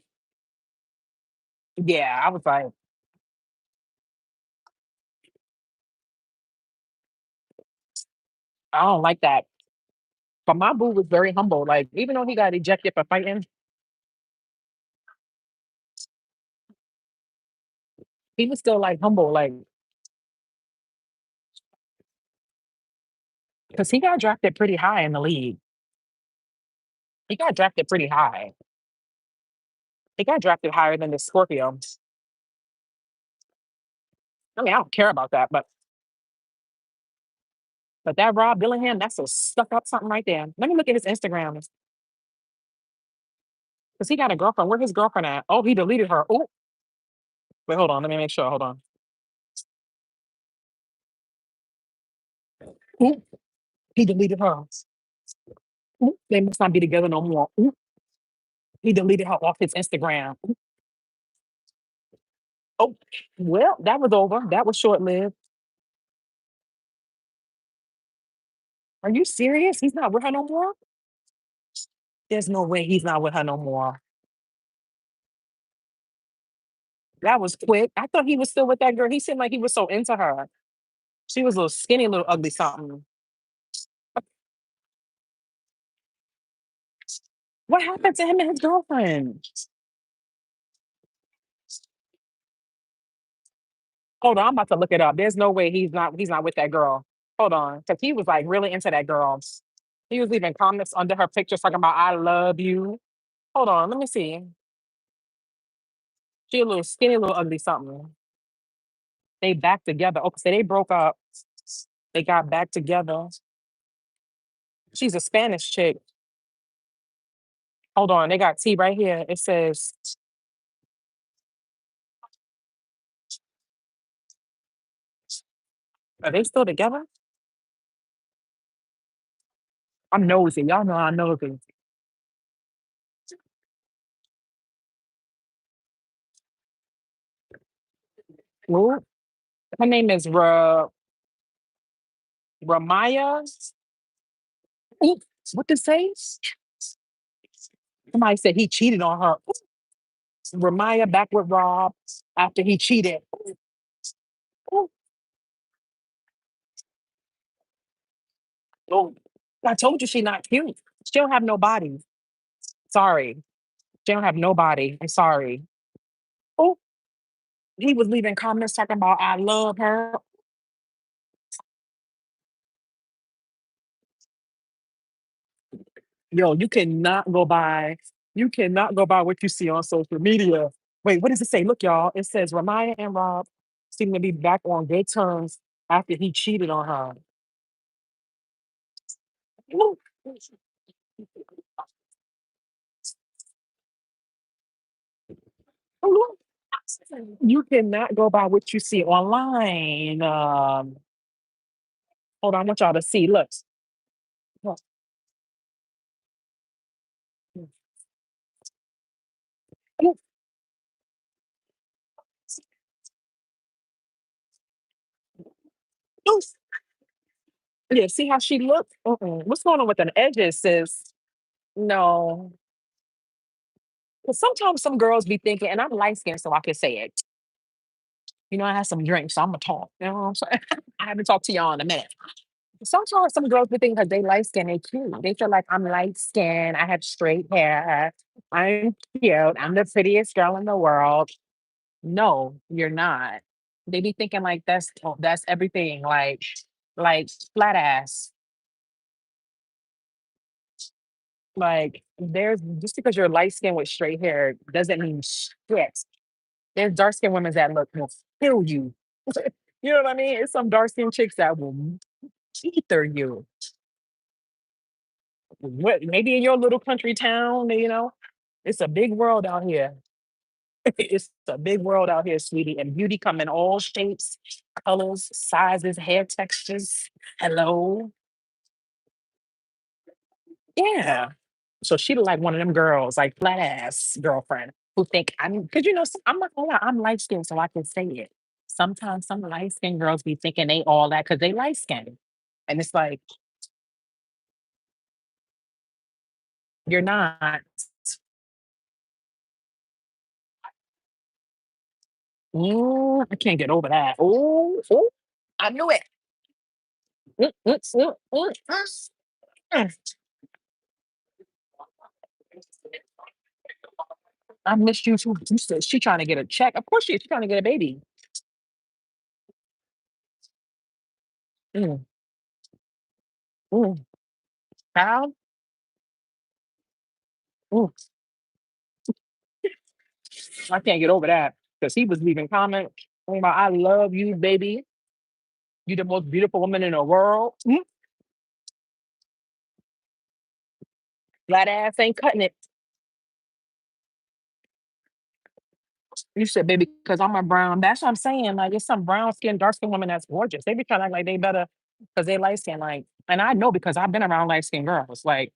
yeah, I was like, I don't like that. But my boo was very humble. Like, even though he got ejected for fighting, he was still like humble, like, because he got drafted pretty high in the league. He got drafted pretty high. He got drafted higher than the Scorpio. I mean, I don't care about that, but that Rob Dillingham, that's a stuck up something right there. Let me look at his Instagram because he got a girlfriend. Where his girlfriend at? Oh, he deleted her. Oh, wait, hold on. Let me make sure. Hold on. Ooh, he deleted her. Ooh, they must not be together no more. Ooh, he deleted her off his Instagram. Ooh, oh, well, that was over. That was short lived. Are you serious? He's not with her no more? There's no way he's not with her no more. That was quick. I thought he was still with that girl. He seemed like he was so into her. She was a little skinny, little ugly something. What happened to him and his girlfriend? Hold on, I'm about to look it up. There's no way he's not with that girl. Hold on, because he was like really into that girl. He was leaving comments under her picture talking about "I love you." Hold on, let me see. She a little skinny, little ugly something. They back together. Okay, so they broke up. They got back together. She's a Spanish chick. Hold on, they got T right here. It says, are they still together? I'm nosy. Y'all know I'm nosy. Ooh, her name is Ramaya. Ooh, what to say? Somebody said he cheated on her. Ramaya back with Rob after he cheated. Ooh, ooh. I told you she not cute. She don't have no body. Sorry. She don't have no body. I'm sorry. Oh, he was leaving comments talking about "I love her." Yo, you cannot go by what you see on social media. Wait, what does it say? Look, y'all. It says Ramaya and Rob seem to be back on good terms after he cheated on her. Ooh. Ooh. You cannot go by what you see online. Hold on, I want y'all to see. Look. Look. Oh, yeah, see how she looked? Mm-mm. What's going on with an edges, sis? No. Because sometimes some girls be thinking, and I'm light skinned, so I can say it. I had some drinks, so I'm gonna talk. You know what I'm saying? I haven't talked to y'all in a minute. Sometimes some girls would think because they light skin, they cute. They feel like I'm light skinned, I have straight hair, I'm cute, I'm the prettiest girl in the world. No, you're not. They be thinking like that's everything, like flat ass. Like there's just because you're light skinned with straight hair doesn't mean shit. There's dark skinned women that look will kill you. You know what I mean? It's some dark skinned chicks that will ether you. What maybe in your little country town, it's a big world out here. It's a big world out here, sweetie. And beauty come in all shapes, colors, sizes, hair textures. Hello. Yeah. So she look like one of them girls, like flat ass girlfriend, who think I'm because I'm not gonna lie, I'm light skinned, so I can say it. Sometimes some light skinned girls be thinking they all that because they light skinned. And it's like, you're not. I can't get over that. Oh, I knew it. Mm, mm, mm, mm, mm. I missed you too. You said she trying to get a check. Of course she's trying to get a baby. Mm, mm. How? Mm. I can't get over that because he was leaving comments talking about I love you, baby. You the most beautiful woman in the world. Flat ass ain't cutting it. You said, baby, because I'm a brown. That's what I'm saying. Like, it's some brown skin, dark skin women that's gorgeous. They be trying to act like they better because they light skin. Like, and I know because I've been around light skin girls. Like,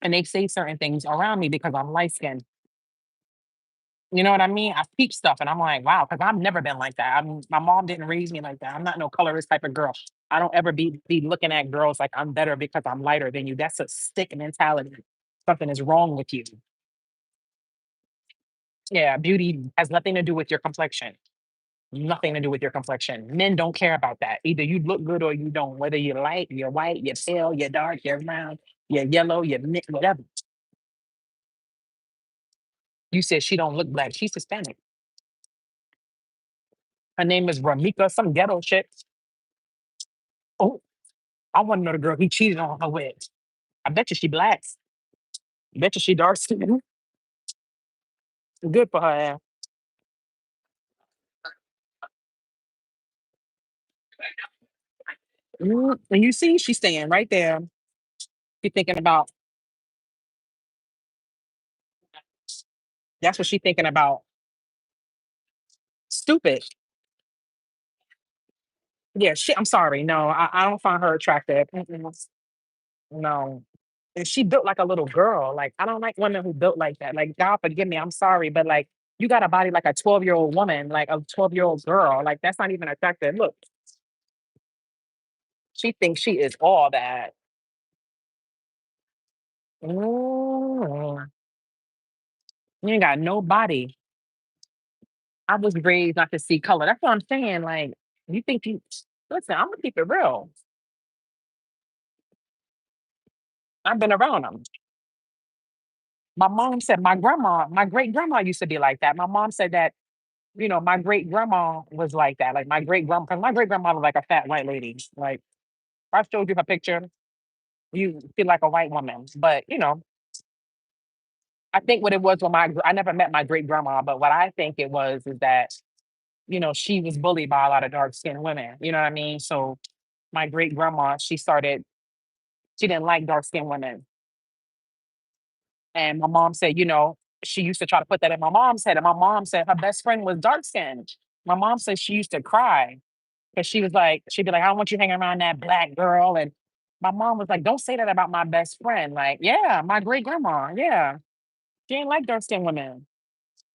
and they say certain things around me because I'm light skinned. You know what I mean? I peep stuff and I'm like, wow, because I've never been like that. My mom didn't raise me like that. I'm not no colorist type of girl. I don't ever be looking at girls like I'm better because I'm lighter than you. That's a stick mentality. Something is wrong with you. Yeah, beauty has nothing to do with your complexion. Nothing to do with your complexion. Men don't care about that. Either you look good or you don't. Whether you're light, you're white, you're pale, you're dark, you're brown, you're yellow, you're mixed, whatever. You said she don't look black. She's Hispanic. Her name is Ramika, some ghetto shit. Oh, I want to know the girl he cheated on her with. I bet you she black. Bet you she dark skin. Good for her ass. And you see, she's staying right there. She's thinking about that's what she's thinking about. Stupid. Yeah, I'm sorry. No, I don't find her attractive. Mm-mm. No. And she built like a little girl. Like, I don't like women who built like that. Like, God forgive me, I'm sorry, but like, you got a body like a 12-year-old woman, like a 12-year-old girl. Like, that's not even attractive. Look, she thinks she is all that. Mm, you ain't got no body. I was raised not to see color. That's what I'm saying. Like, you think you, listen, I'm gonna keep it real. I've been around them. My mom said my great grandma used to be like that. My mom said that my great grandma was like that. Like my great grandma, because my great grandma was like a fat white lady. Like if I showed you her picture, you feel like a white woman. But I think what it was when I never met my great grandma, but what I think it was is that she was bullied by a lot of dark skinned women. You know what I mean? So my great grandma, she didn't like dark skinned women, and my mom said, she used to try to put that in my mom's head, and my mom said her best friend was dark skinned. My mom said she used to cry because she was like, she'd be like, I don't want you hanging around that black girl. And my mom was like, don't say that about my best friend. Like, yeah, my great grandma. Yeah. She ain't like dark skinned women.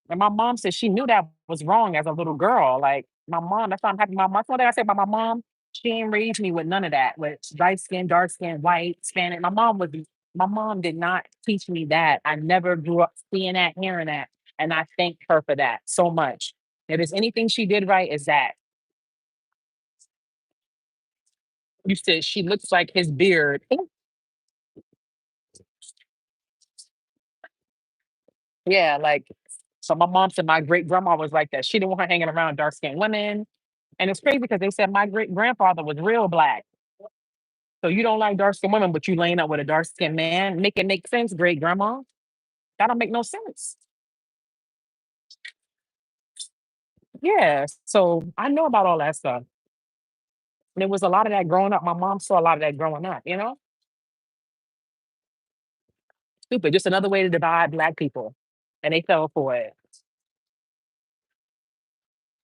And my mom said she knew that was wrong as a little girl. Like my mom, that's why I'm happy. That's one thing I say about my mom. She ain't raised me with none of that, with light skin, dark skin, white, Spanish. My mom did not teach me that. I never grew up seeing that, hearing that. And I thank her for that so much. If there's anything she did right, is that you said she looks like his beard. Yeah, like so my mom said my great grandma was like that. She didn't want her hanging around dark skinned women. And it's crazy because they said my great grandfather was real black. So you don't like dark skinned women, but you laying up with a dark skinned man. Make it make sense, great grandma. That don't make no sense. Yeah. So I know about all that stuff. And there was a lot of that growing up. My mom saw a lot of that growing up, you know? Stupid. Just another way to divide black people. And they fell for it.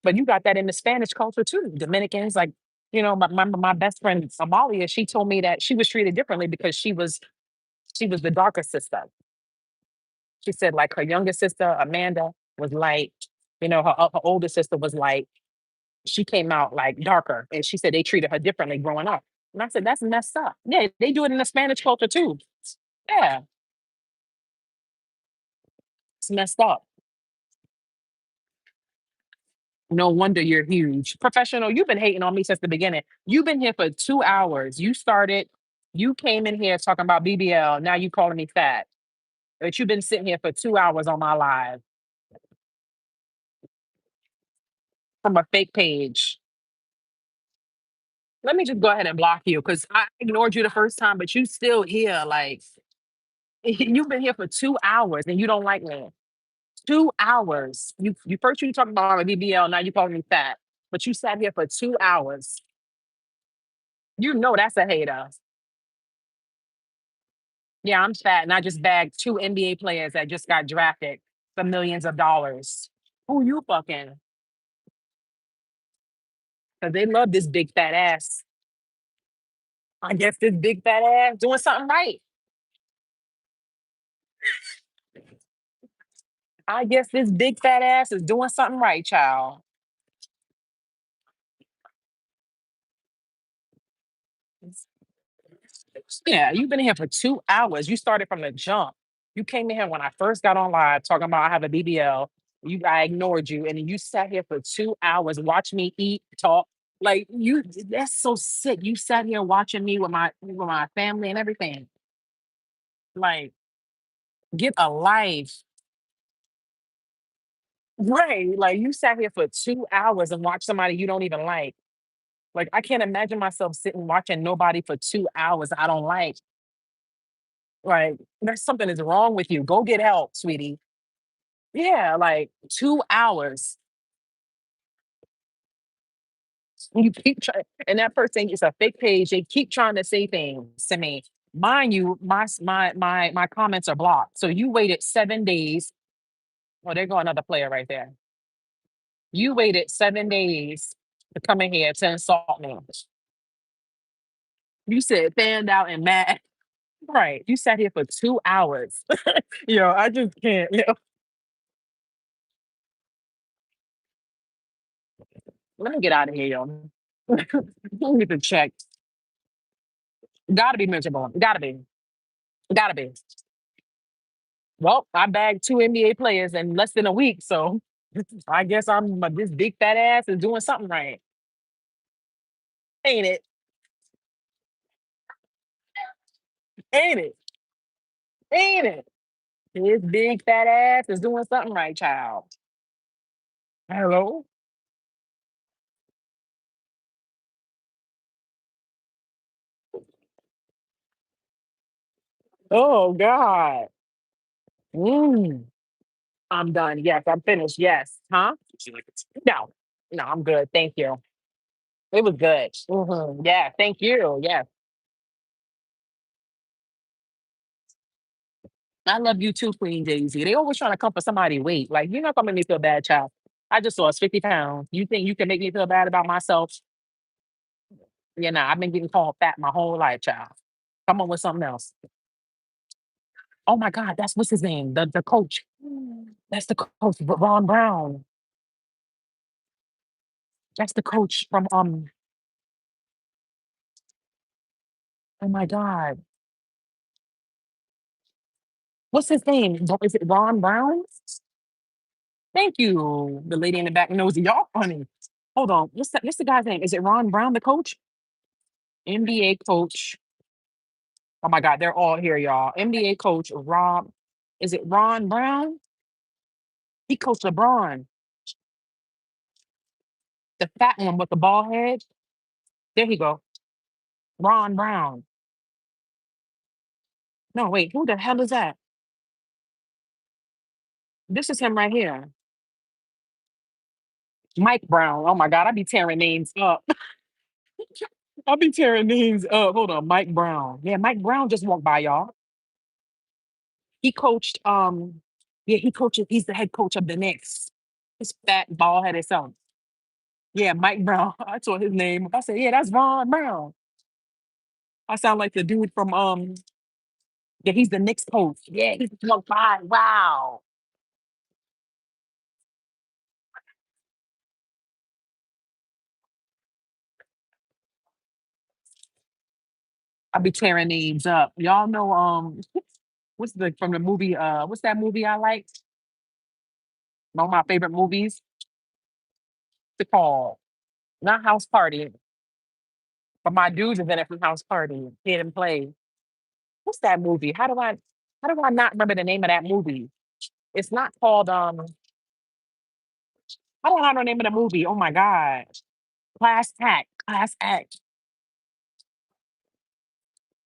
But you got that in the Spanish culture too. Dominicans, like, my best friend Amalia, she told me that she was treated differently because she was the darker sister. She said like her younger sister, Amanda, was light. Her older sister was light. She came out like darker. And she said they treated her differently growing up. And I said, that's messed up. Yeah, they do it in the Spanish culture too. Yeah, it's messed up. No wonder you're huge. Professional, you've been hating on me since the beginning. You've been here for 2 hours. You came in here talking about BBL. Now you calling me fat. But you've been sitting here for 2 hours on my live from a fake page. Let me just go ahead and block you because I ignored you the first time, but you still here. Like you've been here for 2 hours and you don't like me. 2 hours. You first you talking about my BBL, now you calling me fat. But you sat here for 2 hours. You know that's a hater. Yeah, I'm fat and I just bagged two NBA players that just got drafted for millions of dollars. Who you fucking? Because they love this big fat ass. I guess this big fat ass doing something right. I guess this big fat ass is doing something right, child. Yeah, you've been here for 2 hours. You started from the jump. You came in here when I first got on live talking about I have a BBL. I ignored you, and then you sat here for 2 hours, watch me eat, talk. Like you, that's so sick. You sat here watching me with my family and everything. Like, get a life, right? Like you sat here for 2 hours and watched somebody you don't even like. Like I can't imagine myself sitting watching nobody for 2 hours I don't like. Like there's something is wrong with you. Go get help, sweetie. Yeah, like 2 hours. You keep trying, and that person is a fake page. They keep trying to say things to me. Mind you, my comments are blocked. So you waited 7 days. Oh, there go another player right there. You waited 7 days to come in here to insult me. You said fanned out and mad. Right. You sat here for 2 hours. I just can't. Let me get out of here, yo. Let me get the check. Gotta be miserable. Gotta be. Gotta be. Well, I bagged two NBA players in less than a week, so I guess this big fat ass is doing something right, ain't it? Ain't it? Ain't it? This big fat ass is doing something right, child. Hello? Oh God. Mm. I'm done. Yes, I'm finished. Yes. Huh? No. No, I'm good. Thank you. It was good. Yeah, thank you. Yes. I love you too, Queen Daisy. They always trying to come for somebody weight. Like, you're not gonna make me feel bad, child. I just lost 50 pounds. You think you can make me feel bad about myself? I've been getting called fat my whole life, child. Come on with something else. Oh my God, that's what's his name? The coach. That's the coach, Ron Brown. That's the coach from Oh my God. What's his name? Is it Ron Brown? Thank you. The lady in the back knows y'all funny. Hold on. What's the guy's name? Is it Ron Brown, the coach? NBA coach. Oh my God, they're all here, y'all. NBA coach Rob. Is it Ron Brown? He coached LeBron, the fat one with the ball head. There he go. Ron Brown. No, wait, who the hell is that? This is him right here. Mike Brown. Oh my God, I be tearing names up. I be tearing names up. Hold on, Mike Brown. Yeah, Mike Brown just walked by y'all. He coached. Yeah, he coaches. He's the head coach of the Knicks. His fat ball headed son. Yeah, Mike Brown. I saw his name. I said, yeah, that's Ron Brown. I sound like the dude from Yeah, he's the Knicks coach. Yeah, he's 1 5. Wow. I be tearing names up. Y'all know what's the from the movie what's that movie I like? One of my favorite movies. It's called not House Party, but my dudes is in it from House Party. Kid and play. What's that movie? How do I not remember the name of that movie? It's not called I don't know the name of the movie. Oh my God. Class Act. Class Act.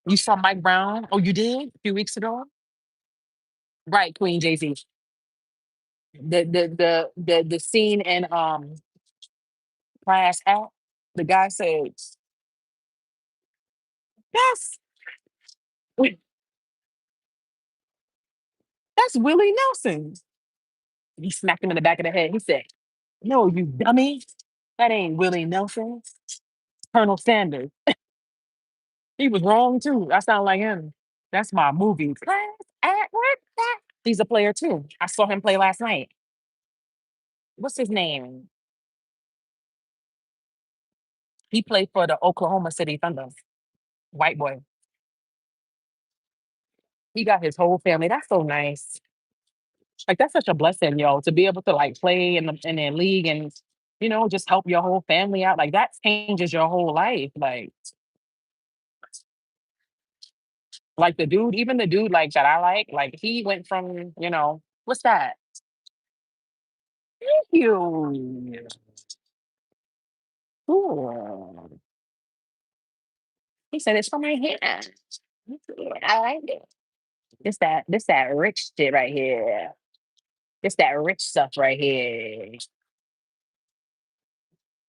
You saw Mike Brown? Oh, you did a few weeks ago? Right, Queen Jay Z. The scene in Class Act. The guy says, "That's wait, that's Willie Nelson." He smacked him in the back of the head. He said, "No, you dummy. That ain't Willie Nelson. Colonel Sanders." He was wrong too. I sound like him. That's my movie. Class Act. What that? He's a player too. I saw him play last night. What's his name? He played for the Oklahoma City Thunder. White boy. He got his whole family. That's so nice. Like that's such a blessing, yo, to be able to like play in the league and just help your whole family out. Like that changes your whole life. Like the dude, even the dude like that I like he went from, what's that? Thank you. Cool. He said it's from my hand. I like it. This that rich shit right here. This that rich stuff right here.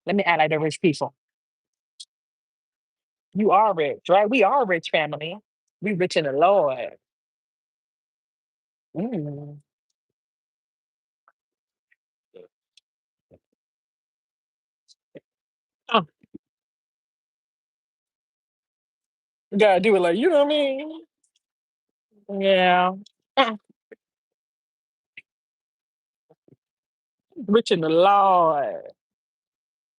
Let me add like the rich people. You are rich, right? We are a rich family. We rich in the Lord. Mm. Oh, you gotta do it like you know what I mean? Yeah. Uh, Rich in the Lord.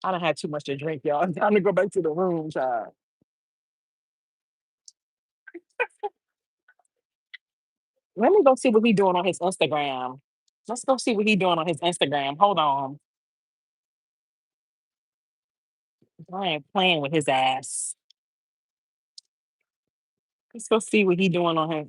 I don't have too much to drink, y'all. I'm time to go back to the room, child. Let me go see what he doing on his Instagram. Let's go see what he doing on his Instagram. Hold on. I ain't playing with his ass. Let's go see what he doing on his.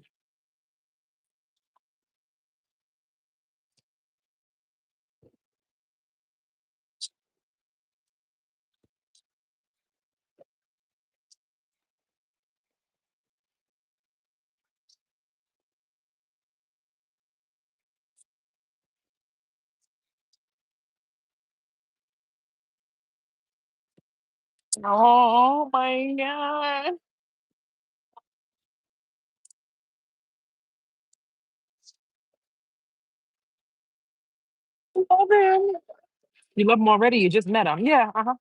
Oh my God. Love him. You love him already? You just met him. Yeah, uh-huh.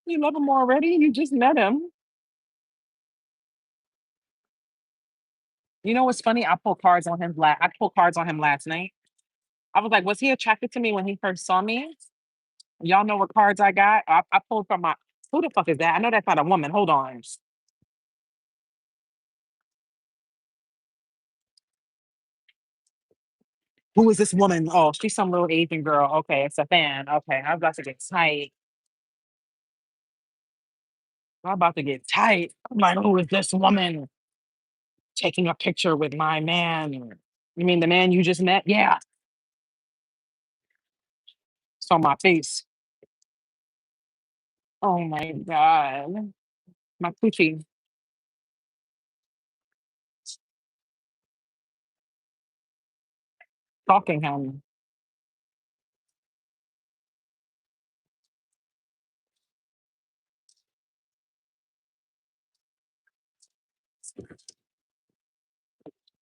You love him already? You just met him. You know what's funny? I pulled cards on him last night. I was like, was he attracted to me when he first saw me? Y'all know what cards I got? I pulled from my Who the fuck is that? I know that's not a woman. Hold on. Who is this woman? Oh, she's some little Asian girl. Okay, it's a fan. Okay, I'm about to get tight. I'm about to get tight. I'm like, who is this woman taking a picture with my man? You mean the man you just met? Yeah, it's on my face. Oh my god, my coochie stalking him.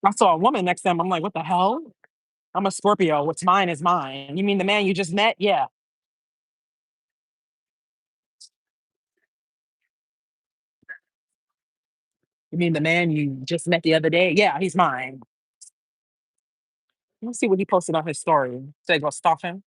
I saw a woman next to him. I'm like, what the hell? I'm a Scorpio. What's mine is mine. You mean the man you just met? Yeah. You mean the man you just met the other day? Yeah, he's mine. Let me see what he posted on his story. Say go stalk him.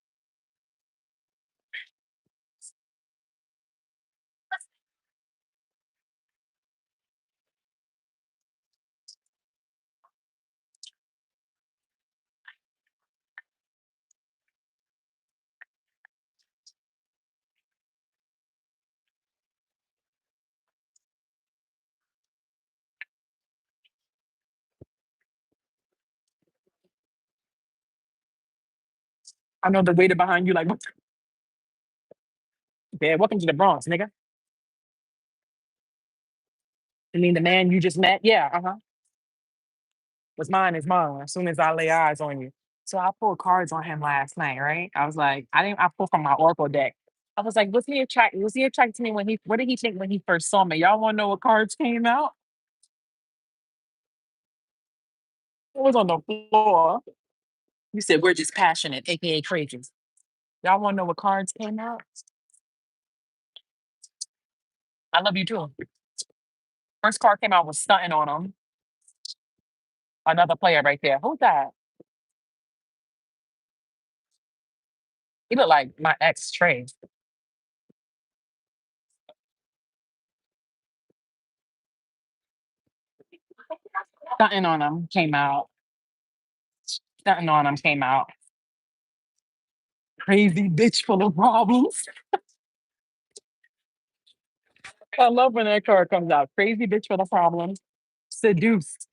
I know the waiter behind you, like, what yeah, welcome to the Bronx, nigga. You mean the man you just met? Yeah, uh-huh. What's mine is mine as soon as I lay eyes on you. So I pulled cards on him last night, right? I was like, I pulled from my Oracle deck. I was like, was he attracted to me when what did he think when he first saw me? Y'all wanna know what cards came out? It was on the floor. You said we're just passionate, aka crazy. Y'all wanna know what cards came out? I love you too. First card came out was stunting on him. Another player right there. Who's that? He looked like my ex Trey. Stunting on him came out. Stunting on him came out. Crazy bitch full of problems. I love when that card comes out. Crazy bitch full of problems. Seduced.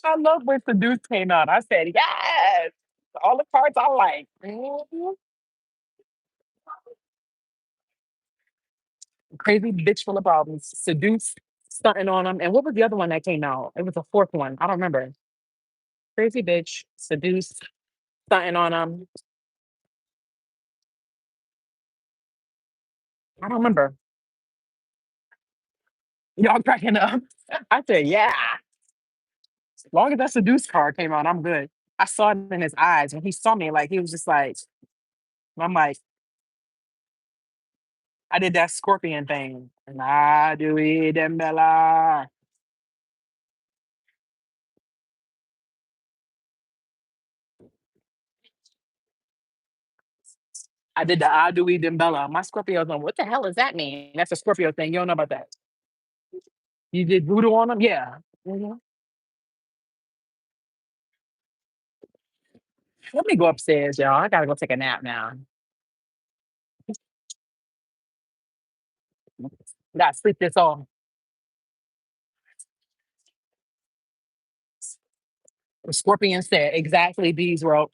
I love when seduced came out. I said, yes. All the cards I like. Mhm. Crazy bitch full of problems. Seduced, stunting on him. And what was the other one that came out? It was a fourth one. I don't remember. Crazy bitch, seduced, stunting on him. I don't remember. Y'all cracking up. I said, yeah. As long as that seduced card came out, I'm good. I saw it in his eyes when he saw me. Like he was just like, I'm like, I did that scorpion thing. Nah, do it, Dembella. I did the I do it, Dembella. My Scorpio's on. What the hell does that mean? That's a Scorpio thing. You don't know about that. You did voodoo on them? Yeah. Mhm. Let me go upstairs, y'all. I gotta go take a nap now. Gotta sleep this off. The Scorpion said exactly these wrote.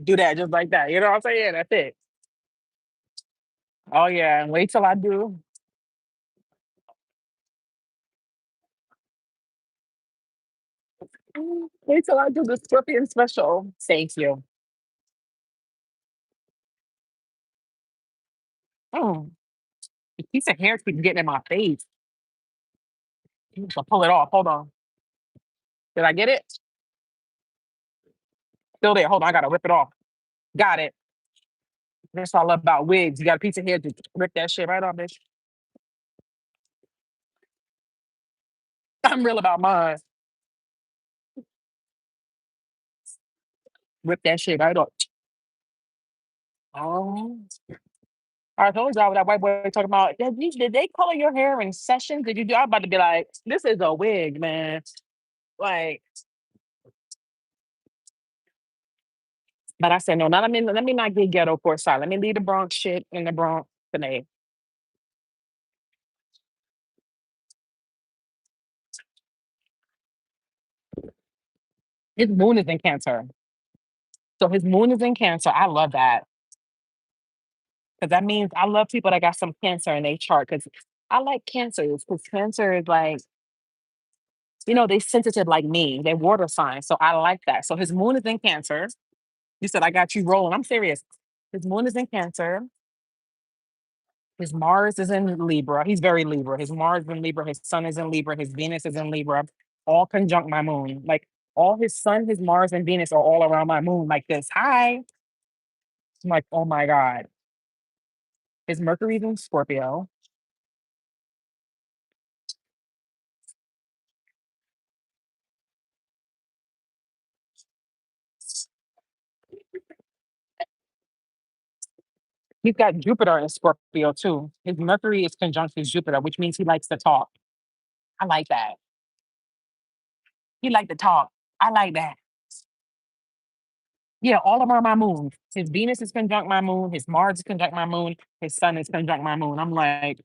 Do that just like that. You know what I'm saying? That's it. Oh yeah. And wait till I do. Wait till I do the Scorpion special. Thank you. Oh, a piece of hair keeps getting in my face. So pull it off. Hold on. Did I get it? Still there. Hold on. I gotta rip it off. Got it. That's what I love about wigs. You got a piece of hair to rip that shit right off, bitch. I'm real about mine. Rip that shit right off. Oh. I told y'all that white boy talking about, did they color your hair in sessions? Did you do? I'm about to be like, this is a wig, man. Like, but I said, no, not, let me not get ghetto Courtside. Let me leave the Bronx shit in the Bronx today. His moon is in Cancer. So his moon is in Cancer. I love that. Because that means I love people that got some Cancer in their chart. Because I like Cancers. Because Cancer is like, they sensitive like me. They're water signs. So I like that. So his moon is in Cancer. You said I got you rolling. I'm serious. His moon is in Cancer. His Mars is in Libra. He's very Libra. His Mars is in Libra. His Sun is in Libra. His Venus is in Libra. All conjunct my moon. Like all his Sun, his Mars, and Venus are all around my moon like this. Hi. I'm like, oh my God. His Mercury's in Scorpio. He's got Jupiter in Scorpio too. His Mercury is conjunct with Jupiter, which means he likes to talk. I like that. He like to talk. I like that. Yeah, all around my moon. His Venus is conjunct my moon. His Mars is conjunct my moon. His Sun is conjunct my moon. I'm like,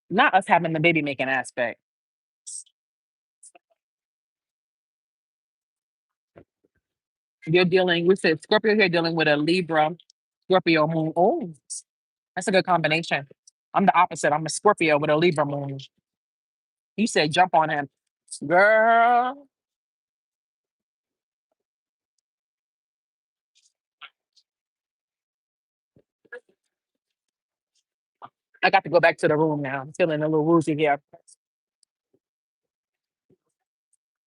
not us having the baby making aspect. You're dealing, we said Scorpio here dealing with a Libra, Scorpio moon. Oh, that's a good combination. I'm the opposite. I'm a Scorpio with a Libra moon. You said jump on him. Girl, I got to go back to the room now. I'm feeling a little woozy here.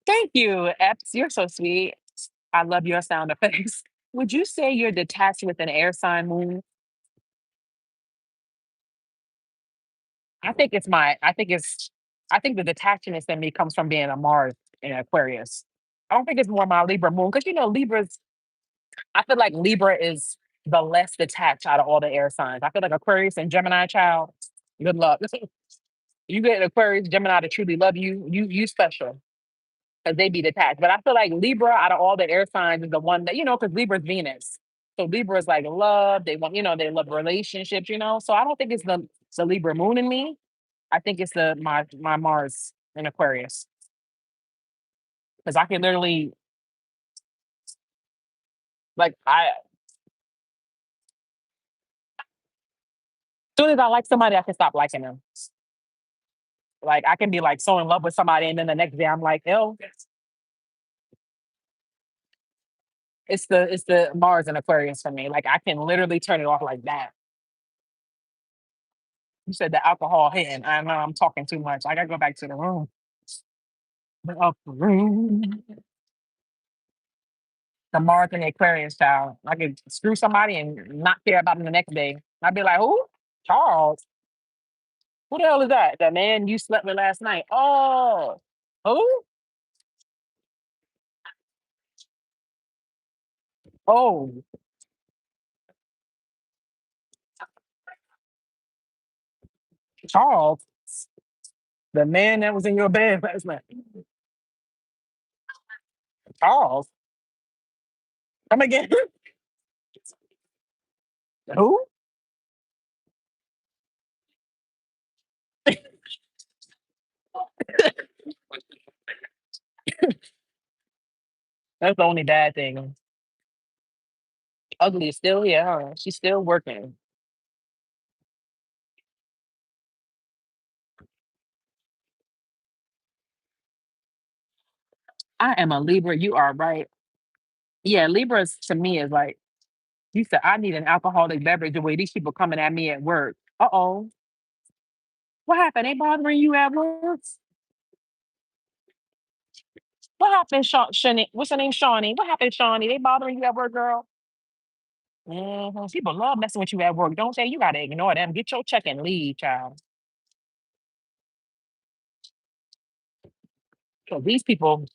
Thank you, Epps. You're so sweet. I love your sound effects. Would you say you're detached with an air sign moon? I think the detachedness in me comes from being a Mars in Aquarius. I don't think it's more my Libra moon because Libras. I feel like Libra is the less detached out of all the air signs. I feel like Aquarius and Gemini, child. Good luck. You get an Aquarius, Gemini to truly love you. You special because they be detached. But I feel like Libra out of all the air signs is the one that because Libra's Venus. So Libra is like love. They want they love relationships. So I don't think it's the Libra moon in me. I think it's the my Mars in Aquarius because I can literally like I as soon as I like somebody, I can stop liking them. Like I can be like so in love with somebody, and then the next day I'm like, oh, it's the Mars in Aquarius for me. Like I can literally turn it off like that. You said the alcohol hitting. I know I'm talking too much. I gotta go back to the room. The upper room. The Mars in the Aquarius child. I could screw somebody and not care about them the next day. I'd be like, who? Charles. Who the hell is that? The man you slept with last night. Oh, who? Oh, Charles. The man that was in your bed last night. Charles. Come again. Who? That's the only bad thing. Ugly is still here, huh? She's still working. I am a Libra. You are right. Yeah, Libras to me is like, you said, I need an alcoholic beverage the way these people coming at me at work. Uh-oh. What happened? They bothering you at work? What happened, Shawnee? What's her name, Shawnee? What happened, Shawnee? They bothering you at work, girl? People love messing with you at work, don't they? You gotta ignore them. Get your check and leave, child. So these people.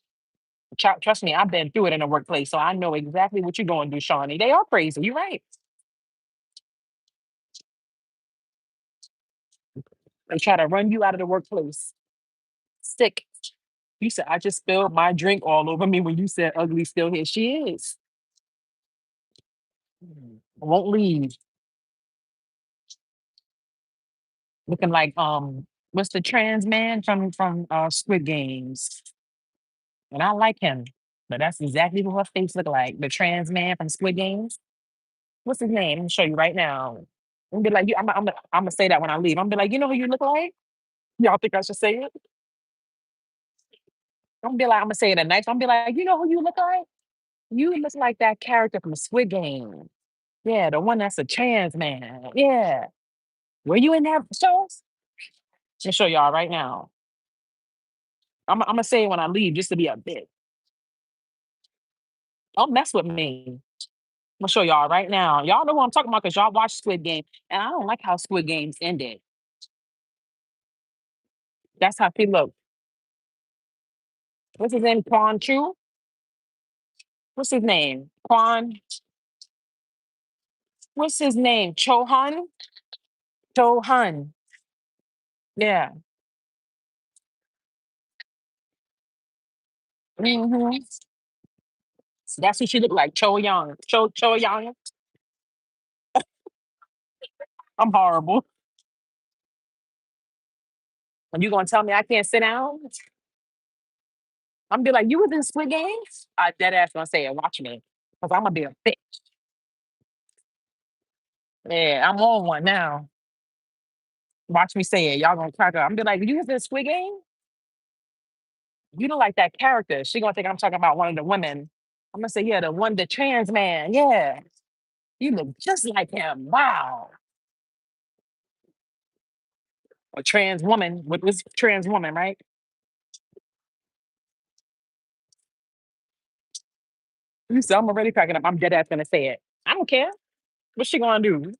Trust me, I've been through it in the workplace, so I know exactly what you're going to do, Shawnee. They are crazy. You're right. They try to run you out of the workplace. Sick. You said I just spilled my drink all over me when you said ugly still here. She is. Won't leave. Looking like what's the trans man from Squid Games? And I like him. But that's exactly what her face look like. The trans man from Squid Games. What's his name? I'm gonna show you right now. I'm gonna be like, you, I'm gonna say that when I leave. I'm gonna be like, you know who you look like? Y'all think I should say it? I'm gonna be like, I'm gonna say it at night. I'm gonna be like, you know who you look like? You look like that character from Squid Game. Yeah, the one that's a trans man. Yeah. Were you in that show? I'll show y'all right now. I'm gonna say it when I leave just to be a bit. Don't mess with me. I'm gonna show y'all right now. Y'all know what I'm talking about because y'all watch Squid Game. And I don't like how Squid Games ended. That's how he look. What's his name? Quan Chu? What's his name? Quan. What's his name? Chohan? Chohan. Yeah. Hmm. That's what she look like. Cho Young. Cho Young. I'm horrible. And you gonna tell me I can't sit down? I'm be like, you was in Squid Games? I dead ass gonna say it. Watch me. Because I'm gonna be a bitch. Yeah, I'm on one now. Watch me say it. Y'all gonna crack up. I'm be like, you was in Squid Game? You don't like that character. She gonna think I'm talking about one of the women. I'm gonna say, yeah, the one, the trans man. Yeah. You look just like him. Wow. A trans woman with this trans woman, right? You said I'm already cracking up. I'm dead ass gonna say it. I don't care. What's she gonna do?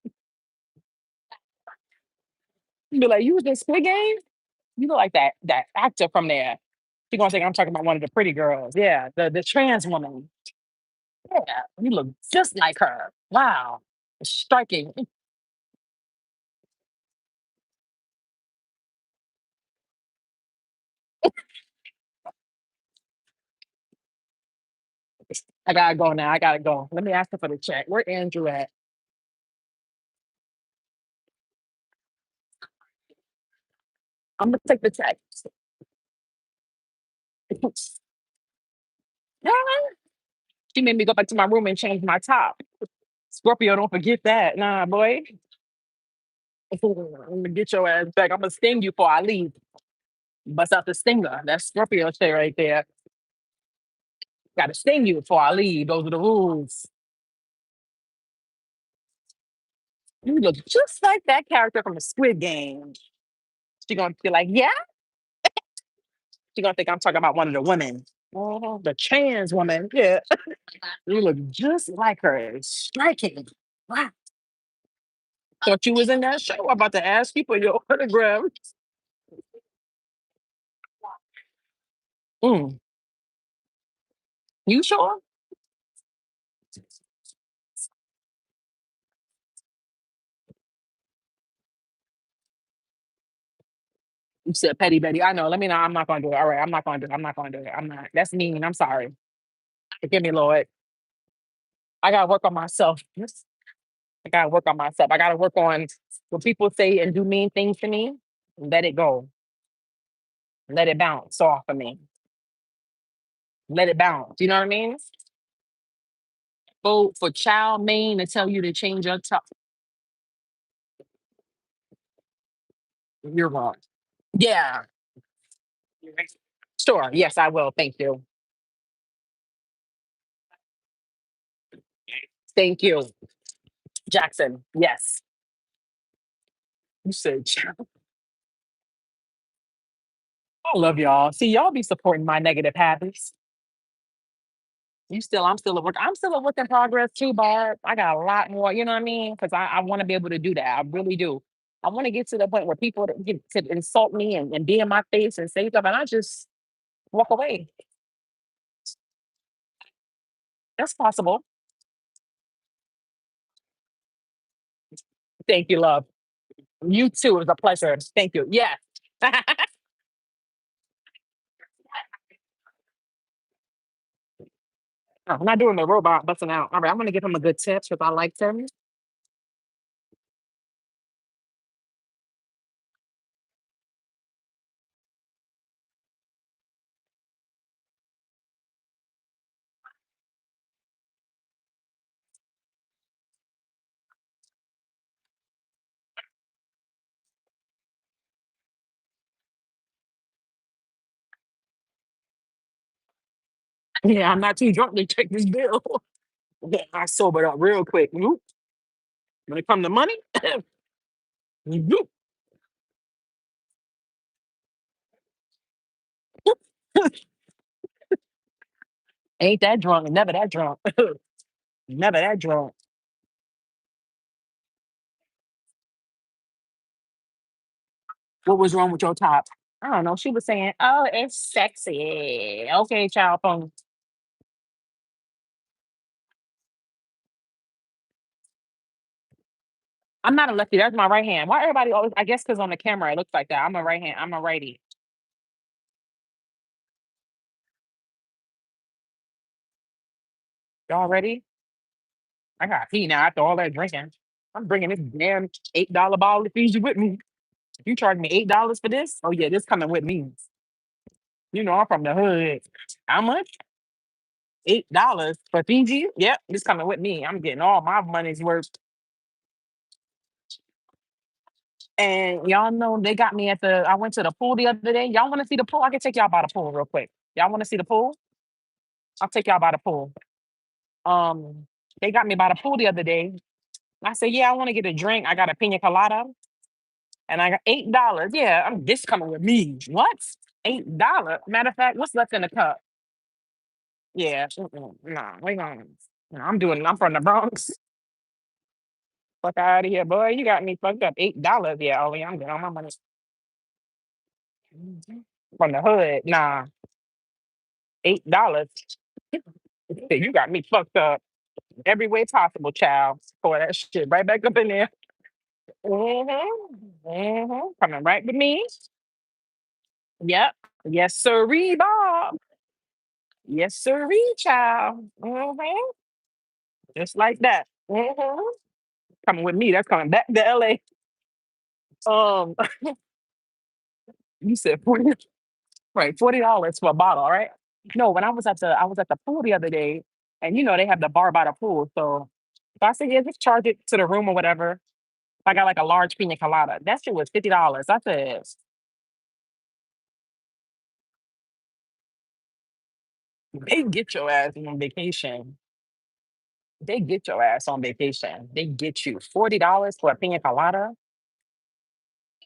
Be like, you was in Squid Game? You look like that actor from there. She gonna think I'm talking about one of the pretty girls. Yeah, the trans woman. Yeah, you look just like her. Wow. Striking. I gotta go now. I gotta go. Let me ask her for the check. Where Andrew at? I'm gonna take the check. Yeah. She made me go back to my room and change my top. Scorpio, don't forget that. Nah, boy. I'm gonna get your ass back. I'm gonna sting you before I leave. Bust out the stinger. That's Scorpio shit right there. Gotta sting you before I leave. Those are the rules. You look just like that character from the Squid Game. She gonna be like, yeah. She gonna think I'm talking about one of the women. Oh, the trans woman. Yeah. You look just like her. It's striking. Wow. Thought you was in that show. I'm about to ask you for your autograph. Mm. You sure? You said petty Betty. I know. Let me know. I'm not gonna do it. All right. I'm not gonna do it. I'm not gonna do it. I'm not. That's mean. I'm sorry. Forgive me, Lord. I gotta work on myself. Yes. I gotta work on myself. I gotta work on when people say and do mean things to me. Let it go. Let it bounce off of me. Let it bounce. You know what I mean? Go for child main to tell you to change your top. You're wrong. Yeah. Sure. Yes, I will. Thank you. Thank you. Jackson. Yes. You said child. I love y'all. See, y'all be supporting my negative habits. I'm still a work. I'm still a work in progress too, Barb. I got a lot more, you know what I mean? Because I want to be able to do that. I really do. I want to get to the point where people that get to insult me and be in my face and say stuff, and I just walk away. That's possible. Thank you, love. You too. It was a pleasure. Thank you. Yes. I'm not doing the robot busting out. All right, I'm gonna give him a good tip because I liked him. Yeah, I'm not too drunk to check this bill. Yeah, I sobered up real quick. Whoop. When it come to money, whoop. Ain't that drunk? Never that drunk. Never that drunk. What was wrong with your top? I don't know. She was saying, "Oh, it's sexy." Okay, child phone. I'm not a lefty. That's my right hand. Why everybody always? I guess because on the camera it looks like that. I'm a right hand. I'm a righty. Y'all ready? I got pee now after all that drinking. I'm bringing this damn $8 bottle of Fiji with me. If you charge me $8 for this, oh yeah, this coming with me. You know I'm from the hood. How much? $8 for Fiji? Yep, this coming with me. I'm getting all my money's worth. And y'all know they got me at the. I went to the pool the other day. Y'all want to see the pool? I can take y'all by the pool real quick. Y'all want to see the pool? I'll take y'all by the pool. Um, they got me by the pool the other day. I said, yeah, I want to get a drink. I got a pina colada, and I got $8. Yeah, I'm this coming with me. What? $8. Matter of fact, what's left in the cup? Yeah, nah, we going. Nah, I'm doing. I'm from the Bronx. Fuck out of here, boy. You got me fucked up. $8. Yeah, oh yeah, I'm getting all my money from the hood. Nah, $8. You got me fucked up every way possible, child. Pour that shit right back up in there. Coming right with me. Yep. Yes, sirree, Bob. Yes, sirree, child. Just like that. Coming with me. That's coming back to LA. Um, you said 40, right? $40 for a bottle, all right? No, when I was at the pool the other day, and they have the bar by the pool. So I said, yeah, just charge it to the room or whatever. If I got like a large pina colada. That shit was $50. I said, they get your ass on vacation. They get your ass on vacation. They get you $40 for a pina colada.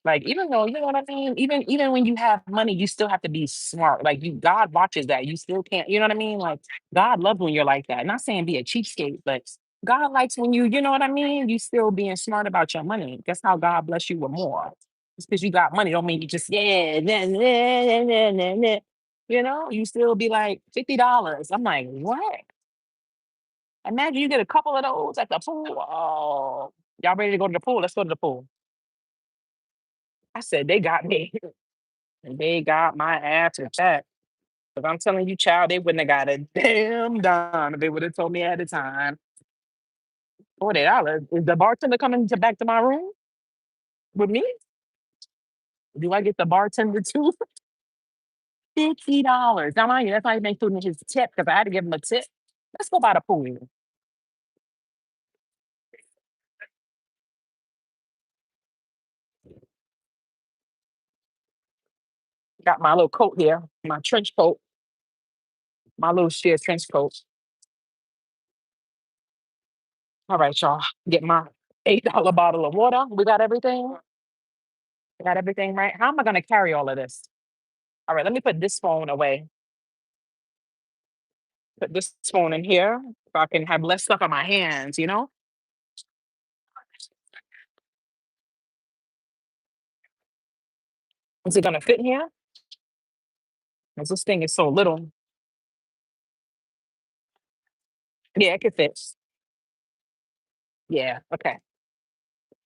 Like, even though, you know what I mean? Even when you have money, you still have to be smart. Like, God watches that. You still can't, you know what I mean? Like, God loves when you're like that. Not saying be a cheapskate, but God likes when you know what I mean? You still being smart about your money. That's how God bless you with more. Just because you got money don't mean you just, yeah, nah, nah, nah, nah, nah, nah. You still be like $50. I'm like, what? Imagine you get a couple of those at the pool. Oh, y'all ready to go to the pool? Let's go to the pool. I said, they got me. They got my ass with that. Because I'm telling you, child, they wouldn't have got a damn dime if they would have told me at the time. $40. Is the bartender coming back to my room with me? Do I get the bartender too? $50. Now, mind you, that's not even including his tip because I had to give him a tip. Let's go by the pool. Got my little coat here, my trench coat, my little sheer trench coat. All right, y'all. Get my $8 bottle of water. We got everything. We got everything right. How am I going to carry all of this? All right, let me put this phone away. Put this phone in here so I can have less stuff on my hands. Is it going to fit here? 'Cause this thing is so little. Yeah, it could fit. Yeah, okay.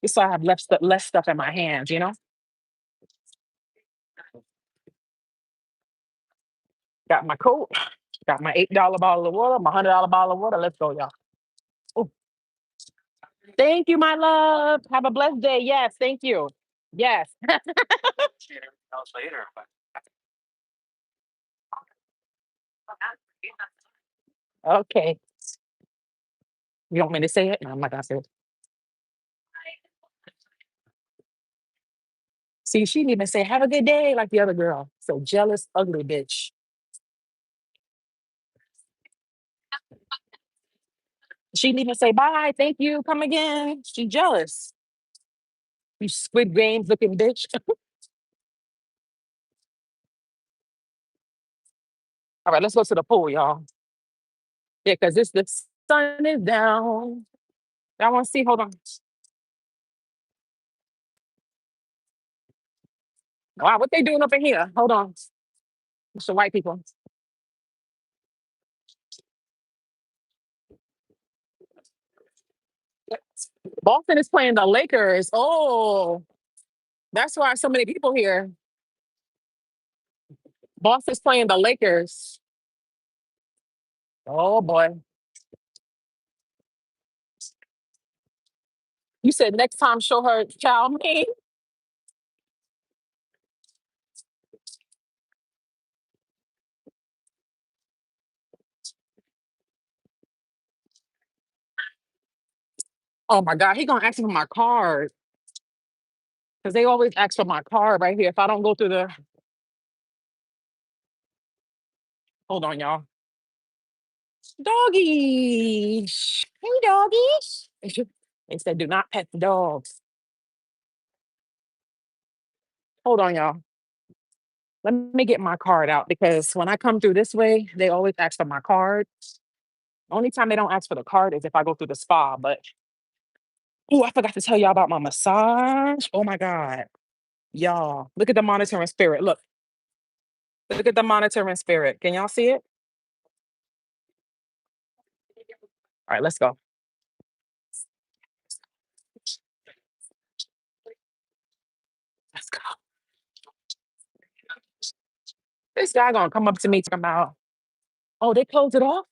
Just so I have less stuff in my hands, you know? Got my coat, got my $8 bottle of water, my $100 bottle of water. Let's go, y'all. Oh, thank you, my love. Have a blessed day. Yes, thank you. Yes. Okay. You want me to say it? No, I'm not gonna say it. See, she didn't even say have a good day like the other girl. So jealous, ugly bitch. She didn't even say bye, thank you, come again. She jealous. You Squid Games looking bitch. All right, let's go to the pool, y'all. Yeah, because this the sun is down. I want to see. Hold on. Wow, what they doing up in here? Hold on. It's the white people. Boston is playing the Lakers. Oh, that's why so many people here. Boston's playing the Lakers. Oh boy. You said next time show her chow mein. Oh my God, he gonna ask me for my card because they always ask for my card right here. If I don't go through the, hold on, y'all. Doggy. Hey, doggy. They said do not pet the dogs. Hold on, y'all. Let me get my card out because when I come through this way, they always ask for my card. Only time they don't ask for the card is if I go through the spa. But oh, I forgot to tell y'all about my massage. Oh my God. Y'all, look at the monitoring spirit. Look at the monitoring spirit. Can y'all see it? All right, let's go. Let's go. This guy gonna come up to me talking about, oh, they closed it off?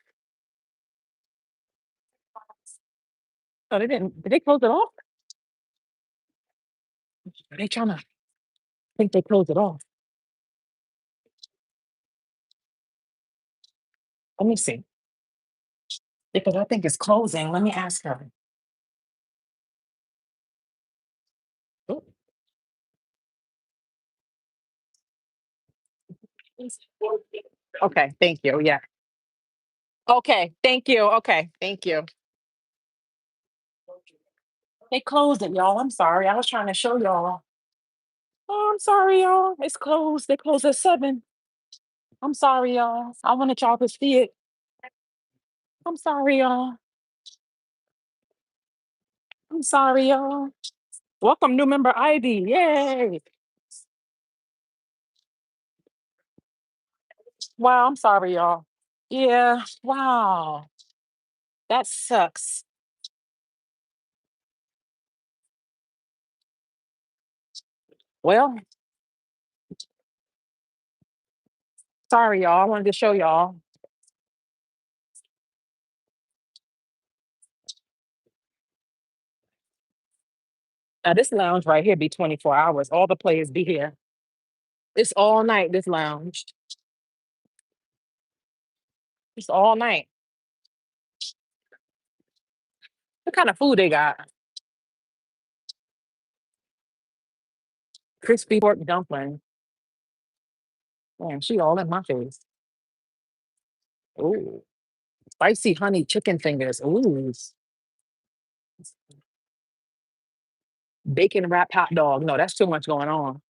No, they didn't. Did they close it off? Are they trying to think they closed it off? Let me see. Because I think it's closing. Let me ask her. Oh, okay, thank you. Yeah. Okay, thank you. Okay, thank you. They closed it, y'all. I'm sorry. I was trying to show y'all. Oh, I'm sorry, y'all. It's closed. They closed at 7. I'm sorry, y'all. I wanted y'all to see it. I'm sorry, y'all. I'm sorry, y'all. Welcome, new member ID. Yay. Wow, I'm sorry, y'all. Yeah, wow. That sucks. Well, sorry, y'all. I wanted to show y'all. Now, this lounge right here be 24 hours. All the players be here. It's all night, this lounge. It's all night. What kind of food they got? Crispy pork dumpling. Man, she all in my face. Ooh. Spicy honey chicken fingers. Ooh. Bacon wrapped hot dog. No, that's too much going on.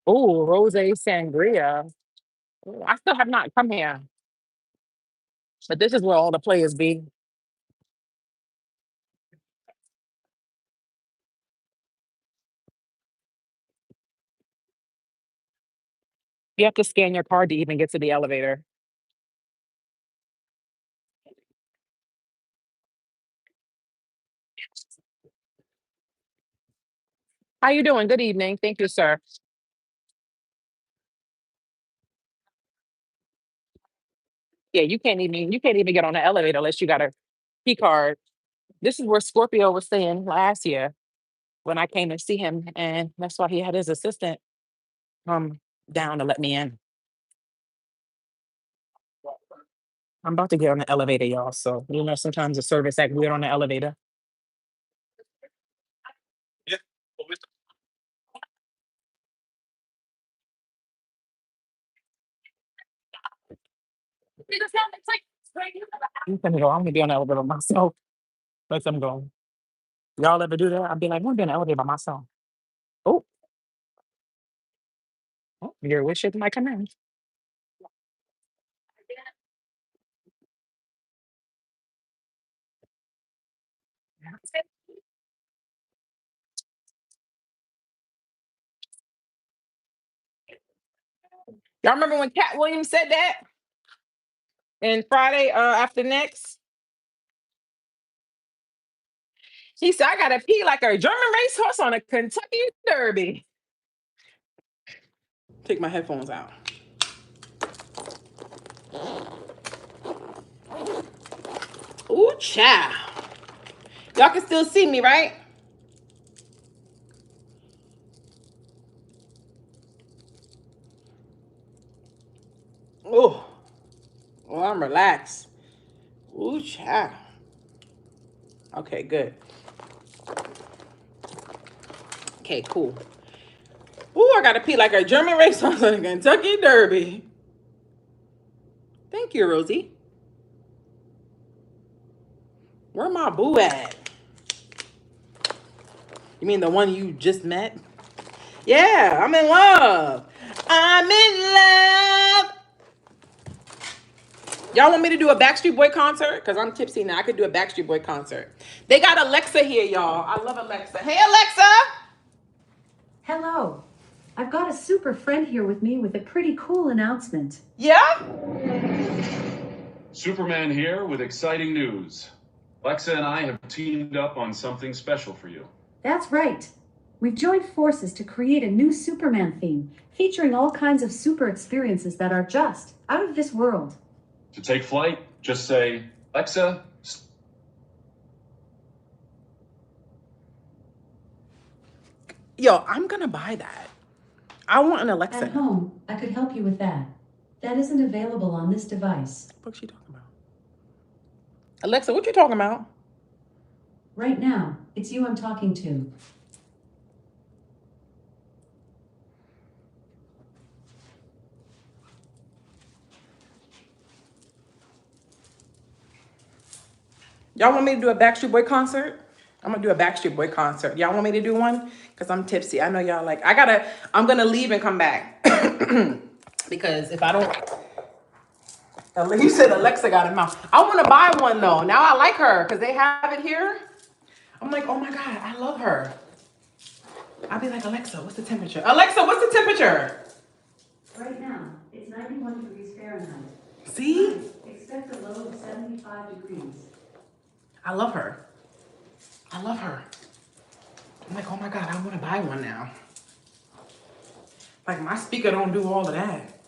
Ooh, rose sangria. Ooh, I still have not come here, but this is where all the players be. You have to scan your card to even get to the elevator. How you doing? Good evening. Thank you, sir. Yeah, you can't even get on the elevator unless you got a key card. This is where Scorpio was staying last year when I came to see him, and that's why he had his assistant come down to let me in. I'm about to get on the elevator, y'all. So sometimes the service act weird on the elevator. I'm gonna go. I'm gonna be on the elevator by myself. Let them go. Y'all ever do that? I'd be like, I'm gonna be on the elevator by myself. Oh, your wish is my command. Y'all remember when Cat Williams said that in Friday after next? He said, I gotta pee like a German racehorse on a Kentucky Derby. Take my headphones out. Ooh, child. Y'all can still see me, right? Oh, well, I'm relaxed. Ooh, child. Okay, good. Okay, cool. Ooh, I gotta pee like a German racehorse on a Kentucky Derby. Thank you, Rosie. Where my boo at? You mean the one you just met? Yeah, I'm in love. I'm in love. Y'all want me to do a Backstreet Boy concert? Because I'm tipsy now. I could do a Backstreet Boy concert. They got Alexa here, y'all. I love Alexa. Hey, Alexa. Hello. I've got a super friend here with me with a pretty cool announcement. Yeah? Superman here with exciting news. Alexa and I have teamed up on something special for you. That's right. We've joined forces to create a new Superman theme featuring all kinds of super experiences that are just out of this world. To take flight, just say, Alexa, Yo, I'm going to buy that. I want an At Alexa. home, I could help you with that. That isn't available on this device. What's she talking about? Alexa, what you talking about? Right now, it's you I'm talking to. Y'all want me to do a Backstreet Boy concert? I'm gonna do a Backstreet Boy concert. Y'all want me to do one? Because I'm tipsy. I know y'all like, I'm gonna leave and come back. Because if I don't, you said Alexa got a mouth. I wanna buy one though. Now I like her because they have it here. I'm like, oh my God, I love her. I'll be like, Alexa, what's the temperature? Alexa, what's the temperature? Right now, it's 91 degrees Fahrenheit. See? Expect a low of 75 degrees. I love her. I love her. I'm like, oh my God, I wanna buy one now. Like my speaker don't do all of that.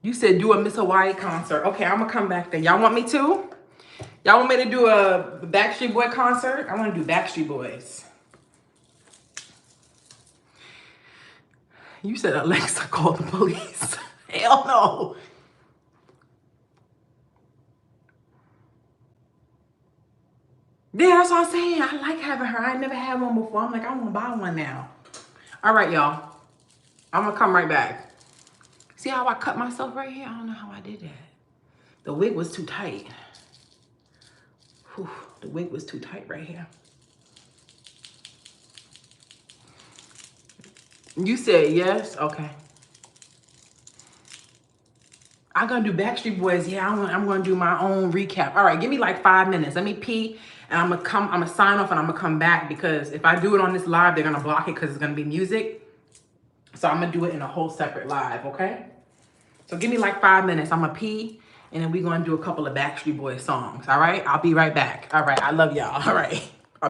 You said do a Miss Hawaii concert. Okay, I'm gonna come back then. Y'all want me to? Y'all want me to do a Backstreet Boy concert? I wanna do Backstreet Boys. You said Alexa called the police. Hell no. Yeah, that's what I'm saying. I like having her. I never had one before. I'm like, I wanna buy one now. All right, y'all. I'm gonna come right back. See how I cut myself right here? I don't know how I did that. The wig was too tight. Whew, the wig was too tight right here. You said yes? Okay. I'm gonna do Backstreet Boys. Yeah, I'm gonna do my own recap. All right, give me like 5 minutes. Let me pee and I'm gonna sign off and I'm gonna come back because if I do it on this live, they're gonna block it because it's gonna be music. So I'm gonna do it in a whole separate live, okay? So give me like 5 minutes. I'm gonna pee and then we're gonna do a couple of Backstreet Boys songs. All right, I'll be right back. All right, I love y'all. All right.